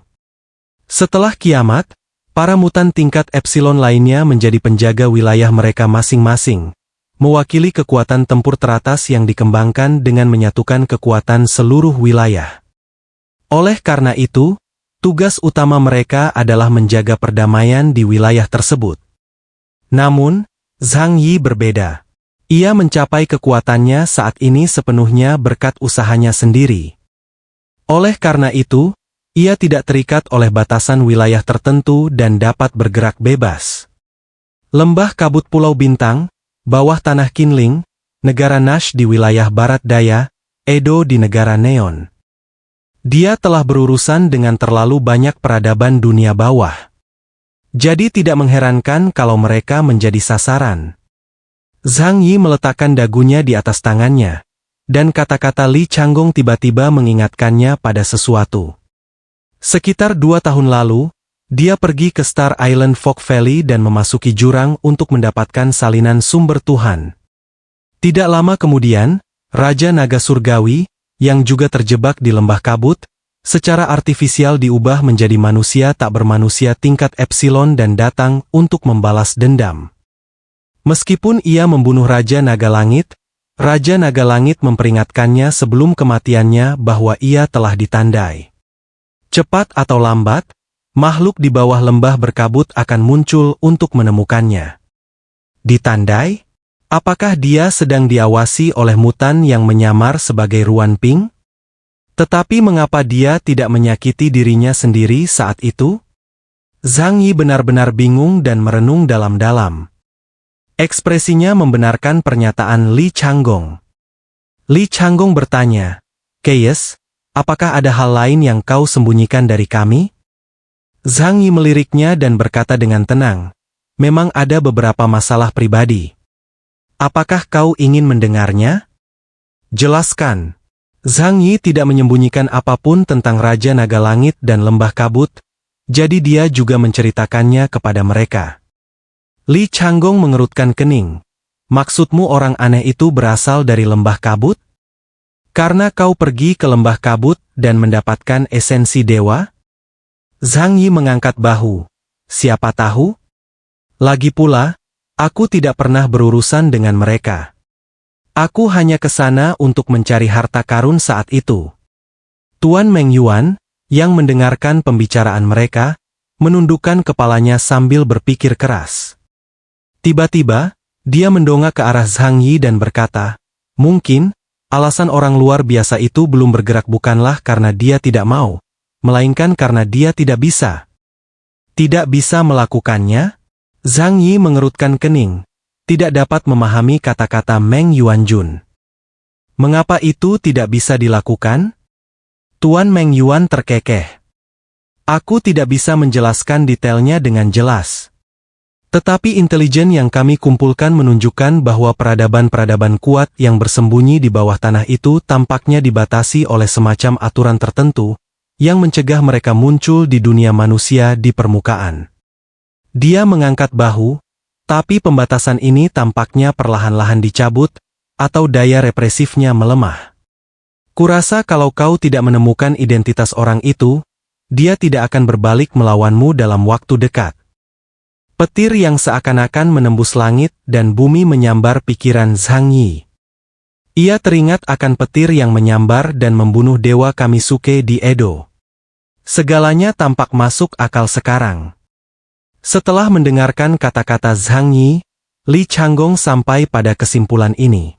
Speaker 1: Setelah kiamat, para mutan tingkat Epsilon lainnya menjadi penjaga wilayah mereka masing-masing, mewakili kekuatan tempur teratas yang dikembangkan dengan menyatukan kekuatan seluruh wilayah. Oleh karena itu, tugas utama mereka adalah menjaga perdamaian di wilayah tersebut. Namun, Zhang Yi berbeda. Ia mencapai kekuatannya saat ini sepenuhnya berkat usahanya sendiri. Oleh karena itu, ia tidak terikat oleh batasan wilayah tertentu dan dapat bergerak bebas. Lembah Kabut Pulau Bintang, bawah tanah Qinling, negara Nash di wilayah barat daya, Edo di negara Neon. Dia telah berurusan dengan terlalu banyak peradaban dunia bawah. Jadi tidak mengherankan kalau mereka menjadi sasaran. Zhang Yi meletakkan dagunya di atas tangannya, dan kata-kata Li Changgong tiba-tiba mengingatkannya pada sesuatu. Sekitar 2 tahun lalu, dia pergi ke Star Island Fog Valley dan memasuki jurang untuk mendapatkan salinan sumber Tuhan. Tidak lama kemudian, Raja Naga Surgawi, yang juga terjebak di lembah kabut, secara artifisial diubah menjadi manusia tak bermanusia tingkat Epsilon dan datang untuk membalas dendam. Meskipun ia membunuh Raja Naga Langit memperingatkannya sebelum kematiannya bahwa ia telah ditandai. Cepat atau lambat, makhluk di bawah lembah berkabut akan muncul untuk menemukannya. Ditandai? Apakah dia sedang diawasi oleh mutan yang menyamar sebagai Ruan Ping? Tetapi mengapa dia tidak menyakiti dirinya sendiri saat itu? Zhang Yi benar-benar bingung dan merenung dalam-dalam. Ekspresinya membenarkan pernyataan Li Changgong. Li Changgong bertanya, Keyes, apakah ada hal lain yang kau sembunyikan dari kami? Zhang Yi meliriknya dan berkata dengan tenang, memang ada beberapa masalah pribadi. Apakah kau ingin mendengarnya? Jelaskan. Zhang Yi tidak menyembunyikan apapun tentang Raja Naga Langit dan Lembah Kabut, jadi dia juga menceritakannya kepada mereka. Li Changgong mengerutkan kening. Maksudmu orang aneh itu berasal dari Lembah Kabut? Karena kau pergi ke Lembah Kabut dan mendapatkan esensi dewa? Zhang Yi mengangkat bahu. Siapa tahu? Lagi pula, aku tidak pernah berurusan dengan mereka. Aku hanya ke sana untuk mencari harta karun saat itu. Tuan Meng Yuan, yang mendengarkan pembicaraan mereka, menundukkan kepalanya sambil berpikir keras. Tiba-tiba, dia mendongak ke arah Zhang Yi dan berkata, "Mungkin, alasan orang luar biasa itu belum bergerak bukanlah karena dia tidak mau, melainkan karena dia tidak bisa." Tidak bisa melakukannya? Zhang Yi mengerutkan kening, tidak dapat memahami kata-kata Meng Yuanjun. Mengapa itu tidak bisa dilakukan? Tuan Meng Yuan terkekeh. Aku tidak bisa menjelaskan detailnya dengan jelas. Tetapi intelijen yang kami kumpulkan menunjukkan bahwa peradaban-peradaban kuat yang bersembunyi di bawah tanah itu tampaknya dibatasi oleh semacam aturan tertentu, yang mencegah mereka muncul di dunia manusia di permukaan. Dia mengangkat bahu, tapi pembatasan ini tampaknya perlahan-lahan dicabut, atau daya represifnya melemah. Kurasa kalau kau tidak menemukan identitas orang itu, dia tidak akan berbalik melawanmu dalam waktu dekat. Petir yang seakan-akan menembus langit dan bumi menyambar pikiran Zhang Yi. Ia teringat akan petir yang menyambar dan membunuh Dewa Kamisuke di Edo. Segalanya tampak masuk akal sekarang. Setelah mendengarkan kata-kata Zhang Yi, Li Changgong sampai pada kesimpulan ini.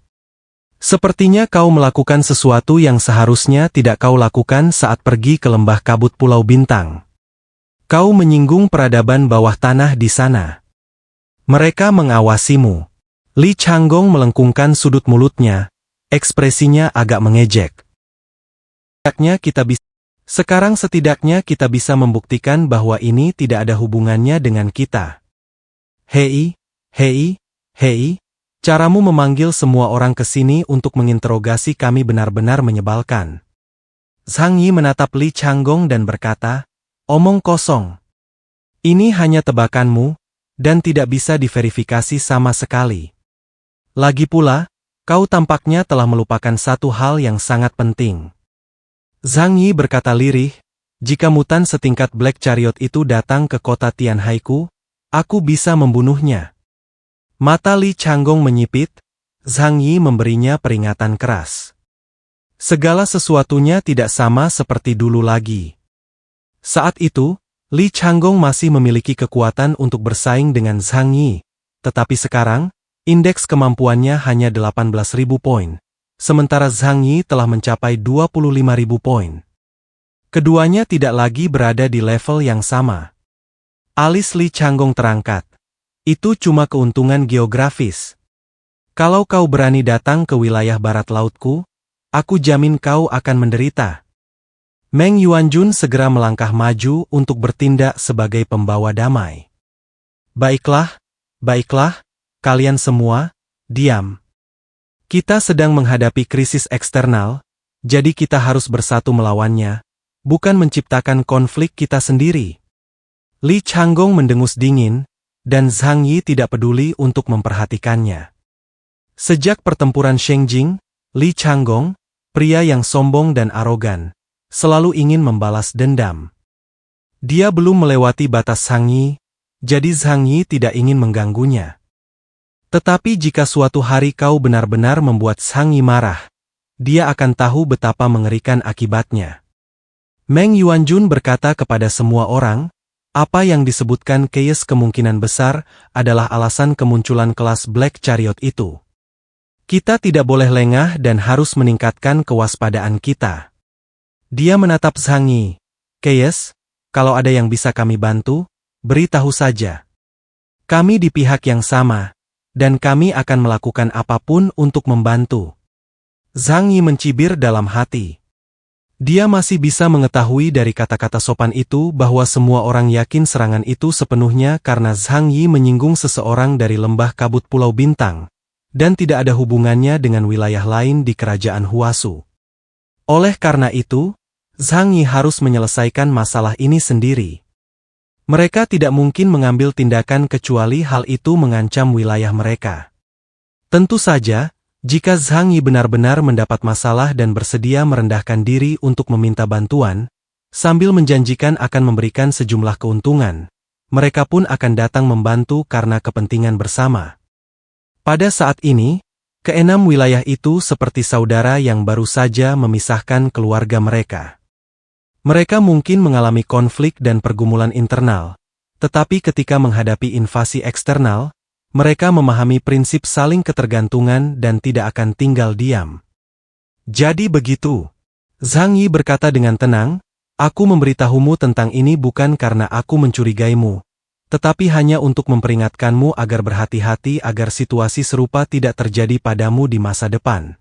Speaker 1: Sepertinya kau melakukan sesuatu yang seharusnya tidak kau lakukan saat pergi ke lembah kabut Pulau Bintang. Kau menyinggung peradaban bawah tanah di sana. Mereka mengawasimu. Li Changgong melengkungkan sudut mulutnya, ekspresinya agak mengejek. Sekarang setidaknya kita bisa membuktikan bahwa ini tidak ada hubungannya dengan kita. Hei, caramu memanggil semua orang ke sini untuk menginterogasi kami benar-benar menyebalkan. Zhang Yi menatap Li Changgong dan berkata, "Omong kosong. Ini hanya tebakanmu, dan tidak bisa diverifikasi sama sekali. Lagi pula, kau tampaknya telah melupakan satu hal yang sangat penting." Zhang Yi berkata lirih, "Jika mutan setingkat Black Chariot itu datang ke kota Tianhaiku, aku bisa membunuhnya." Mata Li Changgong menyipit, Zhang Yi memberinya peringatan keras. Segala sesuatunya tidak sama seperti dulu lagi. Saat itu, Li Changgong masih memiliki kekuatan untuk bersaing dengan Zhang Yi, tetapi sekarang, indeks kemampuannya hanya 18.000 poin, sementara Zhang Yi telah mencapai 25.000 poin. Keduanya tidak lagi berada di level yang sama. Alis Li Changgong terangkat. Itu cuma keuntungan geografis. Kalau kau berani datang ke wilayah barat lautku, aku jamin kau akan menderita. Meng Yuanjun segera melangkah maju untuk bertindak sebagai pembawa damai. Baiklah, kalian semua, diam. Kita sedang menghadapi krisis eksternal, jadi kita harus bersatu melawannya, bukan menciptakan konflik kita sendiri. Li Changgong mendengus dingin, dan Zhang Yi tidak peduli untuk memperhatikannya. Sejak pertempuran Shengjing, Li Changgong, pria yang sombong dan arogan, selalu ingin membalas dendam. Dia belum melewati batas Zhang Yi, jadi Zhang Yi tidak ingin mengganggunya. Tetapi jika suatu hari kau benar-benar membuat Zhang Yi marah, dia akan tahu betapa mengerikan akibatnya. Meng Yuanjun berkata kepada semua orang, apa yang disebutkan Keyes kemungkinan besar adalah alasan kemunculan kelas Black Chariot itu. Kita tidak boleh lengah dan harus meningkatkan kewaspadaan kita. Dia menatap Zhang Yi. Keyes, kalau ada yang bisa kami bantu, beritahu saja. Kami di pihak yang sama, dan kami akan melakukan apapun untuk membantu. Zhang Yi mencibir dalam hati. Dia masih bisa mengetahui dari kata-kata sopan itu bahwa semua orang yakin serangan itu sepenuhnya karena Zhang Yi menyinggung seseorang dari lembah kabut Pulau Bintang, dan tidak ada hubungannya dengan wilayah lain di kerajaan Huasu. Oleh karena itu, Zhang Yi harus menyelesaikan masalah ini sendiri. Mereka tidak mungkin mengambil tindakan kecuali hal itu mengancam wilayah mereka. Tentu saja, jika Zhang Yi benar-benar mendapat masalah dan bersedia merendahkan diri untuk meminta bantuan, sambil menjanjikan akan memberikan sejumlah keuntungan, mereka pun akan datang membantu karena kepentingan bersama. Pada saat ini, Keenam wilayah itu seperti saudara yang baru saja memisahkan keluarga mereka. Mereka mungkin mengalami konflik dan pergumulan internal, tetapi ketika menghadapi invasi eksternal, mereka memahami prinsip saling ketergantungan dan tidak akan tinggal diam. Jadi begitu. Zhang Yi berkata dengan tenang, aku memberitahumu tentang ini bukan karena aku mencurigaimu, tetapi hanya untuk memperingatkanmu agar berhati-hati agar situasi serupa tidak terjadi padamu di masa depan.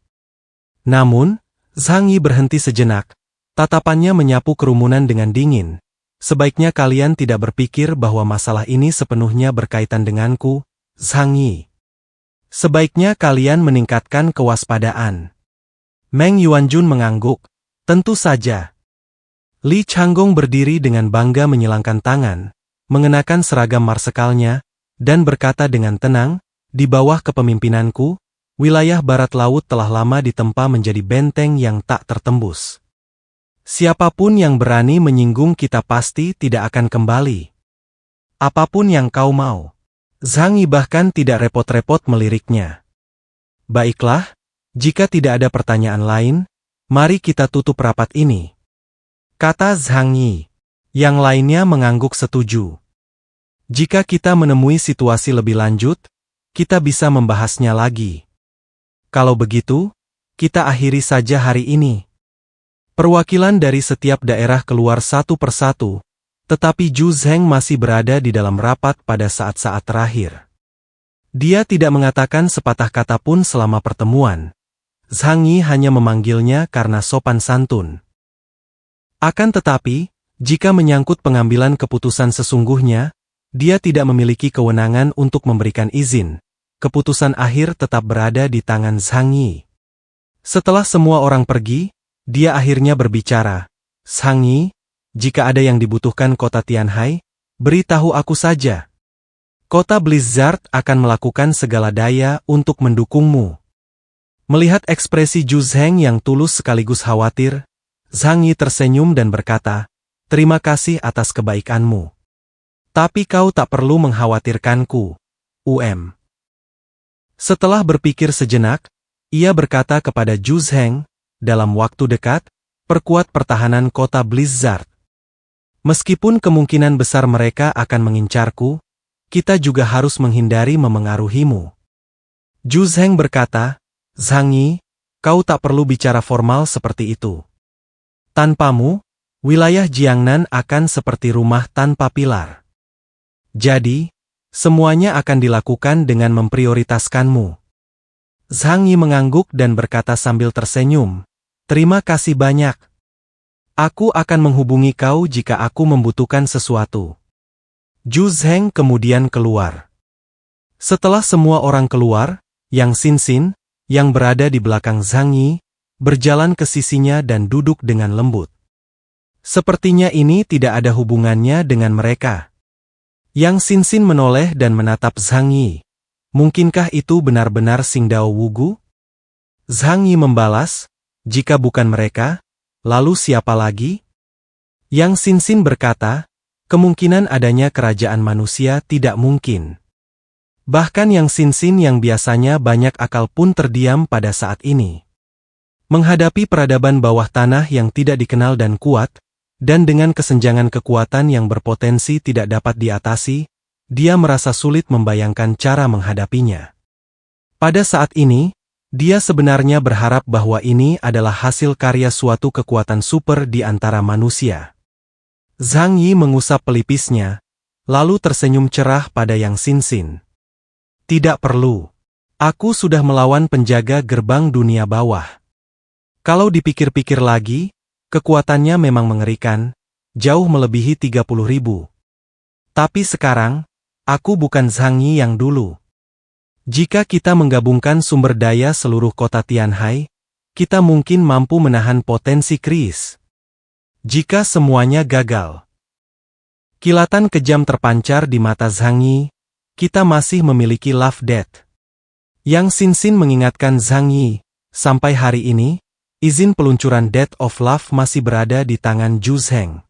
Speaker 1: Namun, Zhang Yi berhenti sejenak, tatapannya menyapu kerumunan dengan dingin. Sebaiknya kalian tidak berpikir bahwa masalah ini sepenuhnya berkaitan denganku, Zhang Yi. Sebaiknya kalian meningkatkan kewaspadaan. Meng Yuanjun mengangguk, tentu saja. Li Changgong berdiri dengan bangga menyilangkan tangan, mengenakan seragam marsekalnya, dan berkata dengan tenang, di bawah kepemimpinanku, wilayah barat laut telah lama ditempa menjadi benteng yang tak tertembus. Siapapun yang berani menyinggung kita pasti tidak akan kembali. Apapun yang kau mau. Zhang Yi bahkan tidak repot-repot meliriknya. Baiklah, jika tidak ada pertanyaan lain, mari kita tutup rapat ini, kata Zhang Yi. Yang lainnya mengangguk setuju. Jika kita menemui situasi lebih lanjut, kita bisa membahasnya lagi. Kalau begitu, kita akhiri saja hari ini. Perwakilan dari setiap daerah keluar satu persatu, tetapi Zhu Zheng masih berada di dalam rapat pada saat-saat terakhir. Dia tidak mengatakan sepatah kata pun selama pertemuan. Zhang Yi hanya memanggilnya karena sopan santun. Akan tetapi, jika menyangkut pengambilan keputusan sesungguhnya, dia tidak memiliki kewenangan untuk memberikan izin. Keputusan akhir tetap berada di tangan Zhang Yi. Setelah semua orang pergi, dia akhirnya berbicara. Zhang Yi, jika ada yang dibutuhkan kota Tianhai, beritahu aku saja. Kota Blizzard akan melakukan segala daya untuk mendukungmu. Melihat ekspresi Zhu Zheng yang tulus sekaligus khawatir, Zhang Yi tersenyum dan berkata, terima kasih atas kebaikanmu. Tapi kau tak perlu mengkhawatirkanku, UM. Setelah berpikir sejenak, ia berkata kepada Zhu Zheng, dalam waktu dekat, perkuat pertahanan kota Blizzard. Meskipun kemungkinan besar mereka akan mengincarku, kita juga harus menghindari memengaruhimu. Zhu Zheng berkata, Zhang Yi, kau tak perlu bicara formal seperti itu. Tanpamu, wilayah Jiangnan akan seperti rumah tanpa pilar. Jadi, semuanya akan dilakukan dengan memprioritaskanmu. Zhang Yi mengangguk dan berkata sambil tersenyum, terima kasih banyak. Aku akan menghubungi kau jika aku membutuhkan sesuatu. Zhu Zheng kemudian keluar. Setelah semua orang keluar, Yang Xinxin, yang berada di belakang Zhang Yi, berjalan ke sisinya dan duduk dengan lembut. Sepertinya ini tidak ada hubungannya dengan mereka. Yang Xinxin menoleh dan menatap Zhang Yi. Mungkinkah itu benar-benar Xingdao Wugu? Zhang Yi membalas, jika bukan mereka, lalu siapa lagi? Yang Xinxin berkata, kemungkinan adanya kerajaan manusia tidak mungkin. Bahkan Yang Xinxin yang biasanya banyak akal pun terdiam pada saat ini. Menghadapi peradaban bawah tanah yang tidak dikenal dan kuat, dan dengan kesenjangan kekuatan yang berpotensi tidak dapat diatasi, dia merasa sulit membayangkan cara menghadapinya. Pada saat ini, dia sebenarnya berharap bahwa ini adalah hasil karya suatu kekuatan super di antara manusia. Zhang Yi mengusap pelipisnya, lalu tersenyum cerah pada Yang Xinxin. Tidak perlu. Aku sudah melawan penjaga gerbang dunia bawah. Kalau dipikir-pikir lagi, kekuatannya memang mengerikan, jauh melebihi 30.000. Tapi sekarang, aku bukan Zhang Yi yang dulu. Jika kita menggabungkan sumber daya seluruh kota Tianhai, kita mungkin mampu menahan potensi krisis. Jika semuanya gagal. Kilatan kejam terpancar di mata Zhang Yi, kita masih memiliki Love Death. Yang Xinxin mengingatkan Zhang Yi, sampai hari ini, izin peluncuran Death of Love masih berada di tangan Zhu Zheng.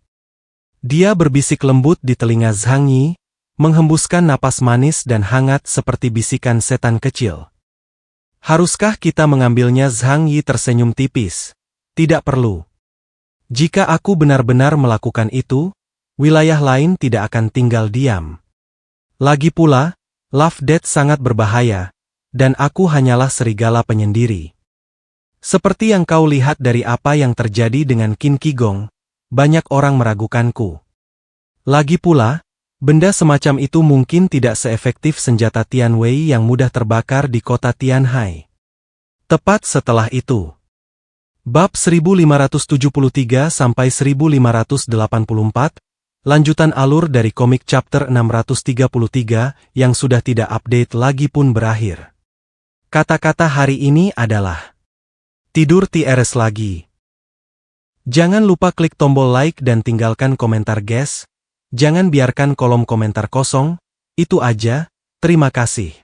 Speaker 1: Dia berbisik lembut di telinga Zhang Yi, menghembuskan napas manis dan hangat seperti bisikan setan kecil. Haruskah kita mengambilnya? Zhang Yi tersenyum tipis. Tidak perlu. Jika aku benar-benar melakukan itu, wilayah lain tidak akan tinggal diam. Lagi pula, Love Death sangat berbahaya, dan aku hanyalah serigala penyendiri. Seperti yang kau lihat dari apa yang terjadi dengan Qin Qigong, banyak orang meragukanku. Lagi pula, benda semacam itu mungkin tidak seefektif senjata Tian Wei yang mudah terbakar di kota Tianhai. Tepat setelah itu. Bab 1573-1584, lanjutan alur dari komik chapter 633 yang sudah tidak update lagi pun berakhir. Kata-kata hari ini adalah tidur TRS lagi. Jangan lupa klik tombol like dan tinggalkan komentar guys. Jangan biarkan kolom komentar kosong. Itu aja, terima kasih.